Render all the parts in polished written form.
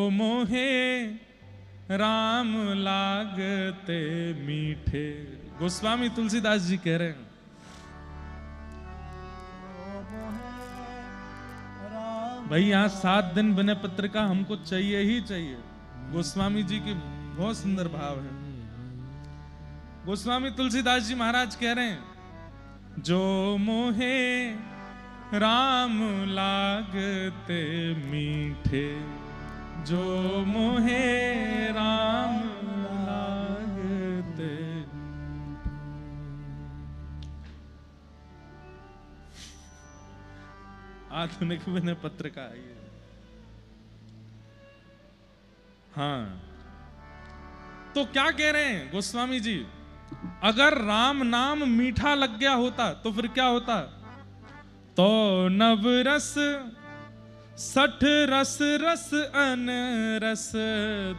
मोहे राम लागते मीठे। गोस्वामी तुलसीदास जी कह रहे हैं भाई यहाँ 7 दिन विनय पत्रिका हमको चाहिए ही चाहिए। गोस्वामी जी के बहुत सुंदर भाव है। गोस्वामी तुलसीदास जी महाराज कह रहे हैं जो मोहे राम लागते मीठे, जो मोहे राम लागते। आधुनिक विनय पत्रिका आई है। हाँ, तो क्या कह रहे हैं गोस्वामी जी, अगर राम नाम मीठा लग गया होता तो फिर क्या होता? तो नवरस 60 रस रस अन रस,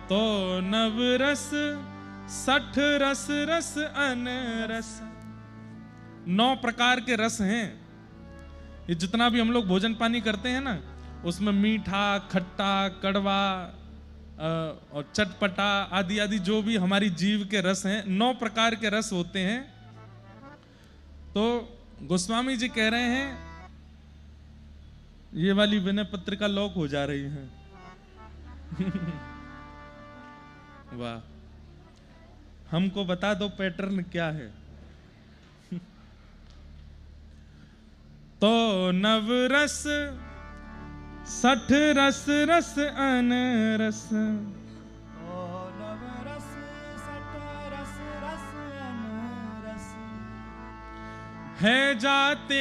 तो नवरस 60 रस रस अन रस। 9 प्रकार के रस हैं। ये जितना भी हम लोग भोजन पानी करते हैं ना, उसमें मीठा, खट्टा, कड़वा और चटपटा आदि आदि जो भी हमारी जीव के रस हैं, 9 प्रकार के रस होते हैं। तो गोस्वामी जी कह रहे हैं ये वाली विनय पत्रिका लॉक हो जा रही है। वाह, हमको बता दो पैटर्न क्या है। तो नवरस 60 रस रस अन रस, है जाते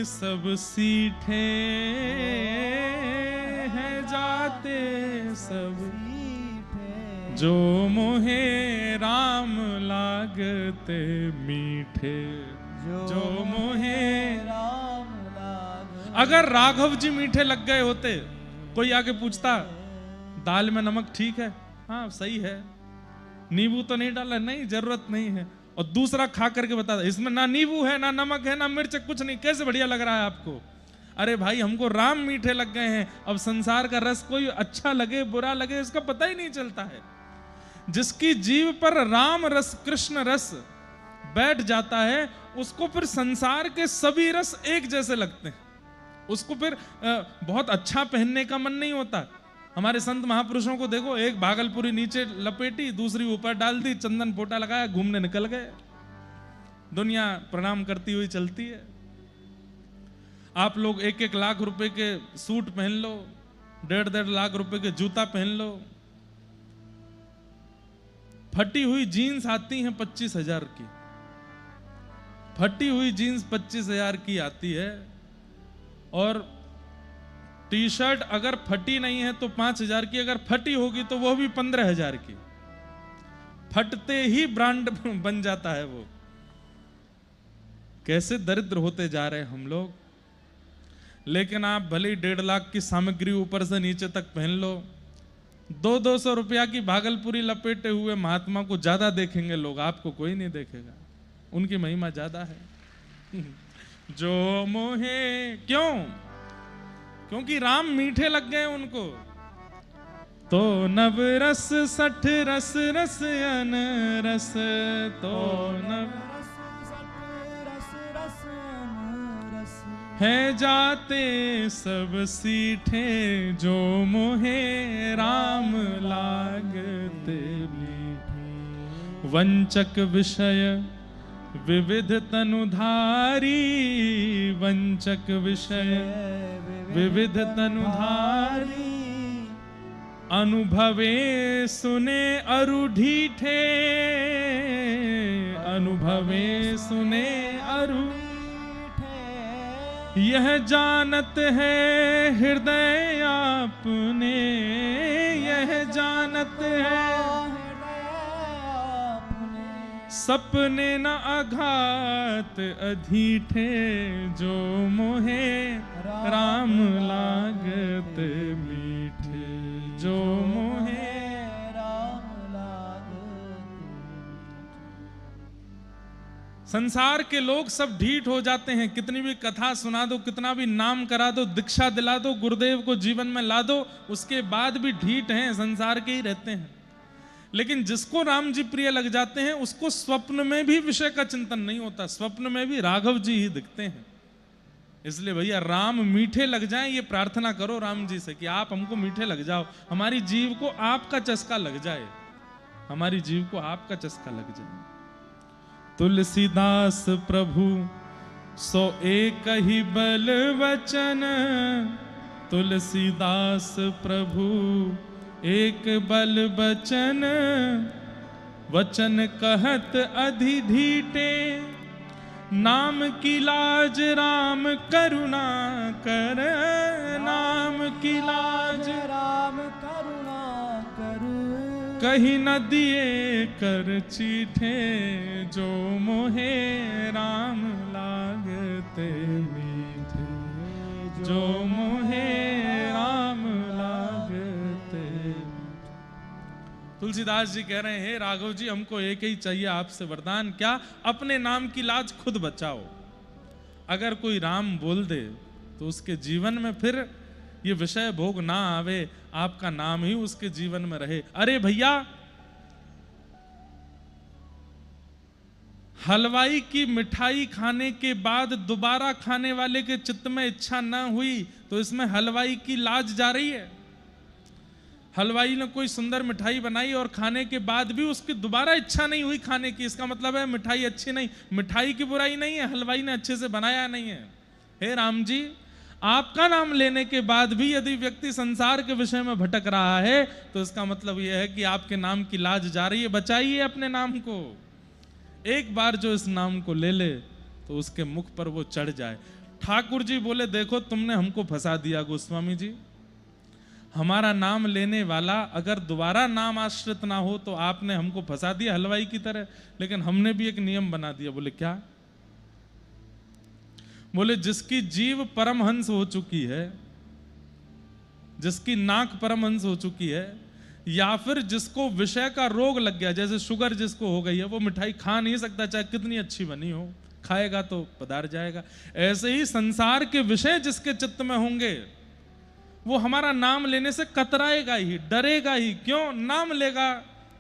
सब सीठे, है जाते सब जो मोहे राम लागते मीठे, जो मोहे राम लागते। अगर राघव जी मीठे लग गए होते, कोई आके पूछता दाल में नमक ठीक है? हाँ सही है। नींबू तो नहीं डाला? नहीं, जरूरत नहीं है। और दूसरा खा करके बता इसमें ना नींबू है, ना नमक है, ना मिर्च, कुछ नहीं, कैसे बढ़िया लग रहा है आपको? अरे भाई हमको राम मीठे लग गए हैं। अब संसार का रस कोई अच्छा लगे बुरा लगे इसका पता ही नहीं चलता है। जिसकी जीव पर राम रस कृष्ण रस बैठ जाता है उसको फिर संसार के सभी रस एक जैसे लगते हैं। उसको फिर बहुत अच्छा पहनने का मन नहीं होता। हमारे संत महापुरुषों को देखो, एक भागलपुरी नीचे लपेटी, दूसरी ऊपर डाल दी, चंदन पोटा लगाया, घूमने निकल गए। दुनिया प्रणाम करती हुई चलती है। आप लोग 1-1 लाख रुपए के सूट पहन लो, 1.5 लाख रुपए के जूता पहन लो, फटी हुई जीन्स आती हैं 25,000 की। फटी हुई जीन्स 25,000 की आती है, और टी शर्ट अगर फटी नहीं है तो 5,000 की, अगर फटी होगी तो वो भी 15,000 की। फटते ही ब्रांड बन जाता है वो। कैसे दरिद्र होते जा रहे हैं हम लोग। लेकिन आप भले 1.5 लाख की सामग्री ऊपर से नीचे तक पहन लो, 200-200 रुपया की भागलपुरी लपेटे हुए महात्मा को ज्यादा देखेंगे लोग, आपको कोई नहीं देखेगा। उनकी महिमा ज्यादा है। जो मोहे, क्यों? क्योंकि राम मीठे लग गए उनको। तो नवरस 60 रस रस अन रस, तो नवरस 60 रस रस अन रस, है जाते सब सीठे जो मोहे राम लागते मीठे। वंचक विषय विविध तनुधारी, वंचक विषय विविध तनुधारी, अनुभवे सुने अरुढीठे, अनुभवे सुने अरुढीठे। यह जानत है हृदय आपने, यह जानत है सपने न आघात अधीठे, जो मोहे राम लागत मीठे, जो मोहे राम लागत। संसार के लोग सब ढीठ हो जाते हैं, कितनी भी कथा सुना दो, कितना भी नाम करा दो, दीक्षा दिला दो, गुरुदेव को जीवन में ला दो, उसके बाद भी ढीठ हैं, संसार के ही रहते हैं। लेकिन जिसको राम जी प्रिय लग जाते हैं उसको स्वप्न में भी विषय का चिंतन नहीं होता, स्वप्न में भी राघव जी ही दिखते हैं। इसलिए भैया राम मीठे लग जाएं, ये प्रार्थना करो राम जी से कि आप हमको मीठे लग जाओ, हमारी जीव को आपका चस्का लग जाए, हमारी जीव को आपका चस्का लग जाए। तुलसीदास प्रभु सो एक ही बल वचन, तुलसीदास प्रभु एक बल वचन, वचन कहत अधि ढीठे, नाम की लाज राम करुणा कर, नाम की लाज राम करुणा कर, कहीं न दिए कर चीठे, जो मोहे राम लागते मीठे, जो मोहे राम लागते। तुलसीदास जी कह रहे हैं, हे राघव जी हमको एक ही चाहिए आपसे वरदान, क्या? अपने नाम की लाज खुद बचाओ। अगर कोई राम बोल दे तो उसके जीवन में फिर ये विषय भोग ना आवे, आपका नाम ही उसके जीवन में रहे। अरे भैया हलवाई की मिठाई खाने के बाद दोबारा खाने वाले के चित्त में इच्छा ना हुई तो इसमें हलवाई की लाज जा रही है। हलवाई ने कोई सुंदर मिठाई बनाई और खाने के बाद भी उसकी दोबारा इच्छा नहीं हुई खाने की, इसका मतलब है मिठाई अच्छी नहीं। मिठाई की बुराई नहीं है, हलवाई ने अच्छे से बनाया नहीं है। हे राम जी, आपका नाम लेने के बाद भी यदि व्यक्ति संसार के विषय में भटक रहा है तो इसका मतलब यह है कि आपके नाम की लाज जा रही है। बचाइए अपने नाम को। एक बार जो इस नाम को ले ले तो उसके मुख पर वो चढ़ जाए। ठाकुर जी बोले, देखो तुमने हमको फंसा दिया गोस्वामी जी, हमारा नाम लेने वाला अगर दोबारा नाम आश्रित ना हो तो आपने हमको फंसा दिया हलवाई की तरह। लेकिन हमने भी एक नियम बना दिया। बोले क्या? बोले जिसकी जीव परमहंस हो चुकी है, जिसकी नाक परमहंस हो चुकी है, या फिर जिसको विषय का रोग लग गया, जैसे शुगर जिसको हो गई है, वो मिठाई खा नहीं सकता चाहे कितनी अच्छी बनी हो, खाएगा तो पदार जाएगा। ऐसे ही संसार के विषय जिसके चित्त में होंगे वो हमारा नाम लेने से कतराएगा ही, डरेगा ही। क्यों? नाम लेगा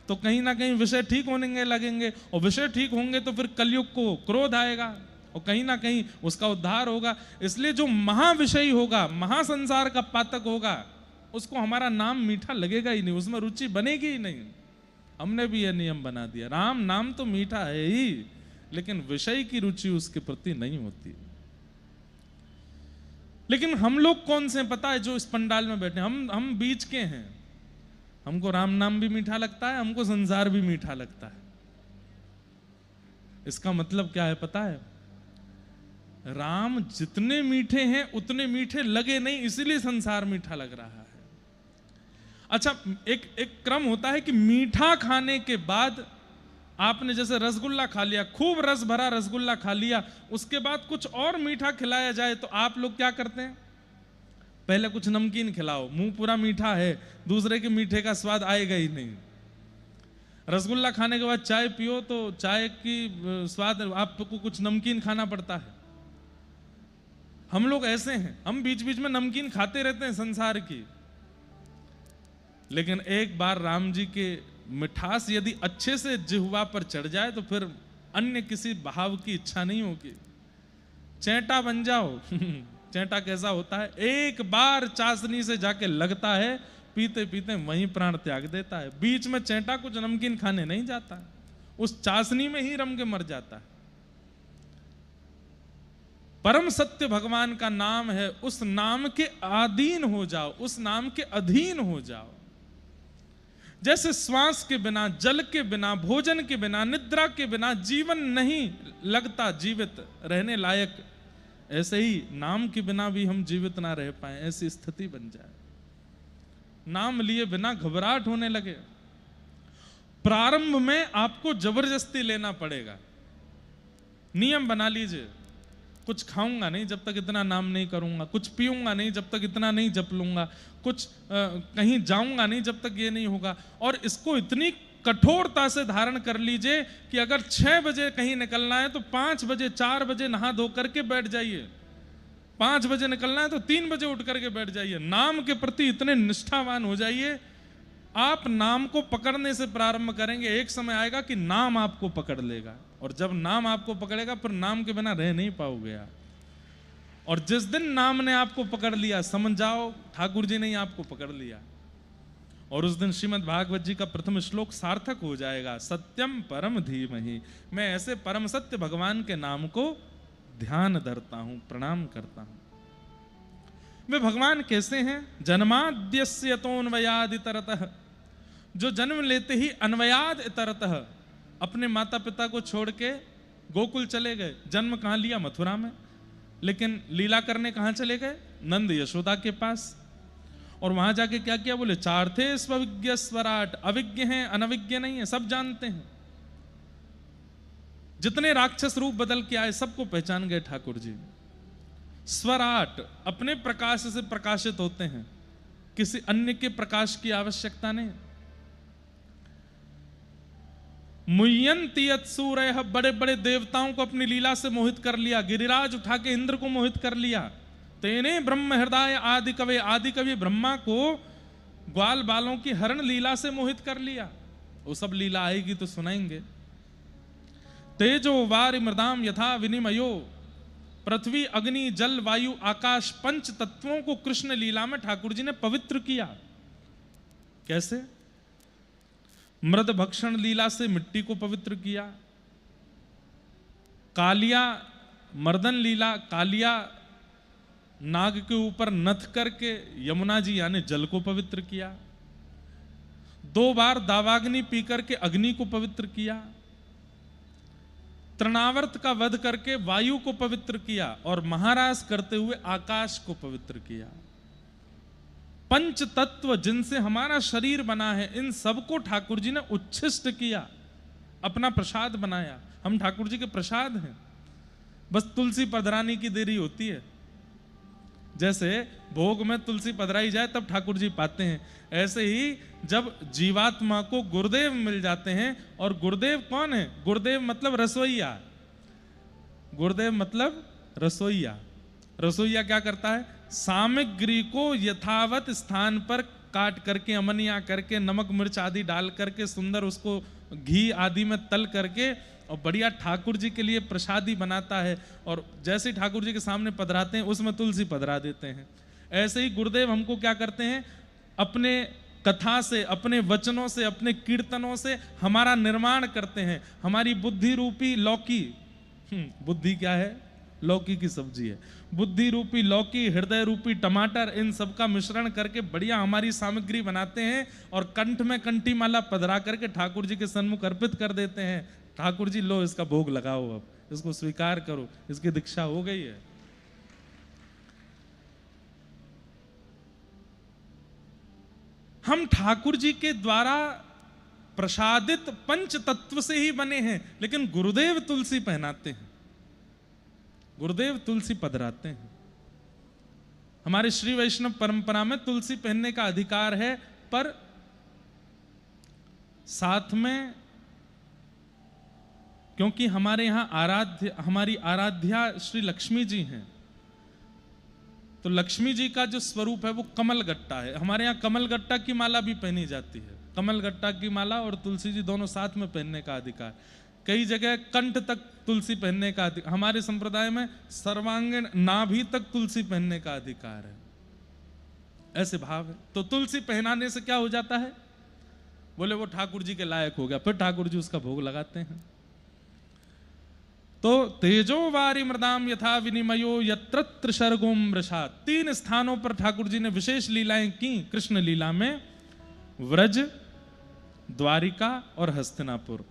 तो कहीं ना कहीं विषय ठीक होने लगेंगे, और विषय ठीक होंगे तो फिर कलयुग को क्रोध आएगा और कहीं ना कहीं उसका उद्धार होगा। इसलिए जो महाविषयी होगा, महासंसार का पातक होगा, उसको हमारा नाम मीठा लगेगा ही नहीं, उसमें रुचि बनेगी ही नहीं। हमने भी यह नियम बना दिया, राम नाम तो मीठा है ही, लेकिन विषय की रुचि उसके प्रति नहीं होती। लेकिन हम लोग कौन से पता है जो इस पंडाल में बैठे, हम बीच के हैं। हमको राम नाम भी मीठा लगता है, हमको संसार भी मीठा लगता है। इसका मतलब क्या है पता है? राम जितने मीठे हैं उतने मीठे लगे नहीं, इसीलिए संसार मीठा लग रहा है। अच्छा, एक क्रम होता है कि मीठा खाने के बाद आपने जैसे रसगुल्ला खा लिया, खूब रस भरा रसगुल्ला खा लिया, उसके बाद कुछ और मीठा खिलाया जाए तो आप लोग क्या करते हैं? पहले कुछ नमकीन खिलाओ, मुंह पूरा मीठा है, दूसरे के मीठे का स्वाद आएगा ही नहीं। रसगुल्ला खाने के बाद चाय पियो तो चाय की स्वाद आपको कुछ नमकीन खाना पड़ता है। हम लोग ऐसे हैं, हम बीच बीच में नमकीन खाते रहते हैं संसार की। लेकिन एक बार राम जी के मिठास यदि अच्छे से जिह्वा पर चढ़ जाए तो फिर अन्य किसी भाव की इच्छा नहीं होगी। चैंटा बन जाओ। चैंटा कैसा होता है? एक बार चाशनी से जाके लगता है, पीते पीते वहीं प्राण त्याग देता है। बीच में चैंटा कुछ नमकीन खाने नहीं जाता, उस चाशनी में ही रम के मर जाता है। परम सत्य भगवान का नाम है, उस नाम के अधीन हो जाओ, उस नाम के अधीन हो जाओ। जैसे श्वास के बिना, जल के बिना, भोजन के बिना, निद्रा के बिना जीवन नहीं लगता जीवित रहने लायक, ऐसे ही नाम के बिना भी हम जीवित ना रह पाए, ऐसी स्थिति बन जाए। नाम लिए बिना घबराहट होने लगे। प्रारंभ में आपको जबरदस्ती लेना पड़ेगा। नियम बना लीजिए, कुछ खाऊंगा नहीं जब तक इतना नाम नहीं करूंगा, कुछ पीऊंगा नहीं जब तक इतना नहीं जप लूंगा, कुछ कहीं जाऊंगा नहीं जब तक ये नहीं होगा। और इसको इतनी कठोरता से धारण कर लीजिए कि अगर 6 बजे कहीं निकलना है तो 5 बजे 4 बजे नहा धो करके बैठ जाइए, 5 बजे निकलना है तो 3 बजे उठ करके बैठ जाइए। नाम के प्रति इतने निष्ठावान हो जाइए, आप नाम को पकड़ने से प्रारंभ करेंगे, एक समय आएगा कि नाम आपको पकड़ लेगा, और जब नाम आपको पकड़ेगा फिर नाम के बिना रह नहीं पाओगे आप। और जिस दिन नाम ने आपको पकड़ लिया, समझ जाओ ठाकुर जी ने ही आपको पकड़ लिया, और उस दिन श्रीमद् भागवत जी का प्रथम श्लोक सार्थक हो जाएगा, सत्यम परम धीमहि। मैं ऐसे परम सत्य भगवान के नाम को ध्यान धरता हूं, प्रणाम करता हूं। वे भगवान कैसे हैं? जन्माद्यस्य यतोऽन्वयाद् इतरतः, जो जन्म लेते ही अन्वयाद् इतरतः अपने माता पिता को छोड़ के गोकुल चले गए। जन्म कहां लिया? मथुरा में, लेकिन लीला करने कहां चले गए? नंद यशोदा के पास। और वहां जाके क्या किया? बोले चार थे स्वविज्ञ स्वराट, अविज्ञ हैं, अनविज्ञ नहीं है, सब जानते हैं। जितने राक्षस रूप बदल के आए सबको पहचान गए ठाकुर जी। स्वराट, अपने प्रकाश से प्रकाशित होते हैं, किसी अन्य के प्रकाश की आवश्यकता नहीं। मुय्यन्ति यत्सूरयः, बड़े बड़े देवताओं को अपनी लीला से मोहित कर लिया। गिरिराज उठा के इंद्र को मोहित कर लिया। तेने ब्रह्म हृदय आदि कवि, आदि कवि ब्रह्मा को ग्वाल बालों की हरण लीला से मोहित कर लिया। वो सब लीला आएगी तो सुनाएंगे। तेजो वारि मृदाम यथा विनिमयो, पृथ्वी अग्नि जल वायु आकाश पंच तत्वों को कृष्ण लीला में ठाकुर जी ने पवित्र किया। कैसे? मृद भक्षण लीला से मिट्टी को पवित्र किया। कालिया मर्दन लीला, कालिया नाग के ऊपर नथ करके यमुना जी यानी जल को पवित्र किया। 2 बार दावाग्नि पी करके अग्नि को पवित्र किया। तृणावर्त का वध करके वायु को पवित्र किया, और महाराज करते हुए आकाश को पवित्र किया। पंच तत्व जिनसे हमारा शरीर बना है, इन सबको ठाकुर जी ने उच्छिष्ट किया, अपना प्रसाद बनाया। हम ठाकुर जी के प्रसाद हैं, बस तुलसी पधराने की देरी होती है। जैसे भोग में तुलसी पधराई जाए तब ठाकुर जी पाते हैं, ऐसे ही जब जीवात्मा को गुरुदेव मिल जाते हैं। और गुरुदेव कौन है? गुरुदेव मतलब रसोईया। गुरुदेव मतलब रसोईया। रसोईया क्या करता है? सामग्री को यथावत स्थान पर काट करके, अमनिया करके, नमक मिर्च आदि डाल करके, सुंदर उसको घी आदि में तल करके और बढ़िया ठाकुर जी के लिए प्रसादी बनाता है। और जैसे ठाकुर जी के सामने पधराते हैं उसमें तुलसी पधरा देते हैं। ऐसे ही गुरुदेव हमको क्या करते हैं? अपने कथा से, अपने वचनों से, अपने कीर्तनों से हमारा निर्माण करते हैं। हमारी बुद्धि रूपी लौकी, बुद्धि क्या है? लौकी की सब्जी है। बुद्धि रूपी लौकी, हृदय रूपी टमाटर, इन सब का मिश्रण करके बढ़िया हमारी सामग्री बनाते हैं, और कंठ में कंठी माला पधरा करके ठाकुर जी के सन्मुख अर्पित कर देते हैं। ठाकुर जी लो इसका भोग लगाओ, अब इसको स्वीकार करो, इसकी दीक्षा हो गई है। हम ठाकुर जी के द्वारा प्रसादित पंच तत्व से ही बने हैं, लेकिन गुरुदेव तुलसी पहनाते हैं, गुरुदेव तुलसी पधराते हैं। हमारे श्री वैष्णव परंपरा में तुलसी पहनने का अधिकार है, पर साथ में, क्योंकि हमारे यहां हमारी आराध्या श्री लक्ष्मी जी हैं, तो लक्ष्मी जी का जो स्वरूप है वो कमल गट्टा है। हमारे यहाँ कमल गट्टा की माला भी पहनी जाती है। कमल गट्टा की माला और तुलसी जी दोनों साथ में पहनने का अधिकार। कई जगह कंठ तक तुलसी पहनने का अधिकार। हमारे संप्रदाय में सर्वांगीण नाभि तक तुलसी पहनने का अधिकार है, ऐसे भाव है। तो तुलसी पहनाने से क्या हो जाता है? बोले वो ठाकुर जी के लायक हो गया, फिर ठाकुर जी उसका भोग लगाते हैं। तो तेजो वारी मृदाम यथा विनिमयो यत्र त्रिशर्गोम वृषा, 3 स्थानों पर ठाकुर जी ने विशेष लीलाएं की कृष्ण लीला में। व्रज, द्वारिका और हस्तिनापुर,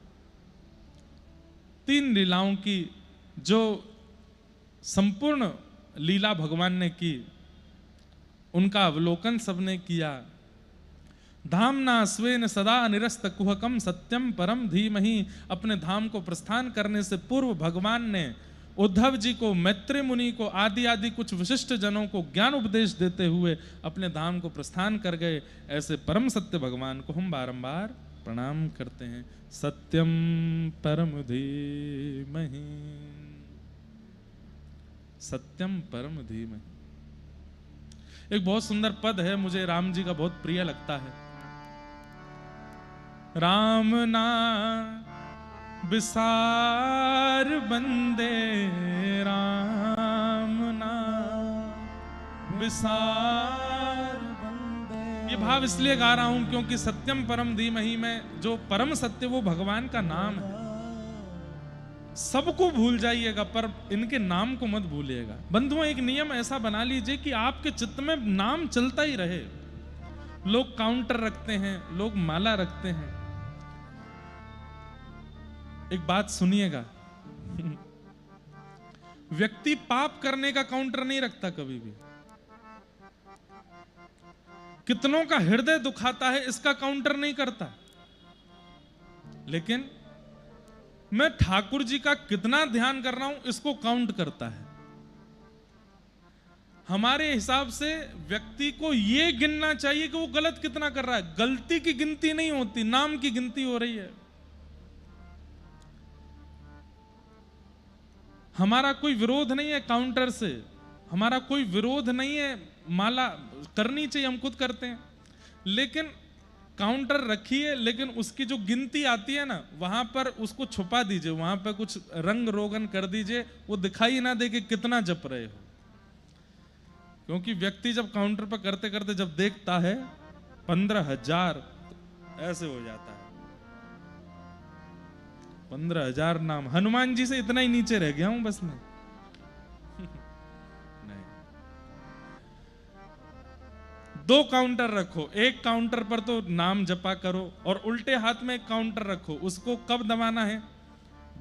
3 लीलाओं की जो संपूर्ण लीला भगवान ने की, उनका अवलोकन सबने किया। धामना स्वेन सदा निरस्त कुहकम सत्यम परम धीमहि, अपने धाम को प्रस्थान करने से पूर्व भगवान ने उद्धव जी को, मैत्री मुनि को, आदि आदि कुछ विशिष्ट जनों को ज्ञान उपदेश देते हुए अपने धाम को प्रस्थान कर गए। ऐसे परम सत्य भगवान को हम बारंबार प्रणाम करते हैं। सत्यम परम धीमहि, सत्यम परम धीमहि। एक बहुत सुंदर पद है, मुझे राम जी का बहुत प्रिय लगता है। राम ना बिसार बंदे, राम ना बिसार बंदे। ये भाव इसलिए गा रहा हूं क्योंकि सत्यम परम धीमहि में जो परम सत्य वो भगवान का नाम है। सबको भूल जाइएगा पर इनके नाम को मत भूलिएगा। बंधुओं, एक नियम ऐसा बना लीजिए कि आपके चित्त में नाम चलता ही रहे। लोग काउंटर रखते हैं, लोग माला रखते हैं। एक बात सुनिएगा, व्यक्ति पाप करने का काउंटर नहीं रखता कभी भी। कितनों का हृदय दुखाता है इसका काउंटर नहीं करता, लेकिन मैं ठाकुर जी का कितना ध्यान कर रहा हूं इसको काउंट करता है। हमारे हिसाब से व्यक्ति को यह गिनना चाहिए कि वो गलत कितना कर रहा है। गलती की गिनती नहीं होती, नाम की गिनती हो रही है। हमारा कोई विरोध नहीं है काउंटर से, हमारा कोई विरोध नहीं है, माला करनी चाहिए, हम खुद करते हैं, लेकिन काउंटर रखिए, लेकिन उसकी जो गिनती आती है ना वहां पर उसको छुपा दीजिए, वहां पर कुछ रंग रोगन कर दीजिए, वो दिखाई ना दे कि कितना जप रहे हो। क्योंकि व्यक्ति जब काउंटर पर करते करते जब देखता है 15,000 ऐसे हो जाता है। 15,000 नाम, हनुमान जी से इतना ही नीचे रह गया हूं बस मैं। नहीं, 2 काउंटर रखो, एक काउंटर पर तो नाम जपा करो और उल्टे हाथ में एक काउंटर रखो। उसको कब दबाना है?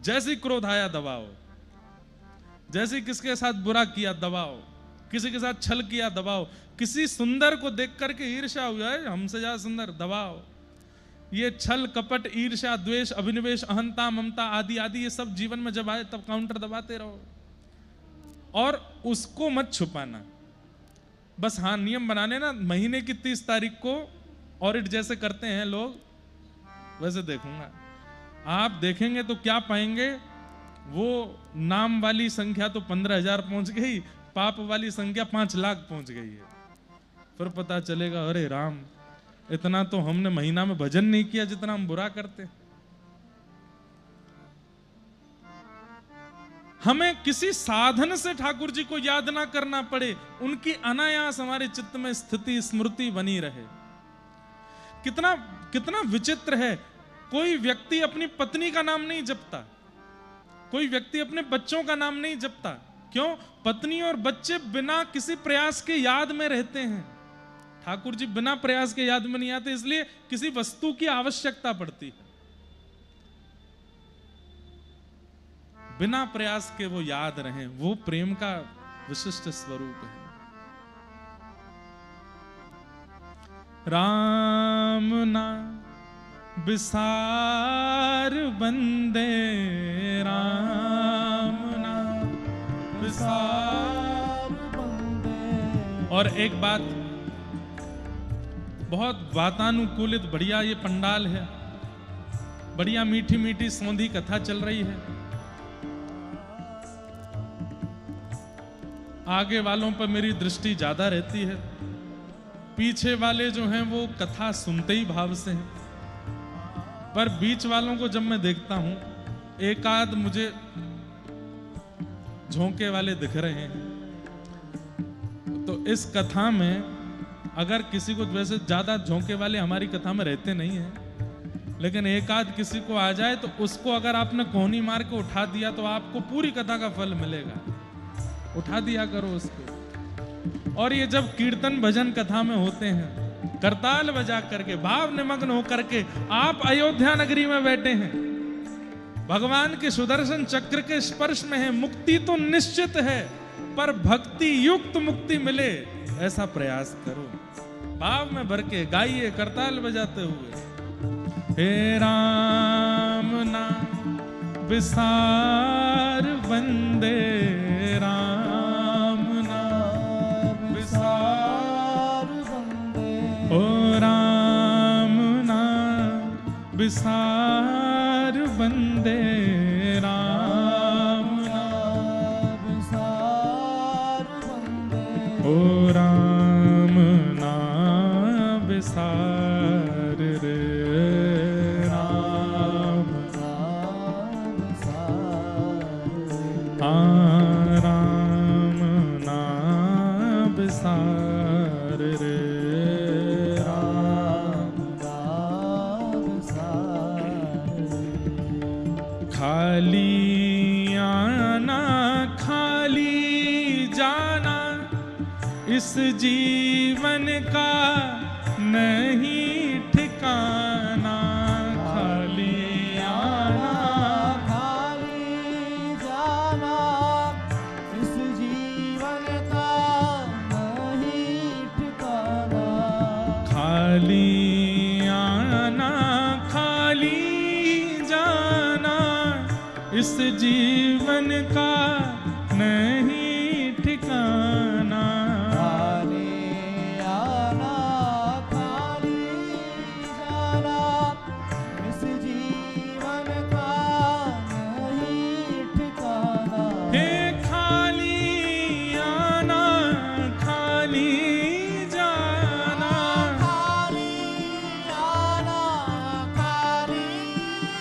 जैसे क्रोध आया दबाओ, जैसे किसके साथ बुरा किया दबाओ, किसी के साथ छल किया दबाओ, किसी सुंदर को देख करके ईर्ष्या हुआ है हमसे ज्यादा सुंदर दबाओ। ये छल कपट ईर्ष्या द्वेष अभिनिवेश अहंता ममता आदि आदि ये सब जीवन में जब आए तब काउंटर दबाते रहो और उसको मत छुपाना। बस हाँ, नियम बनाने ना, महीने की 30 तारीख को ऑडिट जैसे करते हैं लोग वैसे देखूंगा। आप देखेंगे तो क्या पाएंगे, वो नाम वाली संख्या तो 15,000 पहुंच गई, पाप वाली संख्या 5 लाख पहुंच गई है। फिर पता चलेगा अरे राम, इतना तो हमने महीना में भजन नहीं किया जितना हम बुरा करते। हमें किसी साधन से ठाकुर जी को याद ना करना पड़े, उनकी अनायास हमारे चित्त में स्थिति स्मृति बनी रहे। कितना कितना विचित्र है, कोई व्यक्ति अपनी पत्नी का नाम नहीं जपता, कोई व्यक्ति अपने बच्चों का नाम नहीं जपता। क्यों? पत्नी और बच्चे बिना किसी प्रयास के याद में रहते हैं। ठाकुर जी बिना प्रयास के याद में नहीं आते, इसलिए किसी वस्तु की आवश्यकता पड़ती है। बिना प्रयास के वो याद रहें, वो प्रेम का विशिष्ट स्वरूप है। राम ना बिसार बंदे, राम ना बिसार बंदे। और एक बात, बहुत वातानुकूलित बढ़िया ये पंडाल है, बढ़िया मीठी मीठी सौंधी कथा चल रही है। आगे वालों पर मेरी दृष्टि ज्यादा रहती है, पीछे वाले जो हैं वो कथा सुनते ही भाव से हैं, पर बीच वालों को जब मैं देखता हूं, एक आध मुझे झोंके वाले दिख रहे हैं। तो इस कथा में अगर किसी को, वैसे ज्यादा झोंके वाले हमारी कथा में रहते नहीं हैं, लेकिन एक आध किसी को आ जाए तो उसको अगर आपने कोहनी मार के उठा दिया तो आपको पूरी कथा का फल मिलेगा। उठा दिया करो उसको। और ये जब कीर्तन भजन कथा में होते हैं, करताल बजा करके भाव निमग्न होकर के आप अयोध्या नगरी में बैठे हैं, भगवान के सुदर्शन चक्र के स्पर्श में है, मुक्ति तो निश्चित है, पर भक्ति युक्त मुक्ति मिले ऐसा प्रयास करो। भाव में भर के गाइए करताल बजाते हुए। हे राम नाम बिसार बंदे, राम नाम बिसार बंदे, ओ राम नाम बिसार बंदे राम नाम बिसार बंदे ओ राम नाम बिसार रे राम राम नाम बिसार रे खाली आना खाली जाना इस जीवन का नहीं ठिकाना। खाली आना खाली जाना इस जीवन का नहीं ठिकाना। खाली आना खाली जाना इस जीवन का नहीं ठिकाना। खाली आना खाली जाना इस जीवन का नहीं ठिकाना। हे खाली आना खाली जाना खाली आना खाली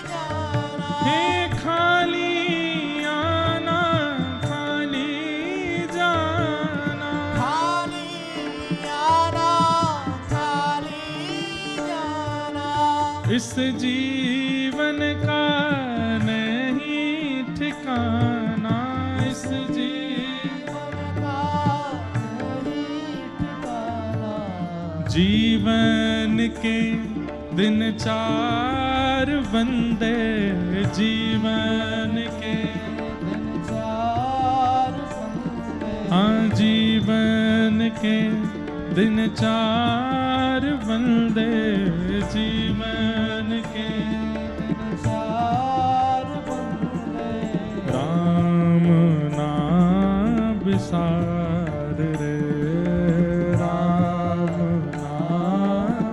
जाना। हे खाली आना खाली जाना खाली आना खाली जाना इस जीवन का नहीं ठिकाना। इस जीवन के दिन चार बंदे जीवन के हाँ जीवन के दिन चार बंदे जीवन के राम नाम बिसार रे राम नाम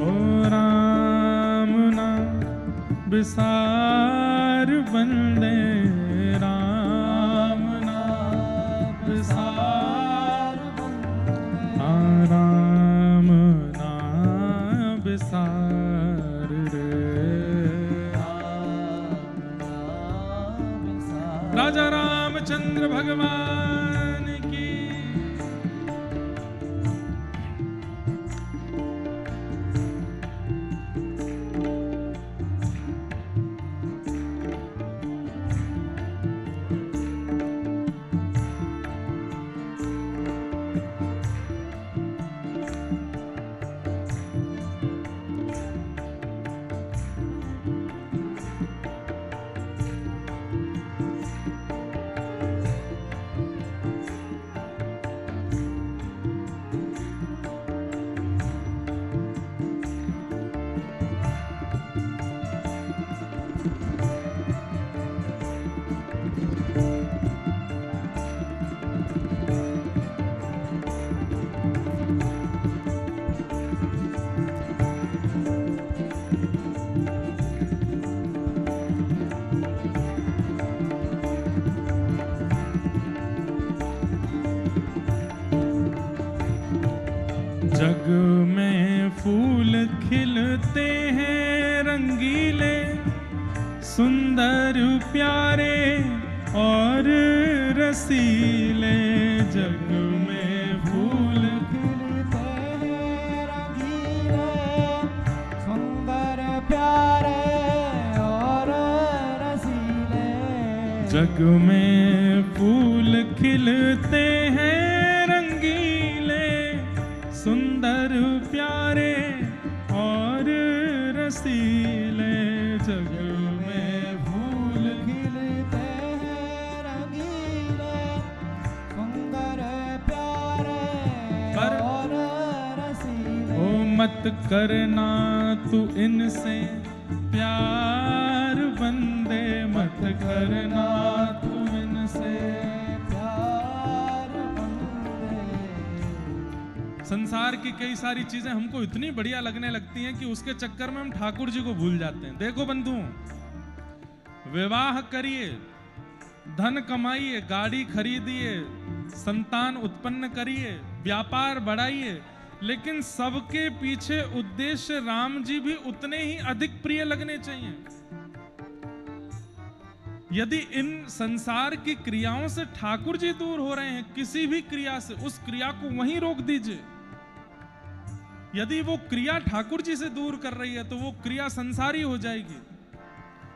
ओ राम नाम बिसार बंदे राम नाम बिसार राम नाम बिसार रे राजा रामचंद्र भगवान की। जग में फूल खिलते हैं रंगीले सुंदर प्यारे और रसीले। जग में फूल खिलते हैं रंगीले सुंदर प्यारे और रसीले। जग में फूल खिलते हैं रंगीले सुंदर प्यारे और रसीले। जग में फूल खिलते हैं रंगीले सुंदर प्यारे पर और रसीले। ओ मत करना तू इनसे प्यार बंदे मत करना तू इनसे। संसार की कई सारी चीजें हमको इतनी बढ़िया लगने लगती हैं कि उसके चक्कर में हम ठाकुर जी को भूल जाते हैं। देखो बंधुओं, विवाह करिए, धन कमाइए, गाड़ी खरीदिए, संतान उत्पन्न करिए, व्यापार बढ़ाइए, लेकिन सबके पीछे उद्देश्य राम जी भी उतने ही अधिक प्रिय लगने चाहिए। यदि इन संसार की क्रियाओं से ठाकुर जी दूर हो रहे हैं, किसी भी क्रिया से, उस क्रिया को वहीं रोक दीजिए। यदि वो क्रिया ठाकुर जी से दूर कर रही है तो वो क्रिया संसारी हो जाएगी,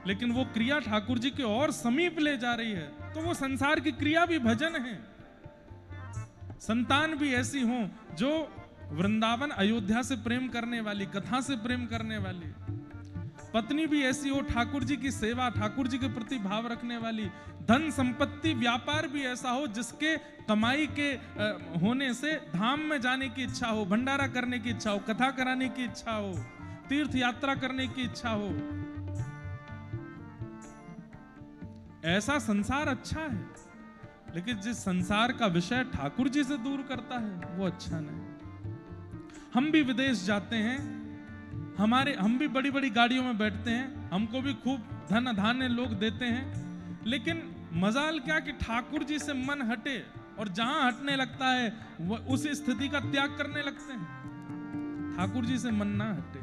लेकिन वो क्रिया ठाकुर जी के और समीप ले जा रही है तो वो संसार की क्रिया भी भजन है। संतान भी ऐसी हो जो वृंदावन अयोध्या से प्रेम करने वाली, कथा से प्रेम करने वाली, पत्नी भी ऐसी हो ठाकुर जी की सेवा, ठाकुर जी के प्रति भाव रखने वाली, धन संपत्ति व्यापार भी ऐसा हो जिसके कमाई के होने से धाम में जाने की इच्छा हो, भंडारा करने की इच्छा हो, कथा कराने की इच्छा हो, तीर्थ यात्रा करने की इच्छा हो। ऐसा संसार अच्छा है, लेकिन जिस संसार का विषय ठाकुर जी से दूर करता है वो अच्छा नहीं। हम भी विदेश जाते हैं, हम भी बड़ी बड़ी गाड़ियों में बैठते हैं, हमको भी खूब धन धान्य लोग देते हैं, लेकिन मजाल क्या कि ठाकुर जी से मन हटे और जहां हटने लगता है वो उस स्थिति का त्याग करने लगते हैं। ठाकुर जी से मन ना हटे।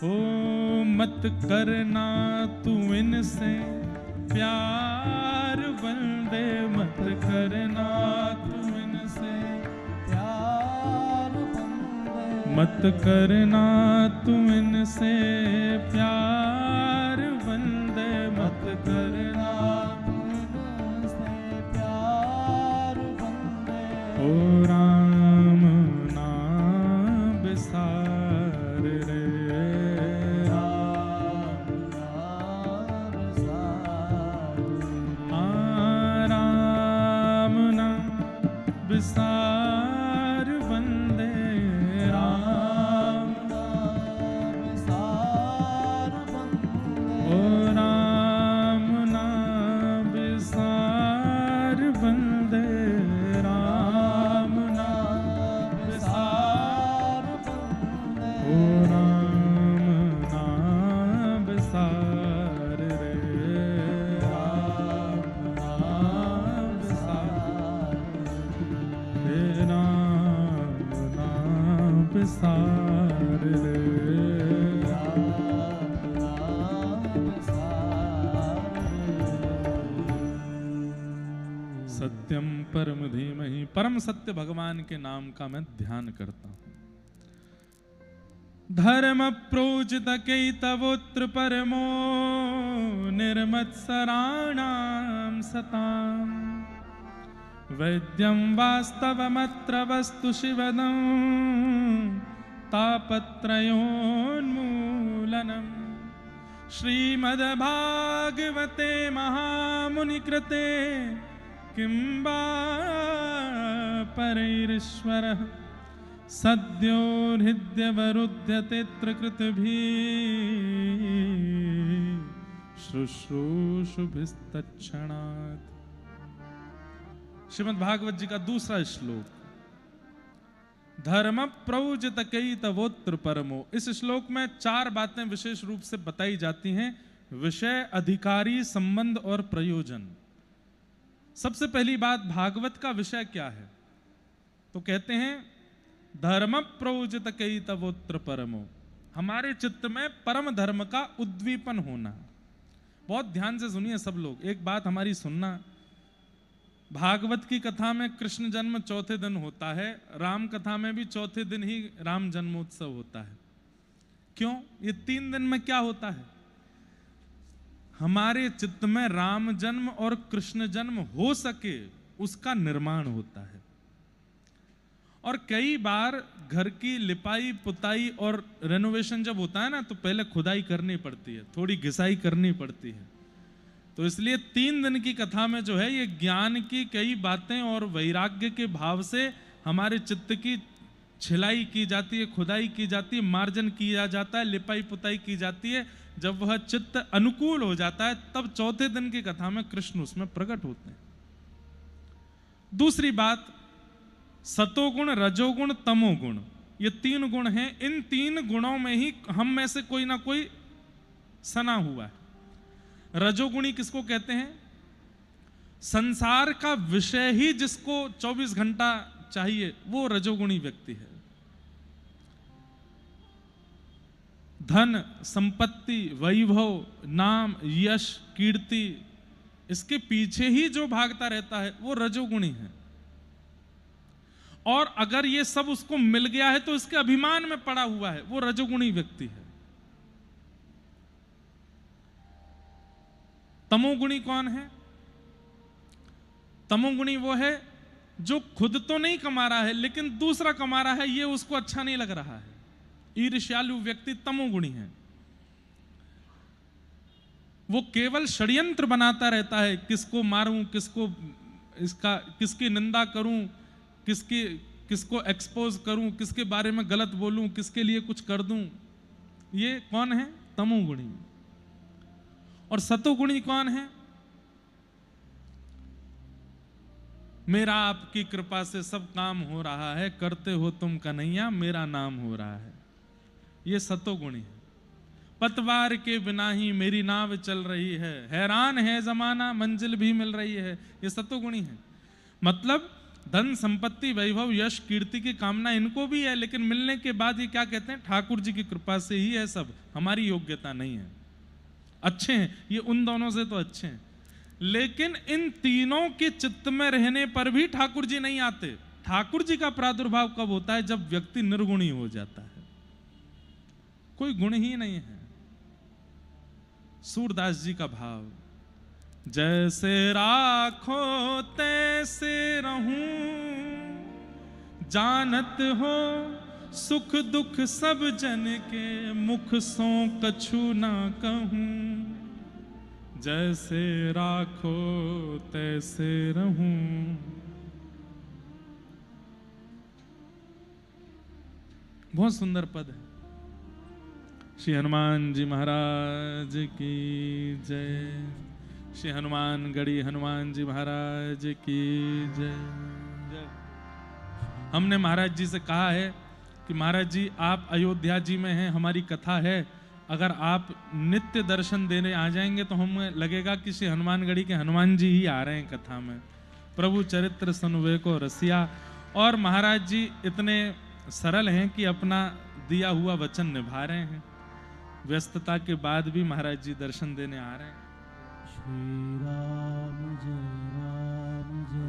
ओ मत करना तू इनसे प्यार बंदे, मत करना तू इनसे प्यार बंदे, मत करना तू इनसे प्यार बंदे, मत करना इनसे प्यार बंदे। ओ राम नाम बिसार रे, राम नाम सार, राम नाम बिसार बंदे, राम नाम सार बंदे। ओ राम नाम बिसार बंदे, राम नाम सार बंदे, ओ राम नाम बिसार रे, राम नाम सार, हे राम नाम बिसार रे। राम नाम सार। सत्यम परम धीमहि, परम सत्य भगवान के नाम का मैं ध्यान करता हूं। धर्म प्रोजित कैतवोत्र परमो निर्मत्सराणां सताम्, वैद्यं वास्तवमत्र वस्तु शिवदं तापत्रयोन्मूलनम्। श्रीमद्भागवते महामुनिकृते किं वा परैरीश्वरः सद्यो हृद्यवरुध्यतेऽत्र कृतभिः शुश्रूषुभिस्तत्क्षणात्। श्रीमद् भागवत जी का दूसरा श्लोक, धर्म प्रौजित कैतवोत्र परमो। इस श्लोक में 4 बातें विशेष रूप से बताई जाती हैं, विषय, अधिकारी, संबंध और प्रयोजन। सबसे पहली बात, भागवत का विषय क्या है? तो कहते हैं धर्म प्रौजित कैतवोत्र परमो, हमारे चित्त में परम धर्म का उद्दीपन होना। बहुत ध्यान से सुनिए सब लोग, एक बात हमारी सुनना। भागवत की कथा में कृष्ण जन्म चौथे दिन होता है, राम कथा में भी चौथे दिन ही राम जन्मोत्सव होता है। क्यों? ये 3 दिन में क्या होता है? हमारे चित्त में राम जन्म और कृष्ण जन्म हो सके उसका निर्माण होता है। और कई बार घर की लिपाई पुताई और रेनोवेशन जब होता है ना, तो पहले खुदाई करनी पड़ती है, थोड़ी घिसाई करनी पड़ती है। तो इसलिए 3 दिन की कथा में जो है ये ज्ञान की कई बातें और वैराग्य के भाव से हमारे चित्त की छिलाई की जाती है, खुदाई की जाती है, मार्जन किया जाता है, लिपाई पुताई की जाती है। जब वह चित्त अनुकूल हो जाता है तब चौथे दिन की कथा में कृष्ण उसमें प्रकट होते हैं। दूसरी बात, सतोगुण, रजोगुण, तमोगुण, ये 3 गुण हैं। इन 3 गुणों में ही हम में से कोई ना कोई सना हुआ है। रजोगुणी किसको कहते हैं? संसार का विषय ही जिसको 24 घंटा चाहिए, वो रजोगुणी व्यक्ति है। धन, संपत्ति, वैभव, नाम, यश, कीर्ति, इसके पीछे ही जो भागता रहता है वो रजोगुणी है। और अगर ये सब उसको मिल गया है तो इसके अभिमान में पड़ा हुआ है, वो रजोगुणी व्यक्ति है। तमोगुणी कौन है? तमोगुणी वो है जो खुद तो नहीं कमा रहा है लेकिन दूसरा कमा रहा है, ये उसको अच्छा नहीं लग रहा है। ईर्ष्यालु व्यक्ति तमोगुणी है। वो केवल षड्यंत्र बनाता रहता है, किसको मारूं, किसकी निंदा करूं, किसको एक्सपोज करूं, किसके बारे में गलत बोलूं, किसके लिए कुछ कर दूं। ये कौन है? तमोगुणी। और सतोगुणी कौन है? मेरा आपकी कृपा से सब काम हो रहा है, करते हो तुम कन्हैया, मेरा नाम हो रहा है। ये सतोगुणी है। पतवार के बिना ही मेरी नाव चल रही है, हैरान है जमाना, मंजिल भी मिल रही है। ये सतोगुणी है। मतलब धन, संपत्ति, वैभव, यश, कीर्ति की कामना इनको भी है, लेकिन मिलने के बाद ये क्या कहते हैं? ठाकुर जी की कृपा से ही है सब, हमारी योग्यता नहीं है। अच्छे हैं ये, उन दोनों से तो अच्छे हैं, लेकिन इन तीनों के चित्त में रहने पर भी ठाकुर जी नहीं आते। ठाकुर जी का प्रादुर्भाव कब होता है? जब व्यक्ति निर्गुणी हो जाता है, कोई गुण ही नहीं है। सूरदास जी का भाव, जैसे राखो तैसे रहूं, जानत हो सुख दुख सब जन के, मुख सो कछु ना कहूं। जैसे राखो तैसे रहूं। बहुत सुंदर पद है। श्री हनुमान जी महाराज की जय। श्री हनुमान गढ़ी हनुमान जी महाराज की जय। हमने महाराज जी से कहा है कि महाराज जी आप अयोध्या जी में हैं, हमारी कथा है, अगर आप नित्य दर्शन देने आ जाएंगे तो हमें लगेगा कि श्री हनुमानगढ़ी के हनुमान जी ही आ रहे हैं कथा में। प्रभु चरित्र सुनवे को रसिया। और महाराज जी इतने सरल हैं कि अपना दिया हुआ वचन निभा रहे हैं। व्यस्तता के बाद भी महाराज जी दर्शन देने आ रहे हैं। श्री राम जय राम जय जय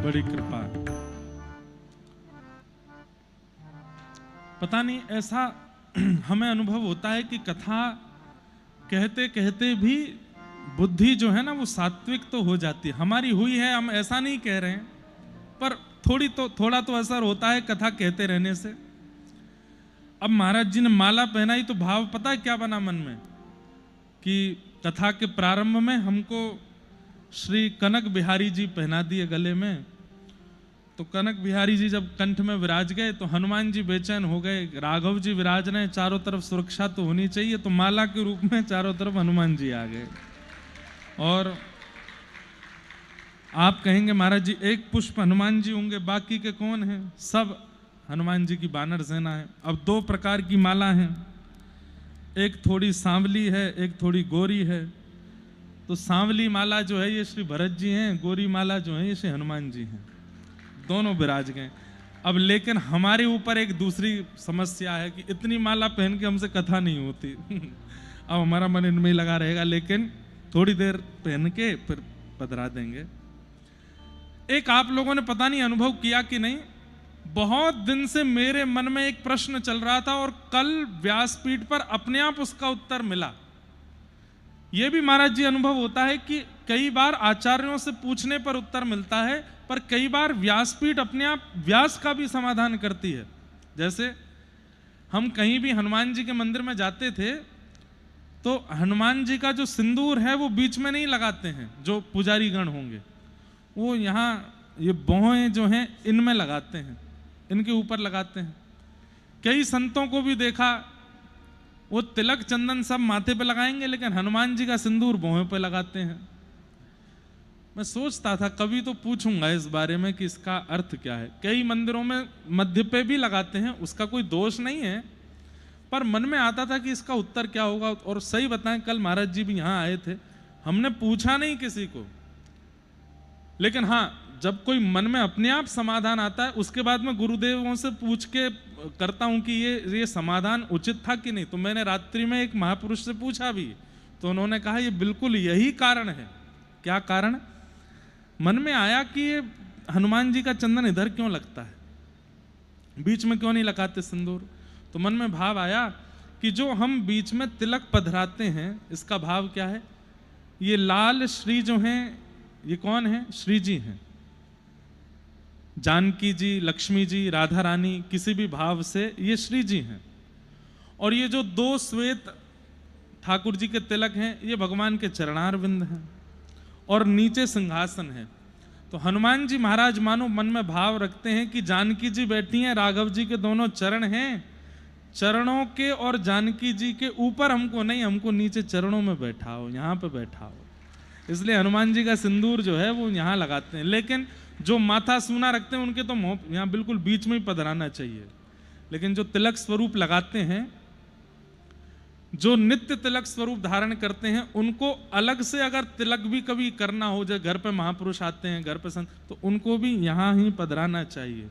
बड़ी कृपा। पता नहीं ऐसा हमें अनुभव होता है कि कथा कहते कहते भी बुद्धि जो है ना वो सात्विक तो हो जाती है। हमारी हुई है, हम ऐसा नहीं कह रहे हैं, पर थोड़ा तो असर होता है कथा कहते रहने से। अब महाराज जी ने माला पहनाई तो भाव पता है क्या बना मन में, कि कथा के प्रारंभ में हमको श्री कनक बिहारी जी पहना दिए गले में। तो कनक बिहारी जी जब कंठ में विराज गए तो हनुमान जी बेचैन हो गए। राघव जी विराज रहे, चारों तरफ सुरक्षा तो होनी चाहिए, तो माला के रूप में चारों तरफ हनुमान जी आ गए। और आप कहेंगे महाराज जी एक पुष्प हनुमान जी होंगे, बाकी के कौन हैं? सब हनुमान जी की बानर सेना है। अब 2 प्रकार की माला हैं, एक थोड़ी सांवली है, एक थोड़ी गोरी है। तो सांवली माला जो है ये श्री भरत जी हैं, गोरी माला जो है ये श्री हनुमान जी हैं, दोनों विराज गए। अब लेकिन हमारे ऊपर एक दूसरी समस्या है कि इतनी माला पहन के हमसे कथा नहीं होती। अब हमारा मन इनमें ही लगा रहेगा, लेकिन थोड़ी देर पहन के फिर पधरा देंगे। एक आप लोगों ने पता नहीं अनुभव किया कि नहीं, बहुत दिन से मेरे मन में एक प्रश्न चल रहा था और कल व्यासपीठ पर अपने आप उसका उत्तर मिला। यह भी महाराज जी अनुभव होता है कि कई बार आचार्यों से पूछने पर उत्तर मिलता है, पर कई बार व्यासपीठ अपने आप व्यास का भी समाधान करती है। जैसे हम कहीं भी हनुमान जी के मंदिर में जाते थे तो हनुमान जी का जो सिंदूर है वो बीच में नहीं लगाते हैं, जो पुजारी गण होंगे वो यहाँ ये भौहें जो हैं इनमें लगाते हैं, इनके ऊपर लगाते हैं। कई संतों को भी देखा वो तिलक चंदन सब माथे पे लगाएंगे लेकिन हनुमान जी का सिंदूर भौहें पे लगाते हैं। मैं सोचता था कभी तो पूछूंगा इस बारे में कि इसका अर्थ क्या है। कई मंदिरों में मध्य पे भी लगाते हैं, उसका कोई दोष नहीं है, पर मन में आता था कि इसका उत्तर क्या होगा। और सही बताएं, कल महाराज जी भी यहाँ आए थे, हमने पूछा नहीं किसी को, लेकिन हाँ जब कोई मन में अपने आप समाधान आता है उसके बाद मैं गुरुदेवों से पूछ के करता हूं कि ये समाधान उचित था कि नहीं। तो मैंने रात्रि में एक महापुरुष से पूछा भी, तो उन्होंने कहा ये बिल्कुल यही कारण है। क्या कारण? मन में आया कि ये हनुमान जी का चंदन इधर क्यों लगता है, बीच में क्यों नहीं लगाते सिंदूर। तो मन में भाव आया कि जो हम बीच में तिलक पधराते हैं इसका भाव क्या है। ये लाल श्री जो हैं ये कौन है? श्री जी हैं। जानकी जी, लक्ष्मी जी, राधा रानी, किसी भी भाव से ये श्री जी हैं। और ये जो दो श्वेत ठाकुर जी के तिलक हैं ये भगवान के चरणारविंद हैं और नीचे सिंहासन है। तो हनुमान जी महाराज मानो मन में भाव रखते हैं कि जानकी जी बैठी हैं, राघव जी के दोनों चरण हैं, चरणों के और जानकी जी के ऊपर हमको नहीं, हमको नीचे चरणों में बैठाओ, यहाँ पे बैठाओ। इसलिए हनुमान जी का सिंदूर जो है वो यहाँ लगाते हैं। लेकिन जो माथा सूना रखते हैं उनके तो यहाँ बिल्कुल बीच में ही पधराना चाहिए। लेकिन जो तिलक स्वरूप लगाते हैं, जो नित्य तिलक स्वरूप धारण करते हैं, उनको अलग से अगर तिलक भी कभी करना हो जाए, घर पे महापुरुष आते हैं, घर पे संत, तो उनको भी यहाँ ही पधराना चाहिए।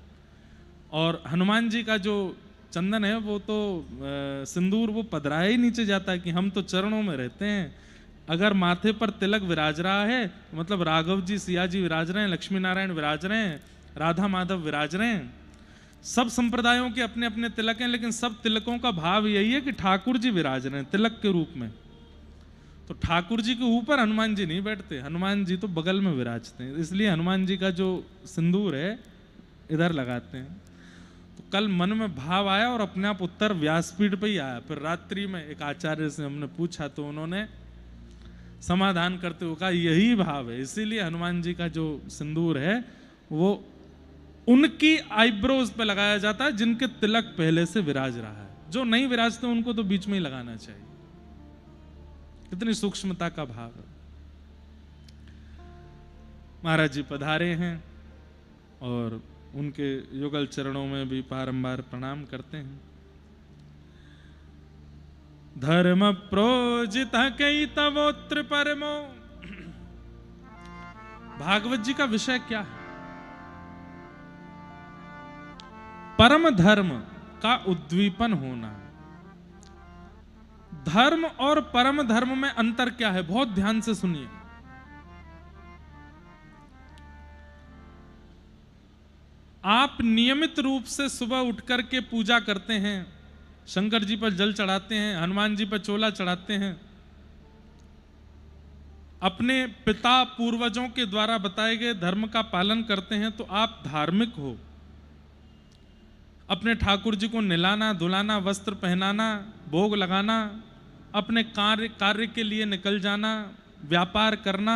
और हनुमान जी का जो चंदन है वो तो सिंदूर वो पधराया ही नीचे जाता है कि हम तो चरणों में रहते हैं। अगर माथे पर तिलक विराज रहा है तो मतलब राघव जी, सिया जी विराज रहे हैं, लक्ष्मी नारायण विराज रहे हैं, राधा माधव विराज रहे हैं। सब संप्रदायों के अपने अपने तिलक हैं, लेकिन सब तिलकों का भाव यही है कि ठाकुर जी विराज रहे हैं तिलक के रूप में। तो ठाकुर जी के ऊपर हनुमान जी नहीं बैठते, हनुमान जी तो बगल में विराजते हैं। इसलिए हनुमान जी का जो सिंदूर है इधर लगाते हैं। तो कल मन में भाव आया और अपने आप उत्तर व्यासपीठ पे ही आया। फिर रात्रि में एक आचार्य से हमने पूछा तो उन्होंने समाधान करते हुए कहा यही भाव है। इसीलिए हनुमान जी का जो सिंदूर है वो उनकी आईब्रोज पे लगाया जाता है जिनके तिलक पहले से विराज रहा है। जो नहीं विराजते उनको तो बीच में ही लगाना चाहिए। कितनी सूक्ष्मता का भाव है। महाराज जी पधारे हैं और उनके युगल चरणों में भी बारंबार प्रणाम करते हैं। धर्म प्रोजित कई तवोत्र परमो। भागवत जी का विषय क्या है? परम धर्म का उद्दीपन होना। धर्म और परम धर्म में अंतर क्या है? बहुत ध्यान से सुनिए। आप नियमित रूप से सुबह उठकर के पूजा करते हैं, शंकर जी पर जल चढ़ाते हैं, हनुमान जी पर चोला चढ़ाते हैं, अपने पिता पूर्वजों के द्वारा बताए गए धर्म का पालन करते हैं, तो आप धार्मिक हो। अपने ठाकुर जी को नहलाना धुलाना, वस्त्र पहनाना, भोग लगाना, अपने कार्य के लिए निकल जाना, व्यापार करना,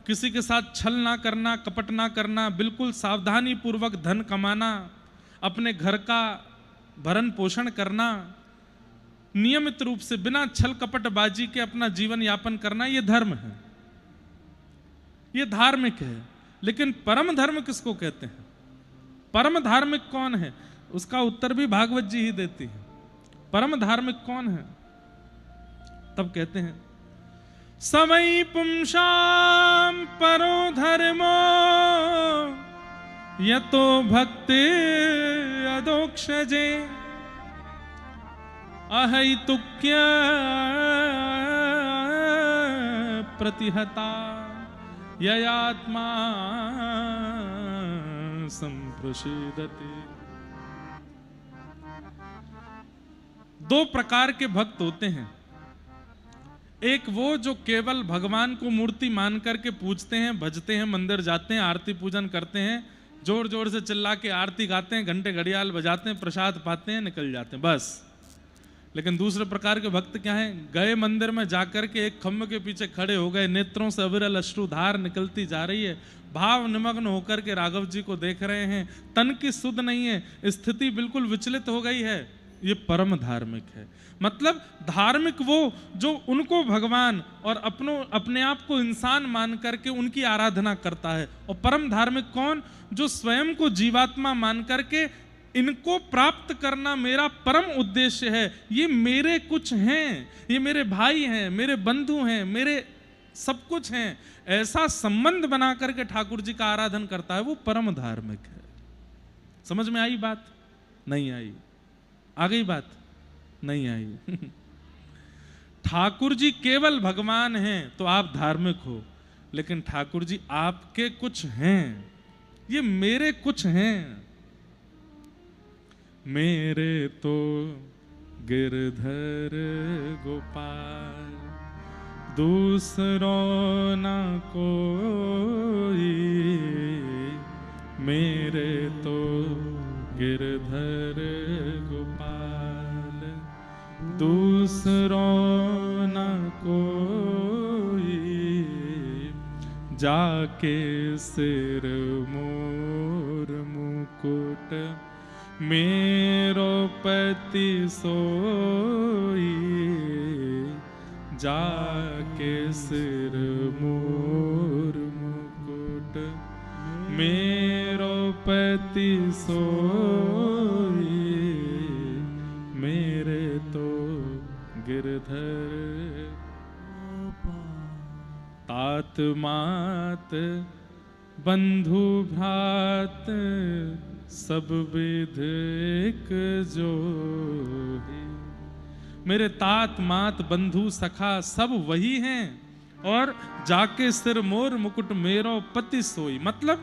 किसी के साथ छल ना करना, कपट ना करना, बिल्कुल सावधानी पूर्वक धन कमाना, अपने घर का भरण पोषण करना, नियमित रूप से बिना छल कपटबाजी के अपना जीवन यापन करना, ये धर्म है, ये धार्मिक है। लेकिन परम धर्म किसको कहते हैं? परम धार्मिक कौन है? उसका उत्तर भी भागवत जी ही देती है। परम धार्मिक कौन है? तब कहते हैं सवै पुंसाम परो धर्मो यतो भक्ति अदोक्षजे अहैतुक्य प्रतिहता ययात्मा संप्रसीदति। दो प्रकार के भक्त होते हैं। एक वो जो केवल भगवान को मूर्ति मान करके पूजते हैं, भजते हैं, मंदिर जाते हैं, आरती पूजन करते हैं, जोर जोर से चिल्ला के आरती गाते हैं, घंटे घड़ियाल बजाते हैं, प्रसाद पाते हैं, निकल जाते हैं, बस। लेकिन दूसरे प्रकार के भक्त क्या हैं? गए मंदिर में जाकर के एक खम्भ के पीछे खड़े हो गए, नेत्रों से अविरल अश्रुधार निकलती जा रही है, भाव निमग्न होकर के राघव जी को देख रहे हैं, तन की सुध नहीं है, स्थिति बिल्कुल विचलित हो गई है, ये परम धार्मिक है। मतलब धार्मिक वो जो उनको भगवान और अपने आप को इंसान मान करके उनकी आराधना करता है। और परम धार्मिक कौन? जो स्वयं को जीवात्मा मान करके इनको प्राप्त करना मेरा परम उद्देश्य है, ये मेरे कुछ हैं, ये मेरे भाई हैं, मेरे बंधु हैं, मेरे सब कुछ हैं, ऐसा संबंध बना करके ठाकुर जी का आराधन करता है, वो परम धार्मिक है। समझ में आई बात? नहीं आई? आ गई बात? नहीं आई? ठाकुर जी केवल भगवान हैं तो आप धार्मिक हो, लेकिन ठाकुर जी आपके कुछ हैं, ये मेरे कुछ हैं। मेरे तो गिरधर गोपाल, दूसरों न कोई, मेरे तो गिरधर गोपाल, दूसरों न कोई, जाके सिर मोर मुकुट मेरो पति सोई, जाके सिर मोर मुकुट मेरो पति सोई, मेरे तो गिरधर तात मात बंधु भ्रात, सब विध एक जो ही। मेरे तात मात बंधु सखा सब वही हैं, और जाके सिर मोर मुकुट मेरो पति सोई। मतलब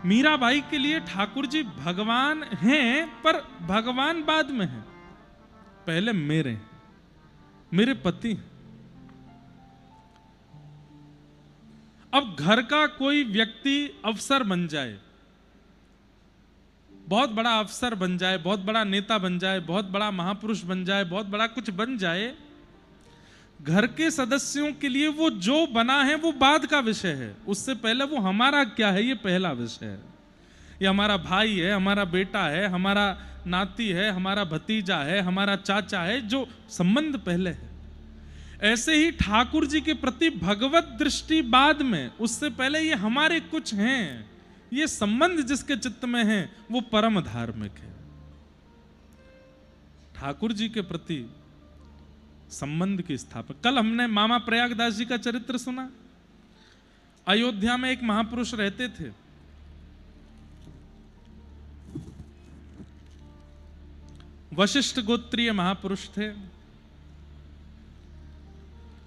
मीराबाई के लिए ठाकुर जी भगवान हैं, पर भगवान बाद में हैं, पहले मेरे पति। अब घर का कोई व्यक्ति अफसर बन जाए, बहुत बड़ा अफसर बन जाए, बहुत बड़ा नेता बन जाए, बहुत बड़ा महापुरुष बन जाए, बहुत बड़ा कुछ बन जाए, घर के सदस्यों के लिए वो जो बना है वो बाद का विषय है। उससे पहले वो हमारा क्या है, ये पहला विषय है। ये हमारा भाई है, हमारा बेटा है, हमारा नाती है, हमारा भतीजा है, हमारा चाचा है, जो संबंध पहले है। ऐसे ही ठाकुर जी के प्रति भगवत दृष्टि बाद में, उससे पहले ये हमारे कुछ हैं, ये संबंध जिसके चित्त में है वो परम धार्मिक है। ठाकुर जी के प्रति संबंध की स्थापना। कल हमने मामा प्रयागदास जी का चरित्र सुना। अयोध्या में एक महापुरुष रहते थे, वशिष्ठ गोत्रीय महापुरुष थे।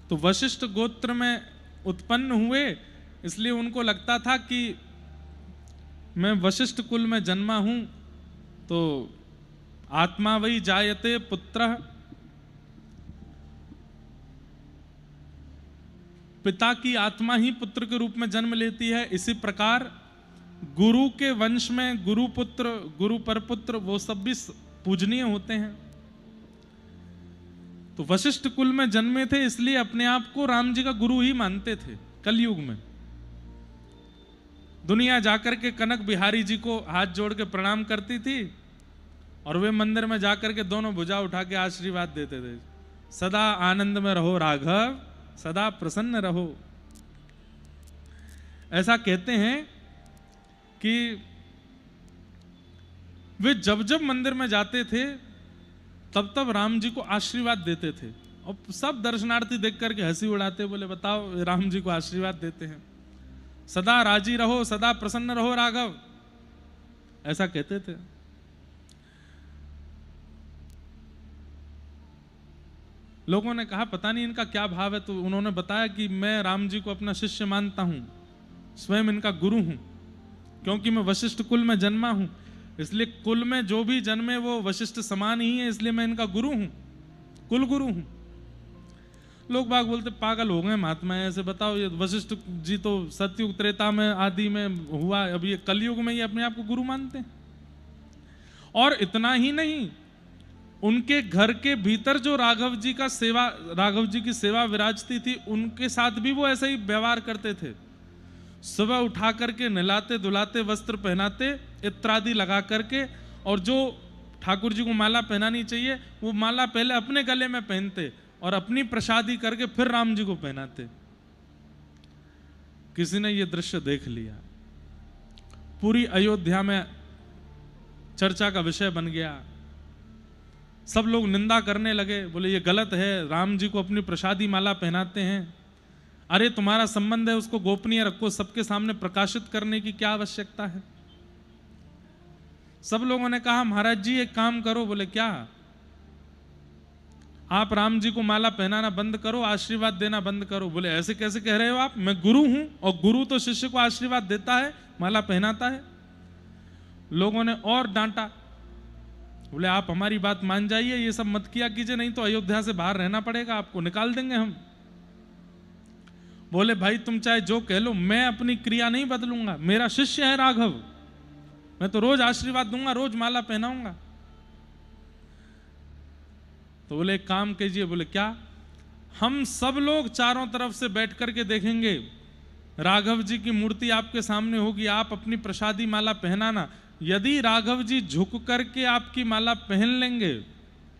तो वशिष्ठ गोत्र में उत्पन्न हुए, इसलिए उनको लगता था कि मैं वशिष्ठ कुल में जन्मा हूं, तो आत्मा वही जायते पुत्रः, पिता की आत्मा ही पुत्र के रूप में जन्म लेती है। इसी प्रकार गुरु के वंश में गुरु पुत्र, गुरु परपुत्र, वो सब भी पूजनीय होते हैं। तो वशिष्ठ कुल में जन्मे थे, इसलिए अपने आप को राम जी का गुरु ही मानते थे। कलयुग में दुनिया जाकर के कनक बिहारी जी को हाथ जोड़ के प्रणाम करती थी, और वे मंदिर में जाकर के दोनों भुजा उठा के आशीर्वाद देते थे, सदा आनंद में रहो राघव, सदा प्रसन्न रहो। ऐसा कहते हैं कि वे जब जब मंदिर में जाते थे तब तब राम जी को आशीर्वाद देते थे, और सब दर्शनार्थी देख करके हंसी उड़ाते, बोले बताओ राम जी को आशीर्वाद देते हैं, सदा राजी रहो, सदा प्रसन्न रहो राघव, ऐसा कहते थे। लोगों ने कहा पता नहीं इनका क्या भाव है, तो उन्होंने बताया कि मैं राम जी को अपना शिष्य मानता हूं, स्वयं इनका गुरु हूं, क्योंकि मैं वशिष्ठ कुल में जन्मा हूं। इसलिए कुल में जो भी जन्मे वो वशिष्ठ समान ही है, इसलिए मैं इनका गुरु हूं, कुल गुरु हूं। लोग बाग बोलते पागल हो गए महात्मा, ऐसे बताओ, ये वशिष्ठ जी तो सतयुग त्रेता में आदि में हुआ, अब ये कलयुग में ये अपने आप को गुरु मानते हैं। और इतना ही नहीं, उनके घर के भीतर जो राघव जी की सेवा विराजती थी, उनके साथ भी वो ऐसा ही व्यवहार करते थे। सुबह उठा करके नहलाते धुलाते, वस्त्र पहनाते, इत्रादि लगा करके, और जो ठाकुर जी को माला पहनानी चाहिए वो माला पहले अपने गले में पहनते और अपनी प्रसादी करके फिर राम जी को पहनाते। किसी ने ये दृश्य देख लिया, पूरी अयोध्या में चर्चा का विषय बन गया। सब लोग निंदा करने लगे, बोले ये गलत है, राम जी को अपनी प्रसादी माला पहनाते हैं। अरे तुम्हारा संबंध है उसको गोपनीय रखो, सबके सामने प्रकाशित करने की क्या आवश्यकता है। सब लोगों ने कहा महाराज जी एक काम करो। बोले क्या? आप राम जी को माला पहनाना बंद करो, आशीर्वाद देना बंद करो। बोले ऐसे कैसे कह रहे हो आप, मैं गुरु हूं और गुरु तो शिष्य को आशीर्वाद देता है, माला पहनाता है। लोगों ने और डांटा, बोले आप हमारी बात मान जाइए, ये सब मत किया कीजिए, नहीं तो अयोध्या से बाहर रहना पड़ेगा, आपको निकाल देंगे हम। बोले भाई तुम चाहे जो कह लो, मैं अपनी क्रिया नहीं बदलूंगा, मेरा शिष्य है राघव, मैं तो रोज आशीर्वाद दूंगा, रोज माला पहनाऊंगा। तो बोले एक काम कीजिए। बोले क्या? हम सब लोग चारों तरफ से बैठ करके देखेंगे, राघव जी की मूर्ति आपके सामने होगी, आप अपनी प्रसादी माला पहनाना। यदि राघव जी झुक करके आपकी माला पहन लेंगे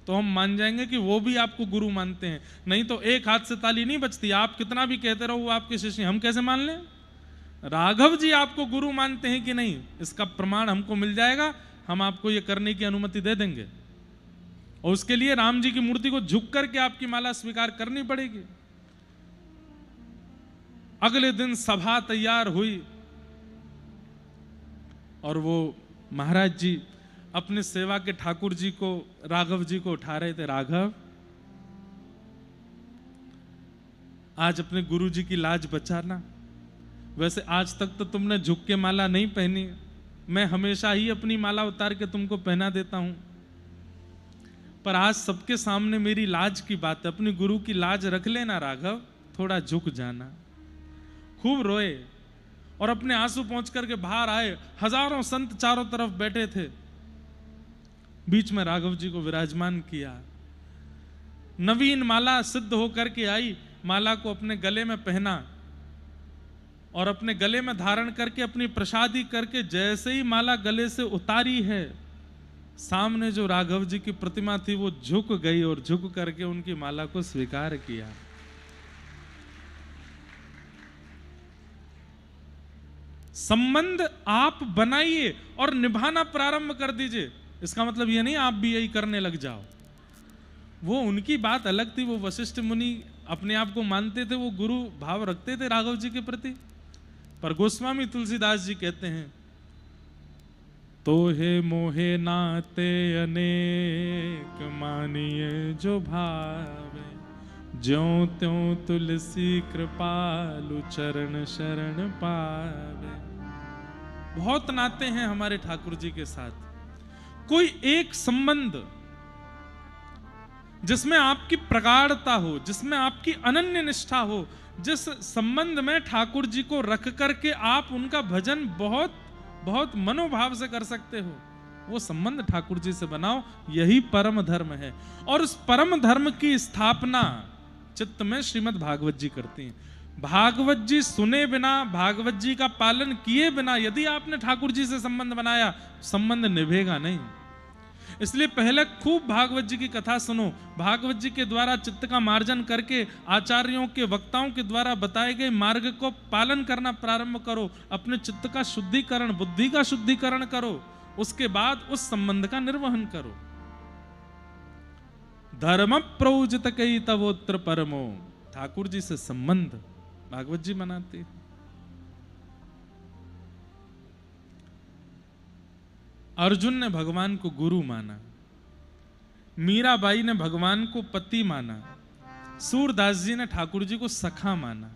तो हम मान जाएंगे कि वो भी आपको गुरु मानते हैं, नहीं तो एक हाथ से ताली नहीं बजती। आप कितना भी कहते रहो वो आपके शिष्य, हम कैसे मान लें? राघव जी आपको गुरु मानते हैं कि नहीं, इसका प्रमाण हमको मिल जाएगा, हम आपको ये करने की अनुमति दे देंगे। और उसके लिए राम जी की मूर्ति को झुक करके आपकी माला स्वीकार करनी पड़ेगी। अगले दिन सभा तैयार हुई और वो महाराज जी अपने सेवा के ठाकुर जी को, राघव जी को उठा रहे थे। राघव, आज अपने गुरु जी की लाज बचाना। वैसे आज तक तो तुमने झुक के माला नहीं पहनी, मैं हमेशा ही अपनी माला उतार के तुमको पहना देता हूं, पर आज सबके सामने मेरी लाज की बात है, अपनी गुरु की लाज रख लेना राघव, थोड़ा झुक जाना। खूब रोए और अपने आंसू पहुंच करके बाहर आए। हजारों संत चारों तरफ बैठे थे, बीच में राघव जी को विराजमान किया। नवीन माला सिद्ध होकर के आई, माला को अपने गले में पहना और अपने गले में धारण करके अपनी प्रसादी करके जैसे ही माला गले से उतारी है, सामने जो राघव जी की प्रतिमा थी वो झुक गई और झुक करके उनकी माला को स्वीकार किया। संबंध आप बनाइए और निभाना प्रारंभ कर दीजिए। इसका मतलब ये नहीं आप भी यही करने लग जाओ। वो उनकी बात अलग थी, वो वशिष्ठ मुनि अपने आप को मानते थे, वो गुरु भाव रखते थे राघव जी के प्रति। पर गोस्वामी तुलसीदास जी कहते हैं, तो हे मोहे नाते अनेक मानिए जो भावे, ज्यों त्यों तुलसी कृपालु चरण शरण पावे। बहुत नाते हैं हमारे ठाकुर जी के साथ। कोई एक संबंध जिसमें आपकी प्रगाढ़ता हो, जिसमें आपकी अनन्य निष्ठा हो, जिस संबंध में ठाकुर जी को रख करके आप उनका भजन बहुत बहुत मनोभाव से कर सकते हो, वो संबंध ठाकुर जी से बनाओ। यही परम धर्म है। और उस परम धर्म की स्थापना चित्त में श्रीमद् भागवत जी करती हैं। भागवत जी सुने बिना, भागवत जी का पालन किए बिना यदि आपने ठाकुर जी से संबंध बनाया, संबंध निभेगा नहीं। इसलिए पहले खूब भागवत जी की कथा सुनो, भागवत जी के द्वारा चित्त का मार्जन करके आचार्यों के, वक्ताओं के द्वारा बताए गए मार्ग को पालन करना प्रारंभ करो। अपने चित्त का शुद्धिकरण, बुद्धि का शुद्धिकरण करो, उसके बाद उस संबंध का निर्वहन करो। धर्म प्रौजित कई तवोत्र परमो, ठाकुर जी से संबंध भागवत जी बनाते हैं। अर्जुन ने भगवान को गुरु माना, मीराबाई ने भगवान को पति माना, सूरदास जी ने ठाकुर जी को सखा माना।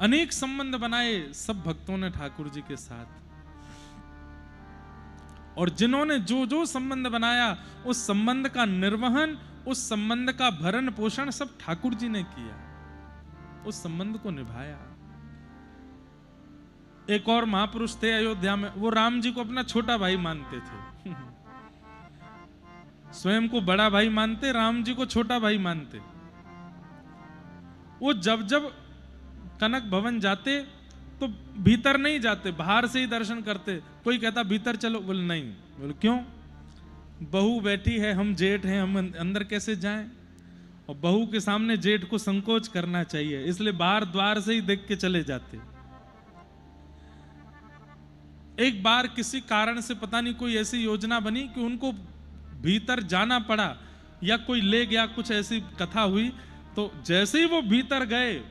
अनेक संबंध बनाए सब भक्तों ने ठाकुर जी के साथ, और जिन्होंने जो जो संबंध बनाया उस संबंध का निर्वहन, उस संबंध का भरण पोषण सब ठाकुर जी ने किया, उस संबंध को निभाया। एक और महापुरुष थे अयोध्या में, वो राम जी को अपना छोटा भाई मानते थे स्वयं को बड़ा भाई मानते, राम जी को छोटा भाई मानते। वो जब जब कनक भवन जाते तो भीतर नहीं जाते, बाहर से ही दर्शन करते। कोई कहता भीतर चलो, बोले नहीं। बोले क्यों? बहू बैठी है, हम जेठ हैं, हम अंदर कैसे जाएं? और बहू के सामने जेठ को संकोच करना चाहिए, इसलिए बाहर द्वार से ही देख के चले जाते। एक बार किसी कारण से पता नहीं कोई ऐसी योजना बनी कि उनको भीतर जाना पड़ा, या कोई ले गया, कुछ ऐसी कथा हुई। तो जैसे ही वो भीतर गए,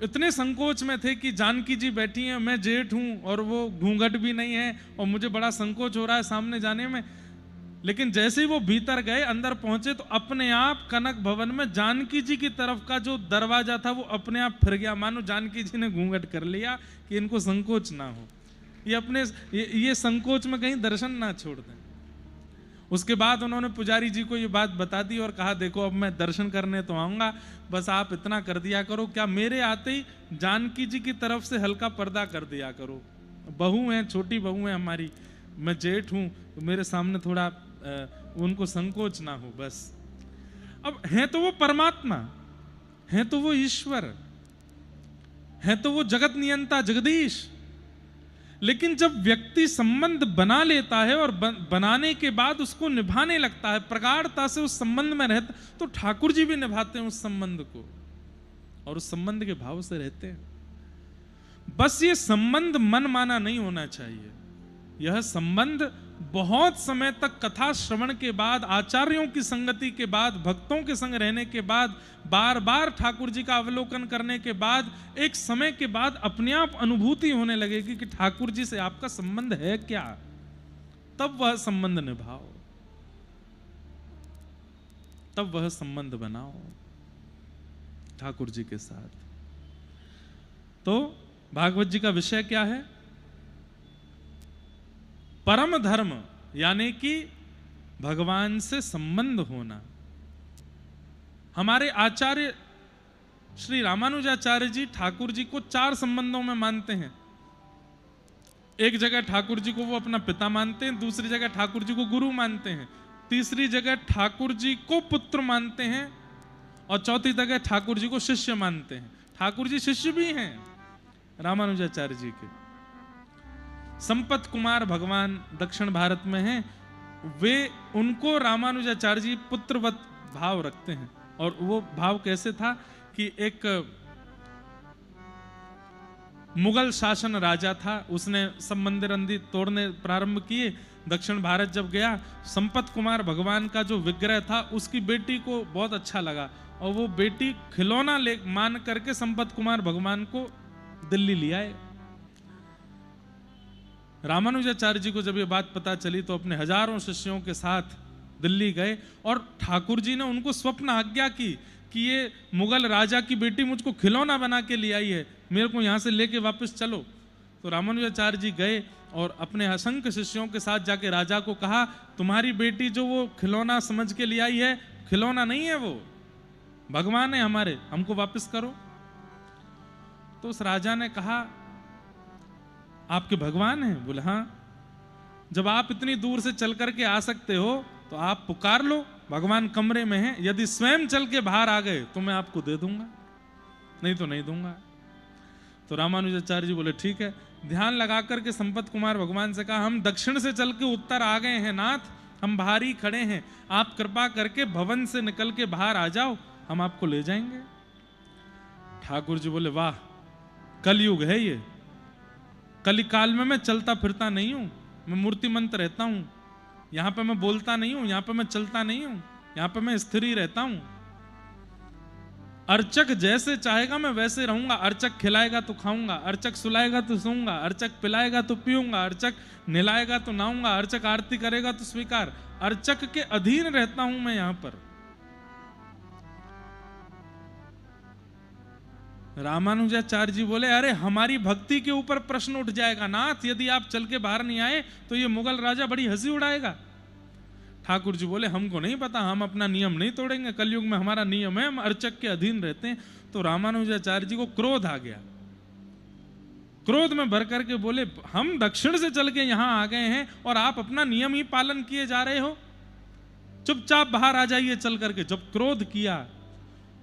इतने संकोच में थे कि जानकी जी बैठी हैं, मैं जेठ हूं और वो घूंघट भी नहीं है, और मुझे बड़ा संकोच हो रहा है सामने जाने में। लेकिन जैसे ही वो भीतर गए, अंदर पहुंचे, तो अपने आप कनक भवन में जानकी जी की तरफ का जो दरवाजा था वो अपने आप फिर गया, मानो जानकी जी ने घूंघट कर लिया कि इनको संकोच ना हो, ये अपने ये संकोच में कहीं दर्शन ना छोड़ दें। उसके बाद उन्होंने पुजारी जी को ये बात बता दी और कहा देखो अब मैं दर्शन करने तो आऊंगा, बस आप इतना कर दिया करो, क्या मेरे आते ही जानकी जी की तरफ से हल्का पर्दा कर दिया करो। बहू हैं, छोटी बहू हैं हमारी, मैं जेठ हूं, तो मेरे सामने थोड़ा उनको संकोच ना हो बस। अब हैं तो वो परमात्मा, हैं तो वो ईश्वर, हैं तो वो जगत नियंता जगदीश, लेकिन जब व्यक्ति संबंध बना लेता है और बनाने के बाद उसको निभाने लगता है, प्रगाढ़ता से उस संबंध में रहता, तो ठाकुर जी भी निभाते हैं उस संबंध को और उस संबंध के भाव से रहते हैं। बस ये संबंध मन माना नहीं होना चाहिए, यह संबंध बहुत समय तक कथा श्रवण के बाद, आचार्यों की संगति के बाद, भक्तों के संग रहने के बाद, बार बार ठाकुर जी का अवलोकन करने के बाद, एक समय के बाद अपने आप अनुभूति होने लगेगी कि ठाकुर जी से आपका संबंध है क्या, तब वह संबंध निभाओ, तब वह संबंध बनाओ ठाकुर जी के साथ। तो भागवत जी का विषय क्या है? परम धर्म, यानी कि भगवान से संबंध होना। हमारे आचार्य श्री रामानुजाचार्य जी ठाकुर जी को 4 संबंधों में मानते हैं। एक जगह ठाकुर जी को वो अपना पिता मानते हैं, दूसरी जगह ठाकुर जी को गुरु मानते हैं, तीसरी जगह ठाकुर जी को पुत्र मानते हैं, और चौथी जगह ठाकुर जी को शिष्य मानते हैं। ठाकुर जी शिष्य भी हैं रामानुजाचार्य जी के। संपत कुमार भगवान दक्षिण भारत में हैं, वे उनको रामानुजाचार्य जी पुत्रवत भाव रखते हैं। और वो भाव कैसे था कि एक मुगल शासन राजा था, उसने सब मंदिर अंदिर तोड़ने प्रारंभ किए। दक्षिण भारत जब गया, संपत कुमार भगवान का जो विग्रह था उसकी बेटी को बहुत अच्छा लगा, और वो बेटी खिलौना ले मान करके संपत कुमार भगवान को दिल्ली ले आए। रामानुजाचार्य जी को जब ये बात पता चली तो अपने हजारों शिष्यों के साथ दिल्ली गए, और ठाकुर जी ने उनको स्वप्न आज्ञा की कि ये मुगल राजा की बेटी मुझको खिलौना बना के ले आई है, मेरे को यहाँ से लेके वापस चलो। तो रामानुजाचार्य जी गए और अपने असंख्य शिष्यों के साथ जाके राजा को कहा, तुम्हारी बेटी जो वो खिलौना समझ के ले आई है, खिलौना नहीं है, वो भगवान है हमारे, हमको वापस करो। तो उस राजा ने कहा, आपके भगवान हैं? बोले हाँ। जब आप इतनी दूर से चल करके आ सकते हो तो आप पुकार लो, भगवान कमरे में हैं, यदि स्वयं चल के बाहर आ गए तो मैं आपको दे दूंगा, नहीं तो नहीं दूंगा। तो रामानुजाचार्य जी बोले ठीक है। ध्यान लगा करके संपत कुमार भगवान से कहा, हम दक्षिण से चल के उत्तर आ गए हैं नाथ, हम बाहर ही खड़े हैं, आप कृपा करके भवन से निकल के बाहर आ जाओ, हम आपको ले जाएंगे। ठाकुर जी बोले वाह, कलयुग है ये, कलिकाल में मैं चलता फिरता नहीं हूं, मैं मूर्तिमंत रहता हूं, यहां पे मैं बोलता नहीं हूं, यहां पे मैं चलता नहीं हूं, यहां पे मैं स्थिर ही रहता हूं। अर्चक जैसे चाहेगा मैं वैसे रहूंगा, अर्चक खिलाएगा तो खाऊंगा, अर्चक सुलाएगा तो सोऊंगा, अर्चक पिलाएगा तो पीऊंगा, अर्चक नहलाएगा तो नहाऊंगा, अर्चक आरती करेगा तो स्वीकार, अर्चक के अधीन रहता हूं मैं यहां पर। रामानुजाचार्य जी बोले, अरे हमारी भक्ति के ऊपर प्रश्न उठ जाएगा नाथ, यदि आप चल के बाहर नहीं आए तो ये मुगल राजा बड़ी हंसी उड़ाएगा। ठाकुर जी बोले, हमको नहीं पता, हम अपना नियम नहीं तोड़ेंगे, कलयुग में हमारा नियम है, हम अर्चक के अधीन रहते हैं। तो रामानुजाचार्य जी को क्रोध आ गया, क्रोध में भर करके बोले, हम दक्षिण से चल के यहां आ गए हैं और आप अपना नियम ही पालन किए जा रहे हो, चुपचाप बाहर आ जाइए चल करके। जब क्रोध किया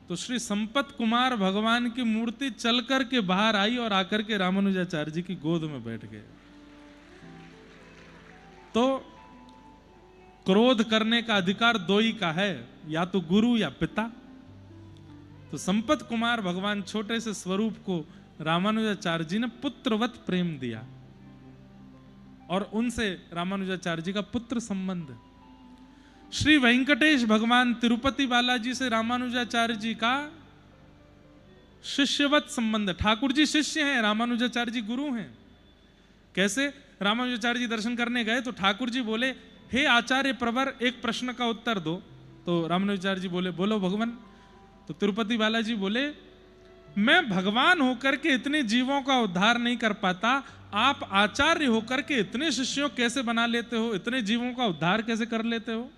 तो श्री संपत कुमार भगवान की मूर्ति चल करके बाहर आई और आकर के रामानुजाचार्य जी की गोद में बैठ गए। तो क्रोध करने का अधिकार दो ही का है, या तो गुरु या पिता। तो संपत कुमार भगवान छोटे से स्वरूप को रामानुजाचार्य जी ने पुत्रवत प्रेम दिया और उनसे रामानुजाचार्य जी का पुत्र संबंध। श्री वेंकटेश भगवान तिरुपति बालाजी से रामानुजाचार्य जी का शिष्यवत संबंध। ठाकुर जी शिष्य हैं, रामानुजाचार्य जी गुरु हैं। कैसे? रामानुजाचार्य जी दर्शन करने गए तो ठाकुर जी बोले, हे आचार्य प्रवर, एक प्रश्न का उत्तर दो। तो रामानुजाचार्य जी बोले, बोलो भगवान। तो तिरुपति बालाजी बोले, मैं भगवान होकर के इतने जीवों का उद्धार नहीं कर पाता, आप आचार्य होकर के इतने शिष्यों कैसे बना लेते हो, इतने जीवों का उद्धार कैसे कर लेते हो?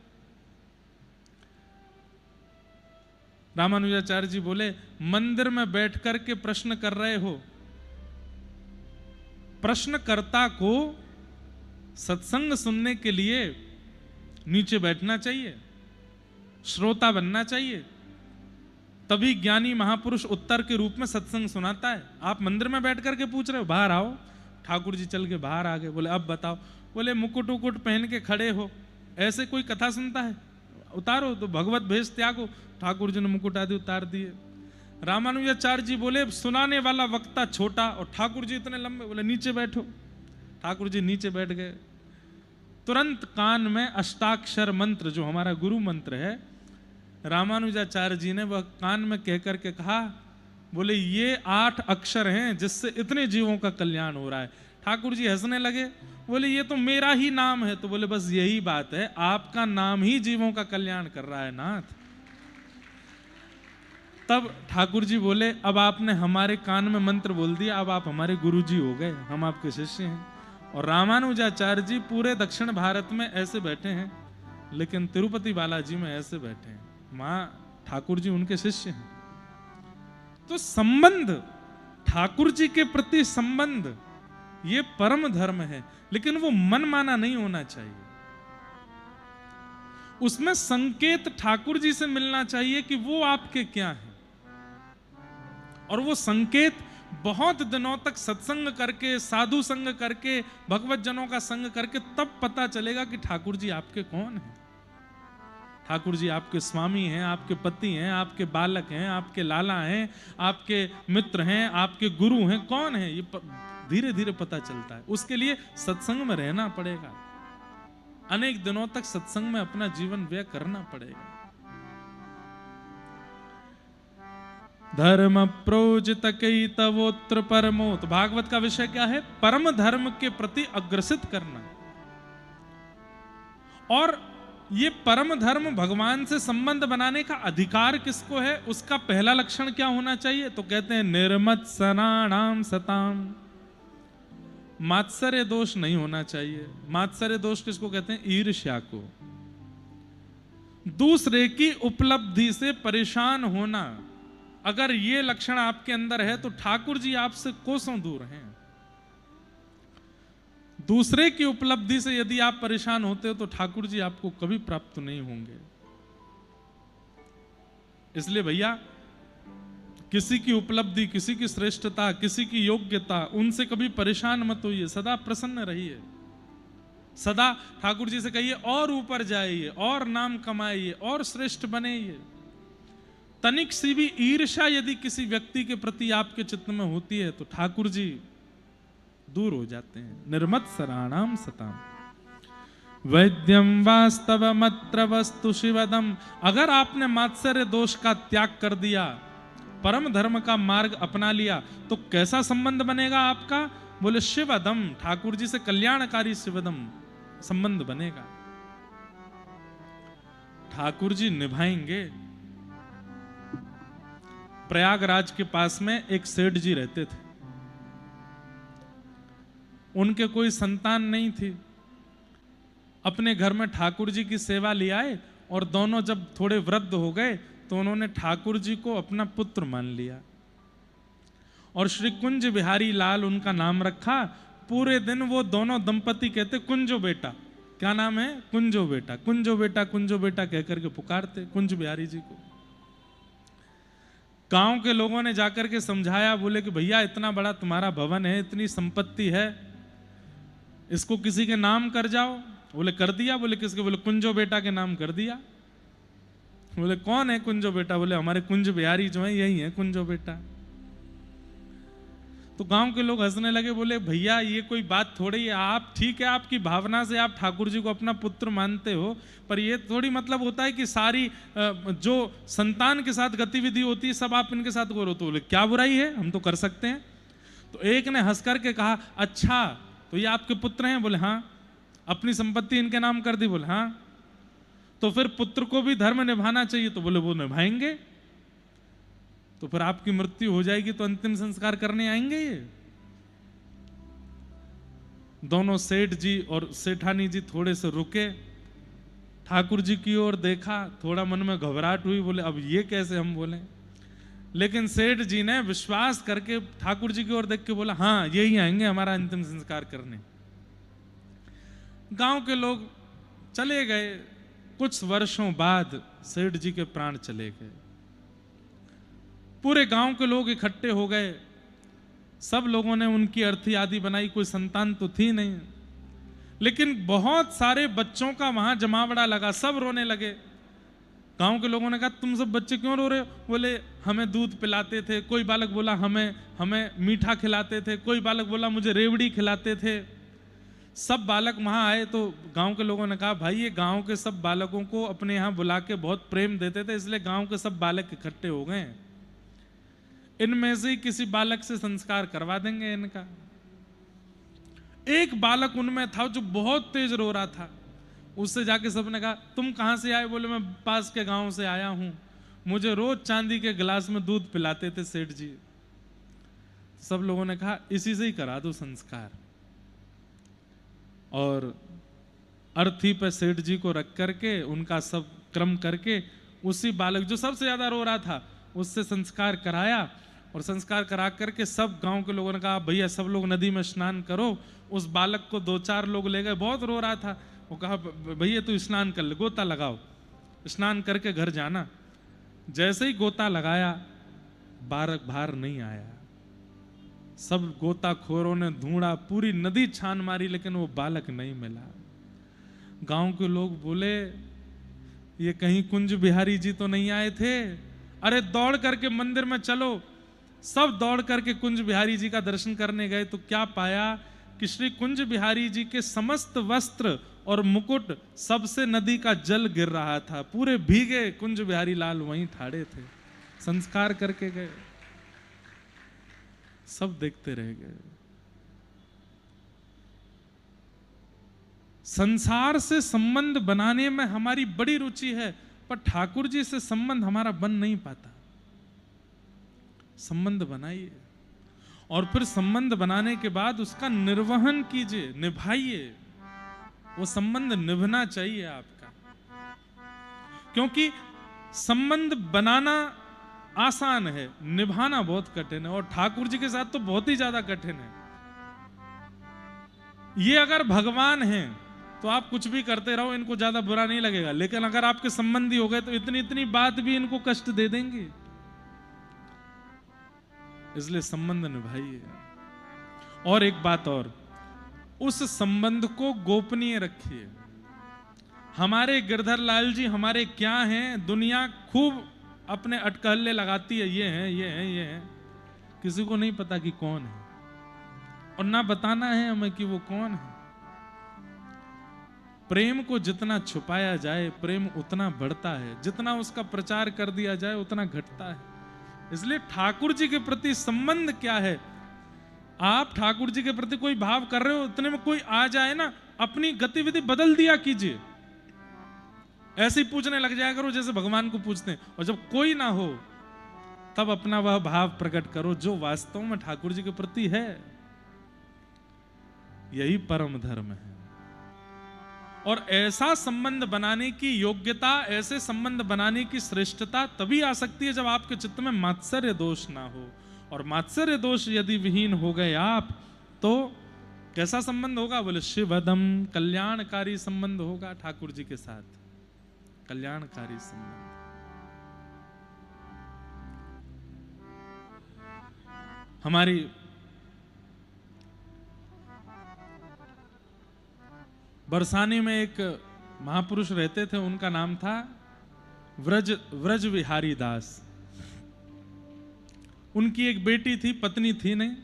रामानुजाचार्य जी बोले, मंदिर में बैठ करके प्रश्न कर रहे हो, प्रश्नकर्ता को सत्संग सुनने के लिए नीचे बैठना चाहिए, श्रोता बनना चाहिए, तभी ज्ञानी महापुरुष उत्तर के रूप में सत्संग सुनाता है। आप मंदिर में बैठ करके पूछ रहे हो, बाहर आओ। ठाकुर जी चल के बाहर आ गए। बोले, अब बताओ। बोले, मुकुट उकुट पहन के खड़े हो, ऐसे कोई कथा सुनता है? उतारो। तो भगवत भेष त्यागो। ठाकुर जी ने मुकुट आदि उतार दिए। रामानुजाचार्य जी बोले, सुनाने वाला वक्ता छोटा और ठाकुर जी इतने लंबे। बोले, नीचे बैठो। ठाकुर जी नीचे बैठ गए। तुरंत कान में अष्टाक्षर मंत्र, जो हमारा गुरु मंत्र है, रामानुजाचार्य जी ने वह कान में कह करके कहा। बोले, ये 8 अक्षर हैं जिससे इतने जीवों का कल्याण हो रहा है। ठाकुर जी हंसने लगे। बोले, ये तो मेरा ही नाम है। तो बोले, बस यही बात है, आपका नाम ही जीवों का कल्याण कर रहा है नाथ। तब ठाकुर जी बोले, अब आपने हमारे कान में मंत्र बोल दिया, अब आप हमारे गुरु जी हो गए, हम आपके शिष्य हैं। और रामानुजाचार्य जी पूरे दक्षिण भारत में ऐसे बैठे हैं, लेकिन तिरुपति बालाजी में ऐसे बैठे हैं। मां ठाकुर जी उनके शिष्य हैं। तो संबंध, ठाकुर जी के प्रति संबंध, ये परम धर्म है, लेकिन वो मनमाना नहीं होना चाहिए। उसमें संकेत ठाकुर जी से मिलना चाहिए कि वो आपके क्या हैं, और वो संकेत बहुत दिनों तक सत्संग करके, साधु संग करके, भगवत जनों का संग करके तब पता चलेगा कि ठाकुर जी आपके कौन हैं। ठाकुर जी आपके स्वामी हैं, आपके पति हैं, आपके बालक हैं, आपके लाला हैं, आपके मित्र हैं, आपके गुरु हैं, कौन है, ये धीरे धीरे पता चलता है। उसके लिए सत्संग में रहना पड़ेगा, अनेक दिनों तक सत्संग में अपना जीवन व्यय करना पड़ेगा। धर्म प्रोजित कई तवोत्र परमो। तो भागवत का विषय क्या है? परम धर्म के प्रति अग्रसित करना। और ये परम धर्म, भगवान से संबंध बनाने का अधिकार किसको है? उसका पहला लक्षण क्या होना चाहिए? तो कहते हैं निर्मत्सराणाम सताम। मात्सर्य दोष नहीं होना चाहिए। मात्सर्य दोष किसको कहते हैं? ईर्ष्या को। दूसरे की उपलब्धि से परेशान होना, अगर ये लक्षण आपके अंदर है तो ठाकुर जी आपसे कोसों दूर हैं। दूसरे की उपलब्धि से यदि आप परेशान होते हो तो ठाकुर जी आपको कभी प्राप्त नहीं होंगे। इसलिए भैया, किसी की उपलब्धि, किसी की श्रेष्ठता, किसी की योग्यता, उनसे कभी परेशान मत होइए, सदा प्रसन्न रहिए। सदा ठाकुर जी से कहिए और ऊपर जाइए, और नाम कमाइए, और श्रेष्ठ बनेइए। तनिक सी भी ईर्ष्या यदि किसी व्यक्ति के प्रति आपके चित्त में होती है तो ठाकुर जी दूर हो जाते हैं। निर्मत्सराणाम सताम। वैद्यम वास्तवमत्र वस्तु शिवदम। अगर आपने मात्सर्य दोष का त्याग कर दिया, परम धर्म का मार्ग अपना लिया, तो कैसा संबंध बनेगा आपका? बोले शिवदम, ठाकुर जी से कल्याणकारी शिवदम संबंध बनेगा। ठाकुर जी निभाएंगे। प्रयागराज के पास में एक सेठ जी रहते थे। उनके कोई संतान नहीं थी। अपने घर में ठाकुर जी की सेवा ले आए और दोनों जब थोड़े वृद्ध हो गए तो उन्होंने ठाकुर जी को अपना पुत्र मान लिया और श्री कुंज बिहारी लाल उनका नाम रखा। पूरे दिन वो दोनों दंपति कहते कुंजो बेटा, क्या नाम है? कुंजो बेटा, कुंजो बेटा, कुंजो बेटा कहकर के पुकारते कुंज बिहारी जी को। गांव के लोगों ने जाकर के समझाया, बोले कि भैया इतना बड़ा तुम्हारा भवन है, इतनी संपत्ति है, इसको किसी के नाम कर जाओ। बोले कर दिया। बोले किसके? बोले कुंजो बेटा के नाम कर दिया। बोले कौन है कुंजो बेटा? बोले हमारे कुंज बिहारी जो है यही है कुंजो बेटा। तो गांव के लोग हंसने लगे, बोले भैया ये कोई बात थोड़ी है, आप ठीक है आपकी भावना से आप ठाकुर जी को अपना पुत्र मानते हो, पर ये थोड़ी मतलब होता है कि सारी जो संतान के साथ गतिविधि होती है सब आप इनके साथ करो। तो बोले क्या बुराई है, हम तो कर सकते हैं। तो एक ने हंस करके कहा, अच्छा तो ये आपके पुत्र हैं? बोले हाँ। अपनी संपत्ति इनके नाम कर दी? बोले हाँ। तो फिर पुत्र को भी धर्म निभाना चाहिए? तो बोले वो निभाएंगे। तो फिर आपकी मृत्यु हो जाएगी तो अंतिम संस्कार करने आएंगे ये? दोनों सेठ जी और सेठानी जी थोड़े से रुके, ठाकुर जी की ओर देखा, थोड़ा मन में घबराहट हुई, बोले अब ये कैसे हम बोले। लेकिन सेठ जी ने विश्वास करके ठाकुर जी की ओर देख के बोला हाँ यही आएंगे हमारा अंतिम संस्कार करने। गांव के लोग चले गए। कुछ वर्षों बाद सेठ जी के प्राण चले गए। पूरे गांव के लोग इकट्ठे हो गए। सब लोगों ने उनकी अर्थी आदि बनाई। कोई संतान तो थी नहीं, लेकिन बहुत सारे बच्चों का वहां जमावड़ा लगा, सब रोने लगे। गांव के लोगों ने कहा तुम सब बच्चे क्यों रो रहे हो? बोले हमें दूध पिलाते थे। कोई बालक बोला हमें मीठा खिलाते थे। कोई बालक बोला मुझे रेवड़ी खिलाते थे। सब बालक वहां आए तो गांव के लोगों ने कहा भाई ये गांव के सब बालकों को अपने यहाँ बुला के बहुत प्रेम देते थे, इसलिए गांव के सब बालक इकट्ठे हो गए, इनमें से ही किसी बालक से संस्कार करवा देंगे इनका। एक बालक उनमें था जो बहुत तेज रो रहा था। उससे जाके सबने कहा तुम कहां से आए? बोले मैं पास के गांव से आया हूं, मुझे रोज चांदी के गिलास में दूध पिलाते थे सेठ जी। सब लोगों ने कहा इसी से ही करा दो संस्कार। और अर्थी पे सेठ जी को रख करके उनका सब क्रम करके उसी बालक जो सबसे ज्यादा रो रहा था उससे संस्कार कराया। और संस्कार करा करके सब गांव के लोगों ने कहा भैया सब लोग नदी में स्नान करो। उस बालक को 2-4 लोग ले गए, बहुत रो रहा था। वो कहा भैया तू स्नान कर ले, गोता लगाओ, स्नान करके घर जाना। जैसे ही गोता लगाया बाहर नहीं आया। सब गोताखोरों ने ढूंढा, पूरी नदी छान मारी, लेकिन वो बालक नहीं मिला। गांव के लोग बोले ये कहीं कुंज बिहारी जी तो नहीं आए थे? अरे दौड़ करके मंदिर में चलो। सब दौड़ करके कुंज बिहारी जी का दर्शन करने गए तो क्या पाया कि श्री कुंज बिहारी जी के समस्त वस्त्र और मुकुट सबसे नदी का जल गिर रहा था। पूरे भीगे कुंज बिहारी लाल वहीं ठाड़े थे। संस्कार करके गए, सब देखते रह गए। संसार से संबंध बनाने में हमारी बड़ी रुचि है, पर ठाकुर जी से संबंध हमारा बन नहीं पाता। संबंध बनाइए और फिर संबंध बनाने के बाद उसका निर्वहन कीजिए, निभाइए। वो संबंध निभना चाहिए आपका, क्योंकि संबंध बनाना आसान है, निभाना बहुत कठिन है। और ठाकुर जी के साथ तो बहुत ही ज्यादा कठिन है। ये अगर भगवान हैं तो आप कुछ भी करते रहो, इनको ज्यादा बुरा नहीं लगेगा। लेकिन अगर आपके संबंधी हो गए तो इतनी इतनी बात भी इनको कष्ट दे देंगे। इसलिए संबंध निभाइए। और एक बात और, उस संबंध को गोपनीय रखिए। हमारे गिरधर लाल जी हमारे क्या हैं, दुनिया खूब अपने अटकहल्ले लगाती है, ये हैं ये हैं ये हैं। किसी को नहीं पता कि कौन है, और ना बताना है हमें कि वो कौन है। प्रेम को जितना छुपाया जाए प्रेम उतना बढ़ता है, जितना उसका प्रचार कर दिया जाए उतना घटता है। इसलिए ठाकुर जी के प्रति संबंध क्या है, आप ठाकुर जी के प्रति कोई भाव कर रहे हो, इतने में कोई आ जाए ना, अपनी गतिविधि बदल दिया कीजिए। ऐसे ही पूछने लग जाया करो जैसे भगवान को पूछते हैं। और जब कोई ना हो, तब अपना वह भाव प्रकट करो जो वास्तव में ठाकुर जी के प्रति है। यही परम धर्म है। और ऐसा संबंध बनाने की योग्यता, ऐसे संबंध बनाने की श्रेष्ठता तभी आ सकती है जब आपके चित्त में मात्सर्य दोष ना हो। और मात्सर्य दोष यदि विहीन हो गए आप, तो कैसा संबंध होगा? बोले शिवदम, कल्याणकारी संबंध होगा ठाकुर जी के साथ, कल्याणकारी संबंध। हमारी बरसाने में एक महापुरुष रहते थे, उनका नाम था व्रज विहारी दास। उनकी एक बेटी थी, पत्नी थी नहीं।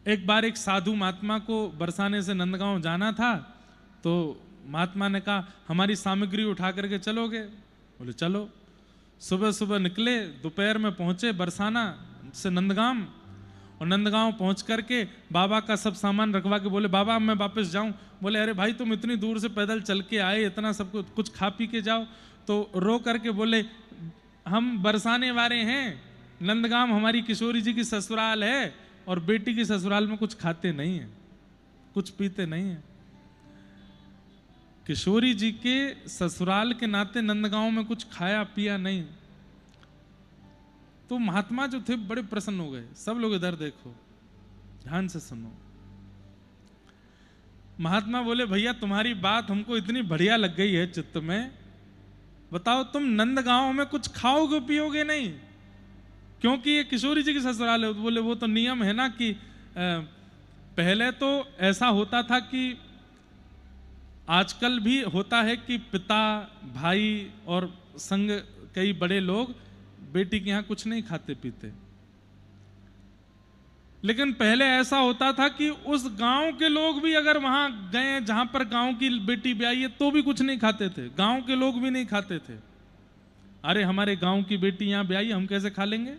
एक बार एक साधु महात्मा को बरसाने से नंदगांव जाना था, तो महात्मा ने कहा हमारी सामग्री उठा करके चलोगे? बोले चलो। सुबह सुबह निकले, दोपहर में पहुंचे बरसाना से नंदगांव, और नंदगांव पहुंच करके बाबा का सब सामान रखवा के बोले बाबा मैं वापस जाऊं। बोले अरे भाई तुम इतनी दूर से पैदल चल के आए, इतना सब कुछ खा पी के जाओ। तो रो करके बोले हम बरसाने वाले हैं, नंदगांव हमारी किशोरी जी की ससुराल है, और बेटी की ससुराल में कुछ खाते नहीं है, कुछ पीते नहीं है। किशोरी जी के ससुराल के नाते नंदगांव में कुछ खाया पिया नहीं। तो महात्मा जो थे बड़े प्रसन्न हो गए। सब लोग इधर देखो, ध्यान से सुनो। महात्मा बोले भैया तुम्हारी बात हमको इतनी बढ़िया लग गई है चित्त में, बताओ तुम नंदगांव में कुछ खाओगे पियोगे नहीं, क्योंकि ये किशोरी जी की ससुराल है। बोले वो तो नियम है ना कि पहले तो ऐसा होता था कि आजकल भी होता है कि पिता भाई और संग कई बड़े लोग बेटी के यहाँ कुछ नहीं खाते पीते, लेकिन पहले ऐसा होता था कि उस गांव के लोग भी अगर वहां गए जहां पर गांव की बेटी ब्याई है तो भी कुछ नहीं खाते थे, गांव के लोग भी नहीं खाते थे। अरे हमारे गांव की बेटी यहां ब्याई, हम कैसे खा लेंगे?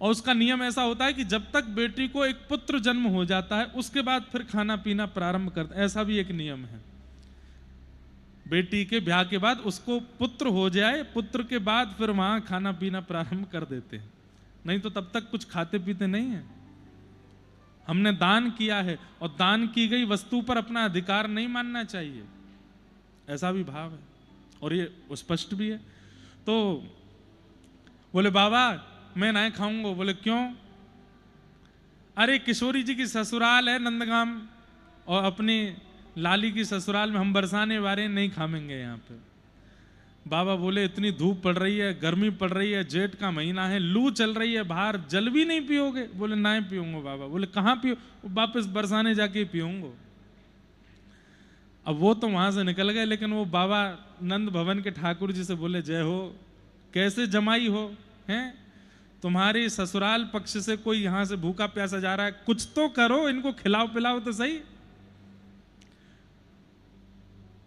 और उसका नियम ऐसा होता है कि जब तक बेटी को एक पुत्र जन्म हो जाता है उसके बाद फिर खाना पीना प्रारंभ करते, ऐसा भी एक नियम है। बेटी के ब्याह के बाद उसको पुत्र हो जाए, पुत्र के बाद फिर वहां खाना पीना प्रारंभ कर देते हैं, नहीं तो तब तक कुछ खाते पीते नहीं है। हमने दान किया है और दान की गई वस्तु पर अपना अधिकार नहीं मानना चाहिए, ऐसा भी भाव है और ये स्पष्ट भी है। तो बोले बाबा मैं नहीं खाऊंगा। बोले क्यों? अरे किशोरी जी की ससुराल है नंदगांव और अपनी लाली की ससुराल में हम बरसाने वाले नहीं खाएंगे यहाँ पे। बाबा बोले इतनी धूप पड़ रही है, गर्मी पड़ रही है, जेठ का महीना है, लू चल रही है बाहर, जल भी नहीं पियोगे? बोले नहीं पीऊंगा बाबा। बोले कहाँ पियो? वापस बरसाने जाके पीऊंगा। अब वो तो वहां से निकल गए, लेकिन वो बाबा नंद भवन के ठाकुर जी से बोले जय हो, कैसे जमाई हो हैं? तुम्हारी ससुराल पक्ष से कोई यहां से भूखा प्यासा जा रहा है, कुछ तो करो, इनको खिलाओ पिलाओ तो सही।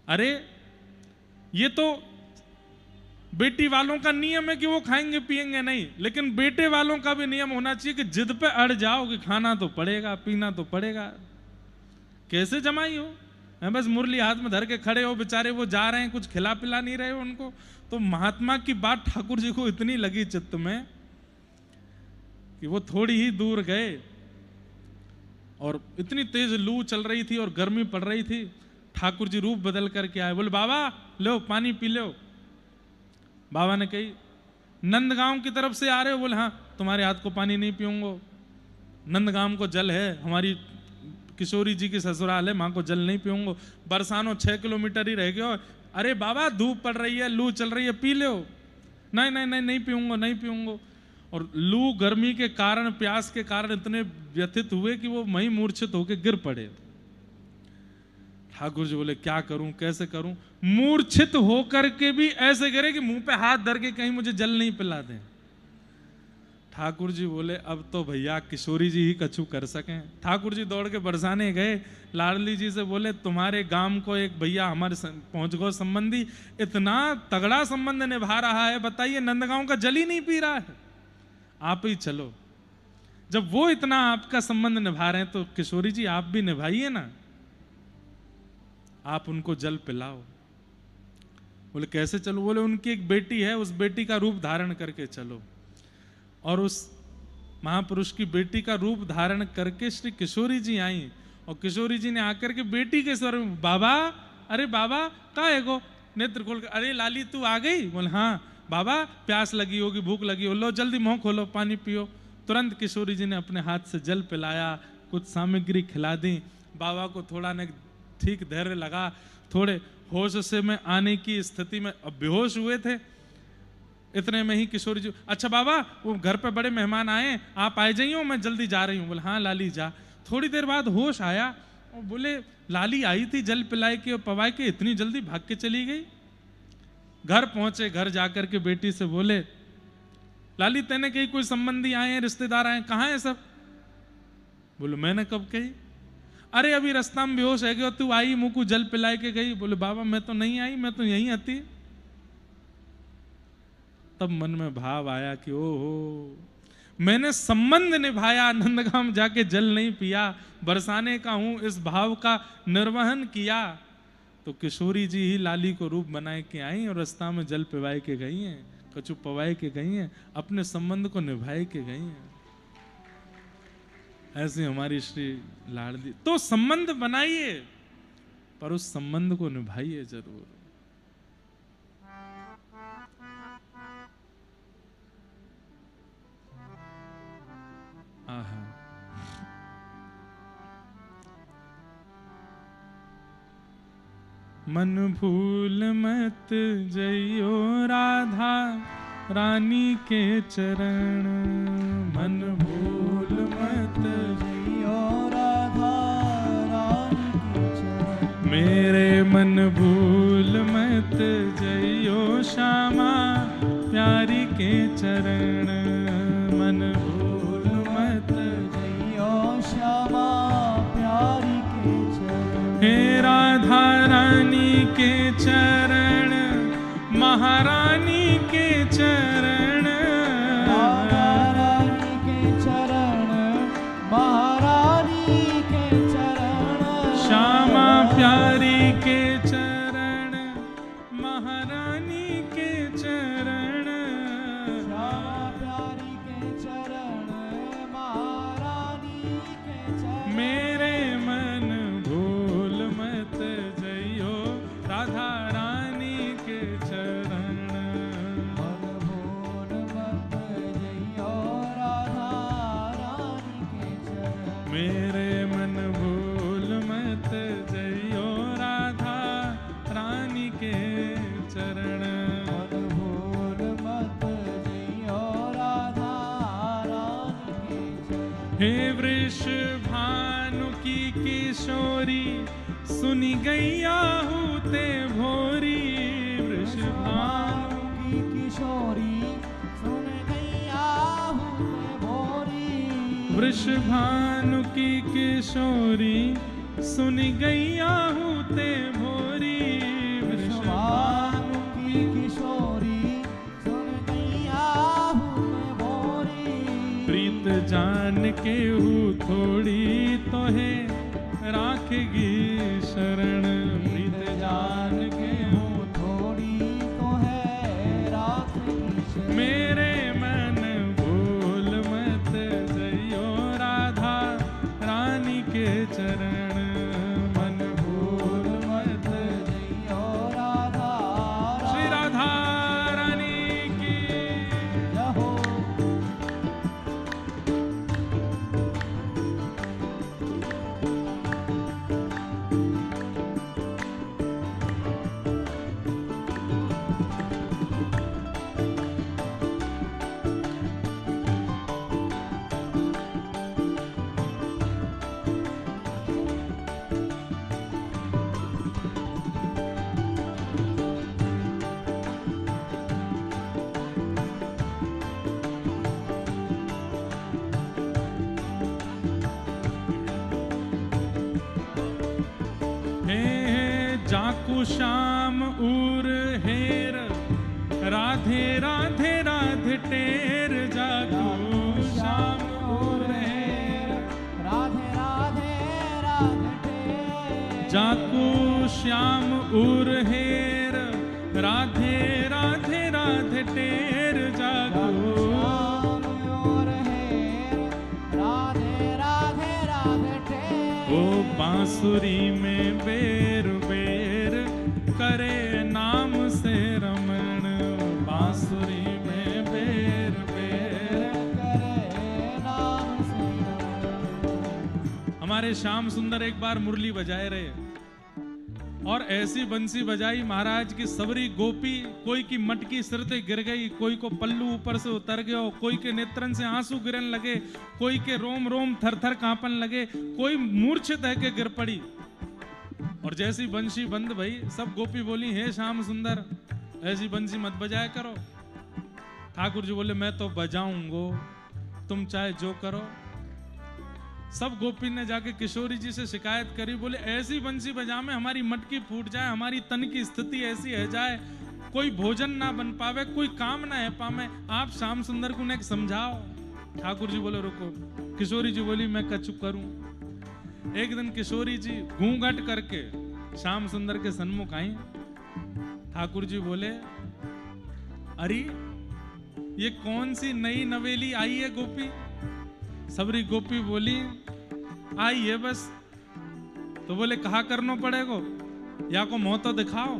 अरे ये तो बेटी वालों का नियम है कि वो खाएंगे पिएंगे नहीं, लेकिन बेटे वालों का भी नियम होना चाहिए कि जिद पे अड़ जाओ कि खाना तो पड़ेगा, पीना तो पड़ेगा। कैसे जमाई हो? बस मुरली हाथ में धर के खड़े हो, बेचारे वो जा रहे हैं, कुछ खिला पिला नहीं रहे हो उनको। तो महात्मा की बात ठाकुर जी को इतनी लगी चित्त में कि वो थोड़ी ही दूर गए और इतनी तेज लू चल रही थी और गर्मी पड़ रही थी। ठाकुर जी रूप बदल करके आए, बोले बाबा लो पानी पी लो। बाबा ने कही नंदगांव की तरफ से आ रहे हो? बोले हाँ, तुम्हारे हाथ को पानी नहीं पीऊंगा, नंदगांव को जल है, हमारी किशोरी जी की ससुराल है, माँ को जल नहीं पीऊंगा। बरसानो 6 किलोमीटर ही रह गए। अरे बाबा धूप पड़ रही है, लू चल रही है, पी लो। नहीं नहीं नहीं नहीं पीऊंगा, नहीं पीऊंगा। और लू गर्मी के कारण, प्यास के कारण इतने व्यथित हुए कि वो वहीं मूर्छित होकर गिर पड़े। ठाकुर जी बोले क्या करूं, कैसे करूं? मूर्छित होकर के भी ऐसे गिरे कि मुंह पे हाथ धर के कहीं मुझे जल नहीं पिला दें। ठाकुर जी बोले अब तो भैया किशोरी जी ही कछु कर सकें। ठाकुर जी दौड़ के बरसाने गए, लाडली जी से बोले तुम्हारे गांव को एक भैया हमारे पहुंच गो संबंधी इतना तगड़ा संबंध निभा रहा है, बताइए नंदगांव का जल ही नहीं पी रहा है, आप ही चलो। जब वो इतना आपका संबंध निभा रहे हैं तो किशोरी जी आप भी निभाइए ना, आप उनको जल पिलाओ। बोले कैसे चलो? बोले उनकी एक बेटी है, उस बेटी का रूप धारण करके चलो। और उस महापुरुष की बेटी का रूप धारण करके श्री किशोरी जी आई, और किशोरी जी ने आकर के बेटी के स्वर में, बाबा, अरे बाबा का है गो? नेत्र खोल कर, अरे लाली तू आ गई? बोले हाँ बाबा, प्यास लगी होगी, भूख लगी हो, लो जल्दी मुंह खोलो, पानी पियो। तुरंत किशोरी जी ने अपने हाथ से जल पिलाया, कुछ सामग्री खिला दी। बाबा को थोड़ा न ठीक धैर्य लगा, थोड़े होश से में आने की स्थिति में, अब बेहोश हुए थे। इतने में ही किशोरी जी, अच्छा बाबा वो घर पे बड़े मेहमान आए, आप आए जाइए, मैं जल्दी जा रही हूँ। बोले हाँ लाली जा। थोड़ी देर बाद होश आया और बोले लाली आई थी जल पिलाए के और पवाए के, इतनी जल्दी भाग के चली गई। घर पहुंचे, घर जाकर के बेटी से बोले लाली तेने कही कोई संबंधी आए हैं, रिश्तेदार आए, कहाँ है सब? बोले मैंने कब कही? अरे अभी रास्ता में बेहोश है गया, तू आई मुँह को जल पिलाए के गई। बोले बाबा मैं तो नहीं आई, मैं तो यहीं आती। तब मन में भाव आया कि ओहो, मैंने संबंध निभाया, नंदगाम जाके जल नहीं पिया, बरसाने का हूं, इस भाव का निर्वहन किया। तो किशोरी जी ही लाली को रूप बनाए के आई और रास्ता में जल पिवाए के गई हैं, कछु पवाए के गई हैं, अपने संबंध को निभाए के गई हैं। ऐसे हमारी श्री लाडली। तो संबंध बनाइए, पर उस संबंध को निभाइए जरूर। आहा, मन भूल मत जइयो राधा रानी के चरण, मन भूल मत जइयो राधा रानी के चरण। मेरे मन भूल मत जइयो श्यामा प्यारी के चरण, मन भूल मत जइयो श्यामा प्यारी के चरण। हे राधा रानी के चरण, महारानी के चरण, राधा रानी के चरण, महारानी के चरण। श्यामा प्यारी के चरण, महारानी के चरण, श्यामा प्यारी के चरण, महारानी के चरण। मेरे मन भूल मत जइयो राधा रानी के चरण, मन भूल मत जइयो राधा रानी के चरण। मेरे मन भूल मत जइयो राधा रानी के चरण। मन भूल मत जइयो राधा रानी के चरण। हे वृषभानु की किशोरी, सुनी गैया हूते भोरी, वृषभानु की किशोरी, सुन गैया हूते भोरी। वृषभानु की किशोरी, सुनी गैया हूते भोरी, वृषभानु की किशोरी, सुन गैया हूते भोरी। प्रीत जान के हूँ थोड़ी तो है राखेगी शरण, प्रीत जान के हूँ थोड़ी तो है राखेगी शरण। मेरे मन भूल मत जइयो राधा रानी के चरण, मन भूल मत जइयो राधा श्री राधा रानी की जय हो। जाकू श्याम उर हेर, राधे राधे राधे टेर, जाकू श्याम उर हेर, राधे राधे राधे टेर। जाकू श्याम उर हेर, राधे राधे राधे टेर जागो। श्याम और हेर, राधे राधे राधे टेर। ओ बांसुरी में बेर बेर करे नाम से रमण, बांसुरी में बेर बेर करे नाम से रमण। हमारे श्याम सुंदर एक बार मुरली बजाए रहे और ऐसी बंसी बजाई महाराज की सबरी गोपी, कोई की मटकी सिर पे गिर गई, कोई को पल्लू ऊपर से उतर गया, कोई के नेत्रन से आंसू गिरने लगे, कोई के रोम रोम थर थर कांपन लगे, कोई मूर्छित है के गिर पड़ी। और जैसी बंसी बंद भई सब गोपी बोली, हे श्याम सुंदर ऐसी बंसी मत बजाया करो। ठाकुर जी बोले, मैं तो बजाऊंगो, तुम चाहे जो करो। सब गोपी ने जाके किशोरी जी से शिकायत करी, बोले ऐसी बंसी बजा में हमारी मटकी फूट जाए, हमारी तन की स्थिति ऐसी है जाए, कोई भोजन ना बन पावे, कोई काम ना है पावे, आप श्याम सुंदर को ने समझाओ। ठाकुर जी बोले रुको। किशोरी जी बोली, मैं कछु करूं। एक दिन किशोरी जी घूंघट करके श्याम सुंदर के सन्मुख आई। ठाकुर जी बोले, अरे ये कौन सी नई नवेली आई है गोपी? सबरी गोपी बोली, आई है बस। तो बोले, कहा करना पड़ेगा, या को मुंह तो दिखाओ।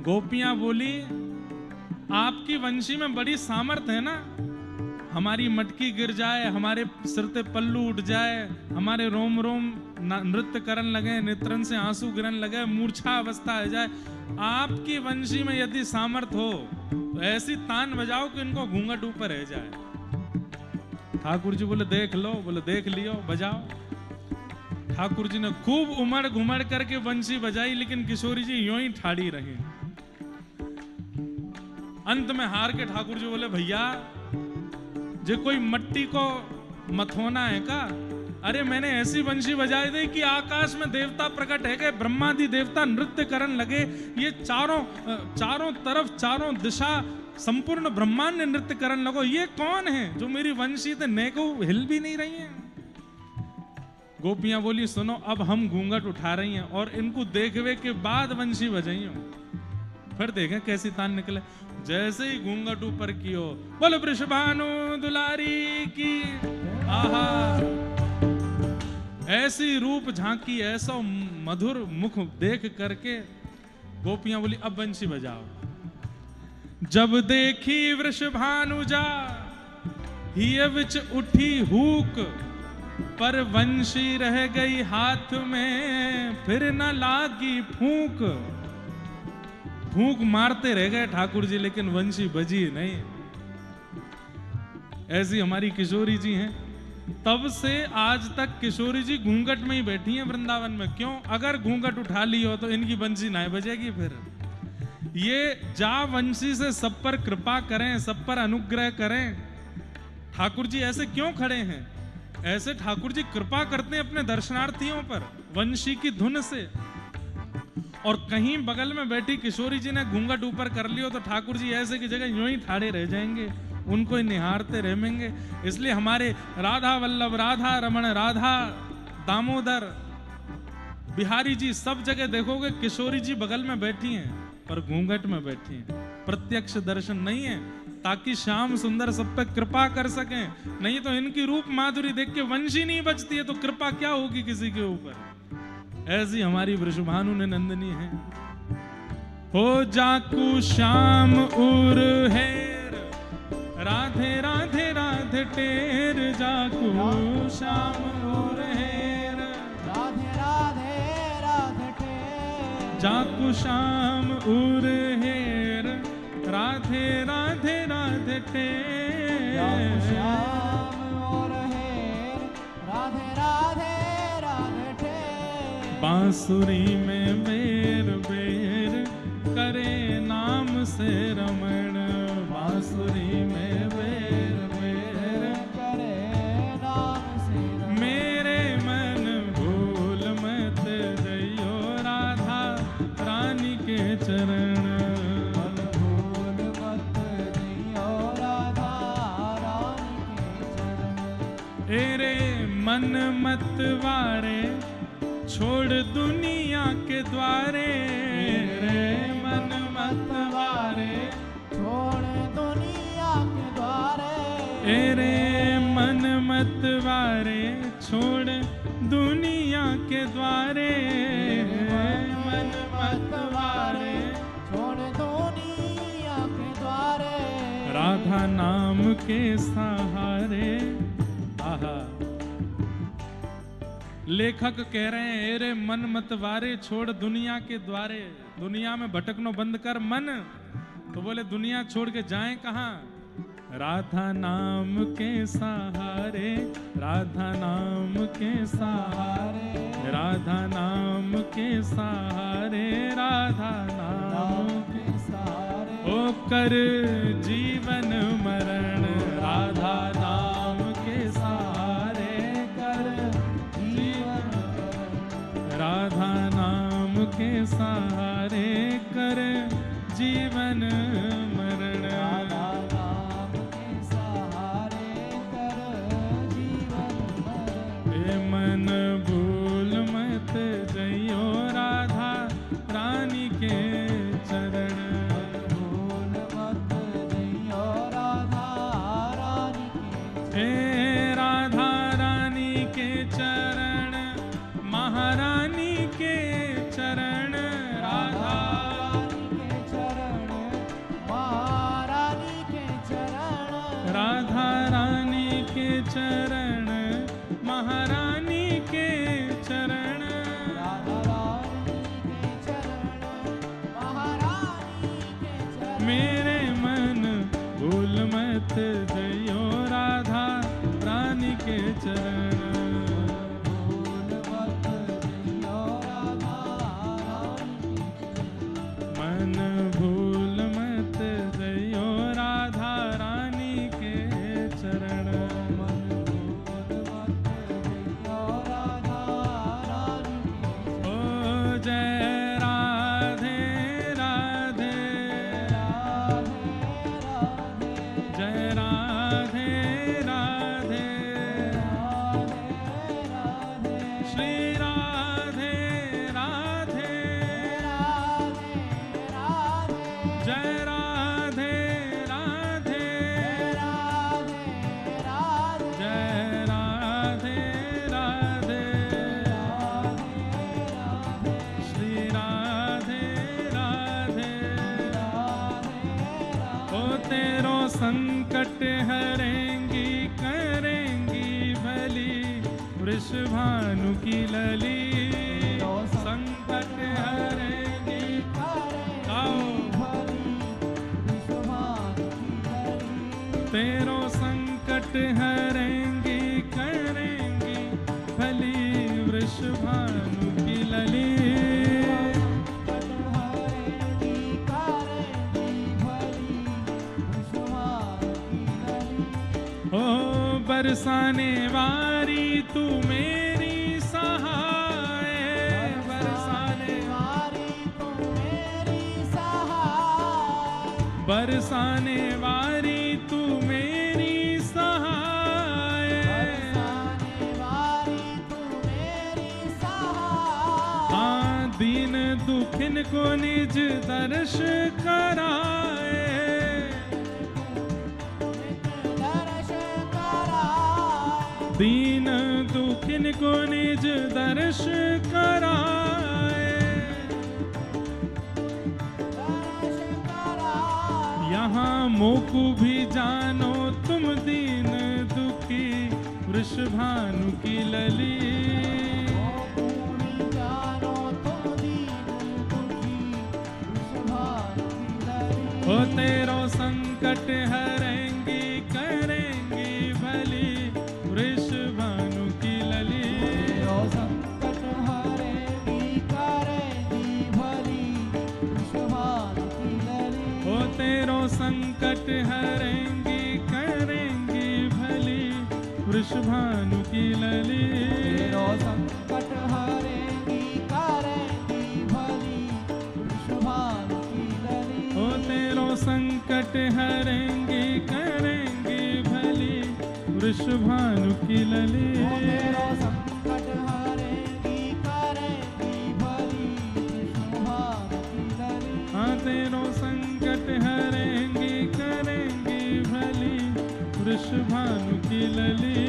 गोपियां बोली, आपकी वंशी में बड़ी सामर्थ है ना, हमारी मटकी गिर जाए, हमारे सिर पे पल्लू उठ जाए, हमारे रोम रोम नृत्य करन लगे, नेत्रन से आंसू गिरन लगे, मूर्छा अवस्था आ जाए, आपकी वंशी में यदि सामर्थ हो तो ऐसी तान बजाओ कि इनको घूंघट ऊपर रह जाए। ठाकुर जी बोले, देख लो। बोले, देख लियो, बजाओ। ठाकुर जी ने खूब उमड़ घुमड़ करके बंसी बजाई, लेकिन किशोरी जी यूं ही ठाड़ी रही। अंत में हार के ठाकुर जी बोले, भैया जे कोई मट्टी को मथोना है का? अरे मैंने ऐसी बंसी बजाई दी कि आकाश में देवता प्रकट है गए, ब्रह्मादि देवता नृत्य करन लगे, ये चारों तरफ चारों दिशा संपूर्ण ब्रह्मांड नृत्य करन लगो। ये कौन है जो मेरी वंशी थे नेको हिल भी नहीं रही हैं? गोपियां बोली, सुनो अब हम घूंघट उठा रही हैं और इनको देखवे के बाद वंशी बजाइयो, फिर देखें कैसी तान निकले। जैसे ही घूंघट ऊपर कियो, बोले वृषभानु दुलारी की। आहा, ऐसी रूप झांकी, ऐसा मधुर मुख देख करके गोपियां बोली, अब बंशी बजाओ। जब देखी वृषभानुजा हिय विच उठी हूक, पर वंशी रह गई हाथ में, फिर न लागी फूंक। फूंक मारते रह गए ठाकुर जी, लेकिन वंशी बजी नहीं। ऐसी हमारी किशोरी जी हैं। तब से आज तक किशोरी जी घूंघट में ही बैठी हैं वृंदावन में। क्यों? अगर घूंघट उठा ली हो तो इनकी बंसी नहीं बजेगी। फिर ये जा वंशी से सब पर कृपा करें, सब पर अनुग्रह करें। ठाकुर जी ऐसे क्यों खड़े हैं? ऐसे ठाकुर जी कृपा करते हैं अपने दर्शनार्थियों पर वंशी की धुन से। और कहीं बगल में बैठी किशोरी जी ने घूंघट ऊपर कर लियो तो ठाकुर जी ऐसे की जगह यूं ही ठाड़े रह जाएंगे, उनको ही निहारते रहेंगे। इसलिए हमारे राधा वल्लभ, राधा रमण, राधा दामोदर, बिहारी जी सब जगह देखोगे किशोरी जी बगल में बैठी हैं पर घूंघट में बैठी हैं। प्रत्यक्ष दर्शन नहीं है, ताकि श्याम सुंदर सब पे कृपा कर सकें। नहीं तो इनकी रूप माधुरी देख के वंशी नहीं बचती है तो कृपा क्या होगी किसी के ऊपर। ऐसी हमारी वृषभानु ने नंदनी है। हो जाकू श्याम उर हेर, राधे राधे राधे टेर, जाकू श्याम उर हेर, राधे राधे राधे टेर, जाकू श्याम उर हेर, राधे राधे राधे टेर, श्याम और हेर, राधे राधे राधे टेर। बांसुरी में बेर बेर करे नाम से रमण, बांसुरी में बेर बेर करे नाम से रमण। मेरे मन भूल मत जइयो राधा रानी के चरण, मन भूल मत जइयो राधा रानी के चरण। एरे मन मत वारे छोड़ दुनिया के द्वारे, रे मन मतवारे छोड़ दुनिया के द्वारे, मन मतवारे छोड़ दुनिया के द्वारे, राधा नाम के सहारे। आहा, लेखक कह रहे हैं रे मन मतवारे छोड़ दुनिया के द्वारे, दुनिया में भटकनो बंद कर मन। तो बोले दुनिया छोड़ के जाएं कहाँ? राधा नाम के सहारे, राधा नाम के सहारे, राधा नाम के सहारे, राधा नाम के सहारे, ओ कर जीवन मरण, राधा नाम के सहारे कर जीवन, राधा नाम के सहारे कर जीवन मरण, राधा नाम के सहारे कर जीवन मरण। ए मन भूल मत जइयो राधा रानी के चरण, भूल मत जइयो राधा रानी के, हे राधा रानी के चरण, महारानी के चरण, राधा राधा रानी के चरण, महारानी के चरण, राधा रानी के चरण, महारानी के चरण। मेरे मन भूल मत जइयो राधा रानी के चरण, भूल मत जइयो राधा रानी के, मन भूल मत जइयो राधा रानी के चरण, मन भूल मत जइयो राधा रानी के। ओ जय राधे राधे, राधे राधे, जय राधे राधे, राधे राधे, श्री राधे राधे, राधे राधे, जय राधे राधे, राधे राधे, जय राधे राधे, श्री राधे राधे। ओ तेरो संकट हरेंगी करेंगी भली, वृषभानु की लली, संकट हरेंगी गाओ, तेरो संकट हरेंगी करेंगी भली, वृषभानु की लली, ओ बरसाने वारी तू मेरी सहाय, बरसाने बरसाने वारी तू मेरी सहाय, हाँ दीन दुखिन को निज दर्श कराए, दीन दुखिन को निज दर्श कराए, यहाँ मोकु भी जानो तुम दीन दुखी, वृषभानु की लली, ओ तेरो संकट हरेंगी करेंगी भली, वृषभानु की लली, संकट हरेंगी करेंगी भली, वृषभानु की लली, ओ तेरो संकट हरेंगी करेंगी भली, वृषभानु की लली, तेरो संकट हरेंगी करेंगी भली, वृषभानु की लली, ओ तेरो संकट हरेंगी करेंगी भली, वृषभानु की लली, तेरो संकट हरेंगी करेंगी भली, वृषभानु की लली, हाँ तेरो संकट हरेंगी करेंगी भली, वृषभानु की लली।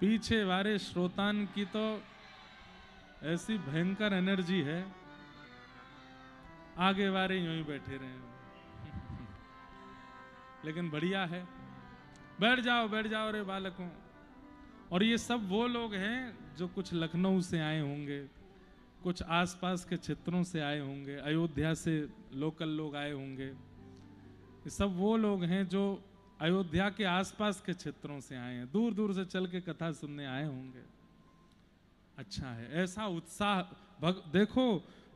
पीछे वाले श्रोतान की तो ऐसी भयंकर एनर्जी है, आगे वाले यूं ही बैठे रहे। लेकिन बढ़िया है, बैठ जाओ रे बालकों। और ये सब वो लोग हैं जो कुछ लखनऊ से आए होंगे, कुछ आसपास के क्षेत्रों से आए होंगे, अयोध्या से लोकल लोग आए होंगे। ये सब वो लोग हैं जो अयोध्या के आसपास के क्षेत्रों से आए हैं, दूर दूर से चल के कथा सुनने आए होंगे। अच्छा है, ऐसा उत्साह। देखो,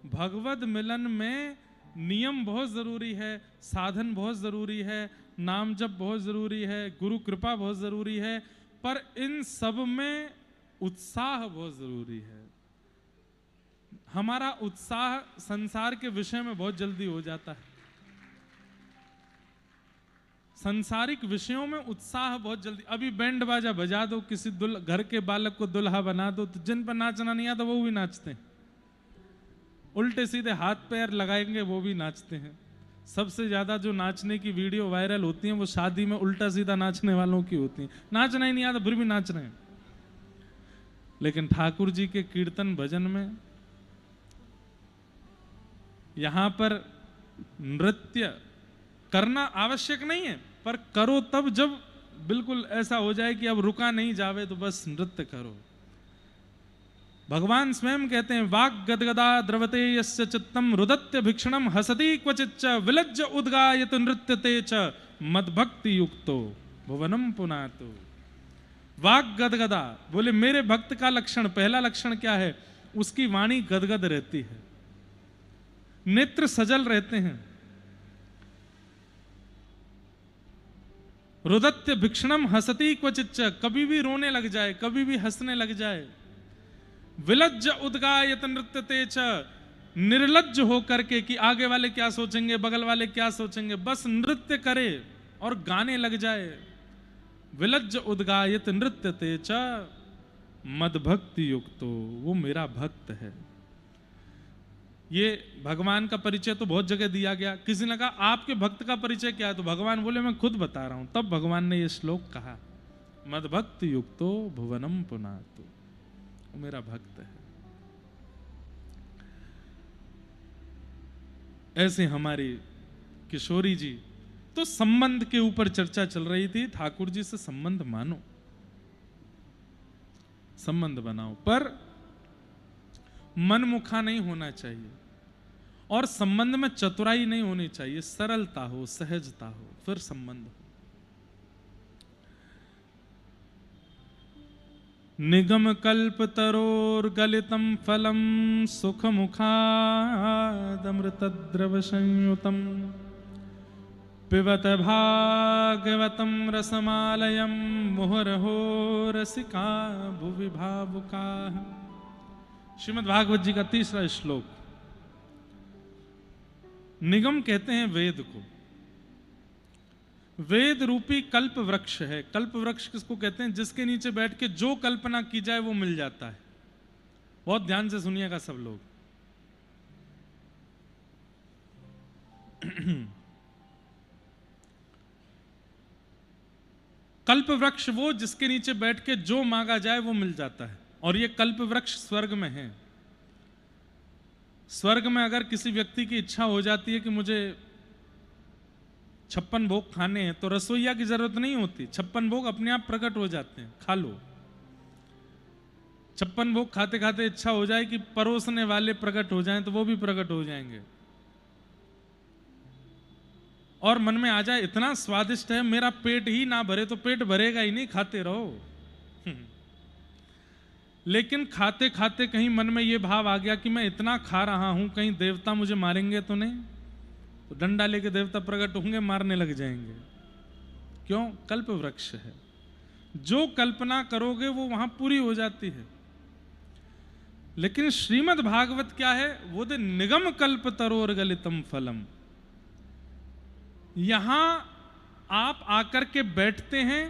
भगवत मिलन में नियम बहुत जरूरी है, साधन बहुत जरूरी है, नाम जप बहुत जरूरी है, गुरु कृपा बहुत जरूरी है, पर इन सब में उत्साह बहुत जरूरी है। हमारा उत्साह संसार के विषय में बहुत जल्दी हो जाता है। संसारिक विषयों में उत्साह बहुत जल्दी। अभी बैंड बाजा बजा दो, किसी घर के बालक को दुल्हा बना दो, तो जिन पर नाचना नहीं आता वो भी नाचते हैं। उल्टे सीधे हाथ पैर लगाएंगे वो भी नाचते हैं। सबसे ज्यादा जो नाचने की वीडियो वायरल होती हैं वो शादी में उल्टा सीधा नाचने वालों की होती हैं। नाचना ही नहीं आता फिर भी नाच रहे हैं। लेकिन ठाकुर जी के कीर्तन भजन में यहां पर नृत्य करना आवश्यक नहीं है, पर करो तब जब बिल्कुल ऐसा हो जाए कि अब रुका नहीं जावे, तो बस नृत्य करो। भगवान स्वयं कहते हैं, वाग गदगदा द्रवते यस्य चित्तम रुदत्य भिक्षणम हसति क्वचिच्च विलज्ज उद्गायत नृत्यते च मद्भक्ति युक्तो भुवनम पुनातो। वाग गदगदा, बोले मेरे भक्त का लक्षण, पहला लक्षण क्या है? उसकी वाणी गदगद रहती है, नेत्र सजल रहते हैं। रुदत्य भिक्षणम हसति क्वचिच्च, कभी भी रोने लग जाए, कभी भी हंसने लग जाए। विलज्ज उद्गायत नृत्यते च, निर्लज्ज होकर के कि आगे वाले क्या सोचेंगे, बगल वाले क्या सोचेंगे, बस नृत्य करे और गाने लग जाए। विलज्ज उद्गायत नृत्यते च मद्भक्ति युक्तो, वो मेरा भक्त है। ये भगवान का परिचय तो बहुत जगह दिया गया। किसी ने कहा आपके भक्त का परिचय क्या है, तो भगवान बोले मैं खुद बता रहा हूं। तब भगवान ने ये श्लोक कहा, मद्भक्ति युक्तो भुवनम पुनातो, वो मेरा भक्त है। ऐसे हमारी किशोरी जी, तो संबंध के ऊपर चर्चा चल रही थी। ठाकुर जी से संबंध मानो, संबंध बनाओ, पर मनमुखा नहीं होना चाहिए और संबंध में चतुराई नहीं होनी चाहिए। सरलता हो, सहजता हो, फिर संबंध हो। निगम कल्प तरोर गलितम फलम सुख मुखादमृत द्रव संयुतम पिबत भागवतम रसमालयम मुहुरहो रसिका भुवि भावुका। श्रीमद् भागवत जी का तीसरा श्लोक। निगम कहते हैं वेद को। वेद रूपी कल्प वृक्ष है। कल्प वृक्ष किसको कहते हैं? जिसके नीचे बैठ के जो कल्पना की जाए वो मिल जाता है। बहुत ध्यान से सुनिएगा सब लोग। कल्प वृक्ष वो जिसके नीचे बैठ के जो मांगा जाए वो मिल जाता है। और ये कल्प वृक्ष स्वर्ग में है। स्वर्ग में अगर किसी व्यक्ति की इच्छा हो जाती है कि मुझे 56 भोग खाने हैं, तो रसोइया की जरूरत नहीं होती। 56 भोग अपने आप प्रकट हो जाते हैं, खा लो। 56 भोग खाते खाते इच्छा हो जाए कि परोसने वाले प्रकट हो जाएं, तो वो भी प्रकट हो जाएंगे। और मन में आ जाए इतना स्वादिष्ट है, मेरा पेट ही ना भरे, तो पेट भरेगा ही नहीं, खाते रहो। लेकिन खाते खाते कहीं मन में ये भाव आ गया कि मैं इतना खा रहा हूं, कहीं देवता मुझे मारेंगे तो नहीं, तो डंडा लेके देवता प्रकट होंगे, मारने लग जाएंगे। क्यों? कल्प वृक्ष है। जो कल्पना करोगे वो वहां पूरी हो जाती है। लेकिन श्रीमद् भागवत क्या है? वो दे निगम कल्प तरोर गलितम फलम। यहां आप आकर के बैठते हैं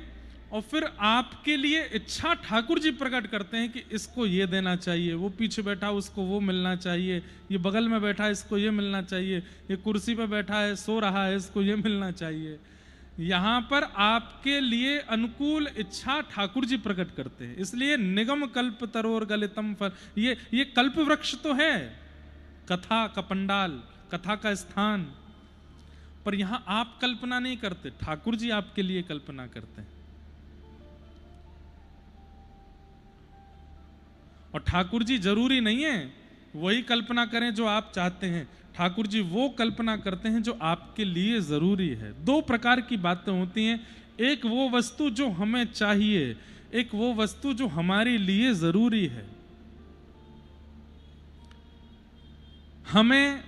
और फिर आपके लिए इच्छा ठाकुर जी प्रकट करते हैं कि इसको ये देना चाहिए, वो पीछे बैठा उसको वो मिलना चाहिए, ये बगल में बैठा इसको ये मिलना चाहिए, ये कुर्सी पे बैठा है सो रहा है इसको ये मिलना चाहिए। यहां पर आपके लिए अनुकूल इच्छा ठाकुर जी प्रकट करते हैं। इसलिए निगम कल्प तरोर गलितम फल, ये कल्प वृक्ष तो है, कथा का पंडाल, कथा का स्थान, पर यहां आप कल्पना नहीं करते, ठाकुर जी आपके लिए कल्पना करते हैं। और ठाकुर जी जरूरी नहीं है वही कल्पना करें जो आप चाहते हैं, ठाकुर जी वो कल्पना करते हैं जो आपके लिए जरूरी है। दो प्रकार की बातें होती हैं, एक वो वस्तु जो हमें चाहिए, एक वो वस्तु जो हमारे लिए जरूरी है। हमें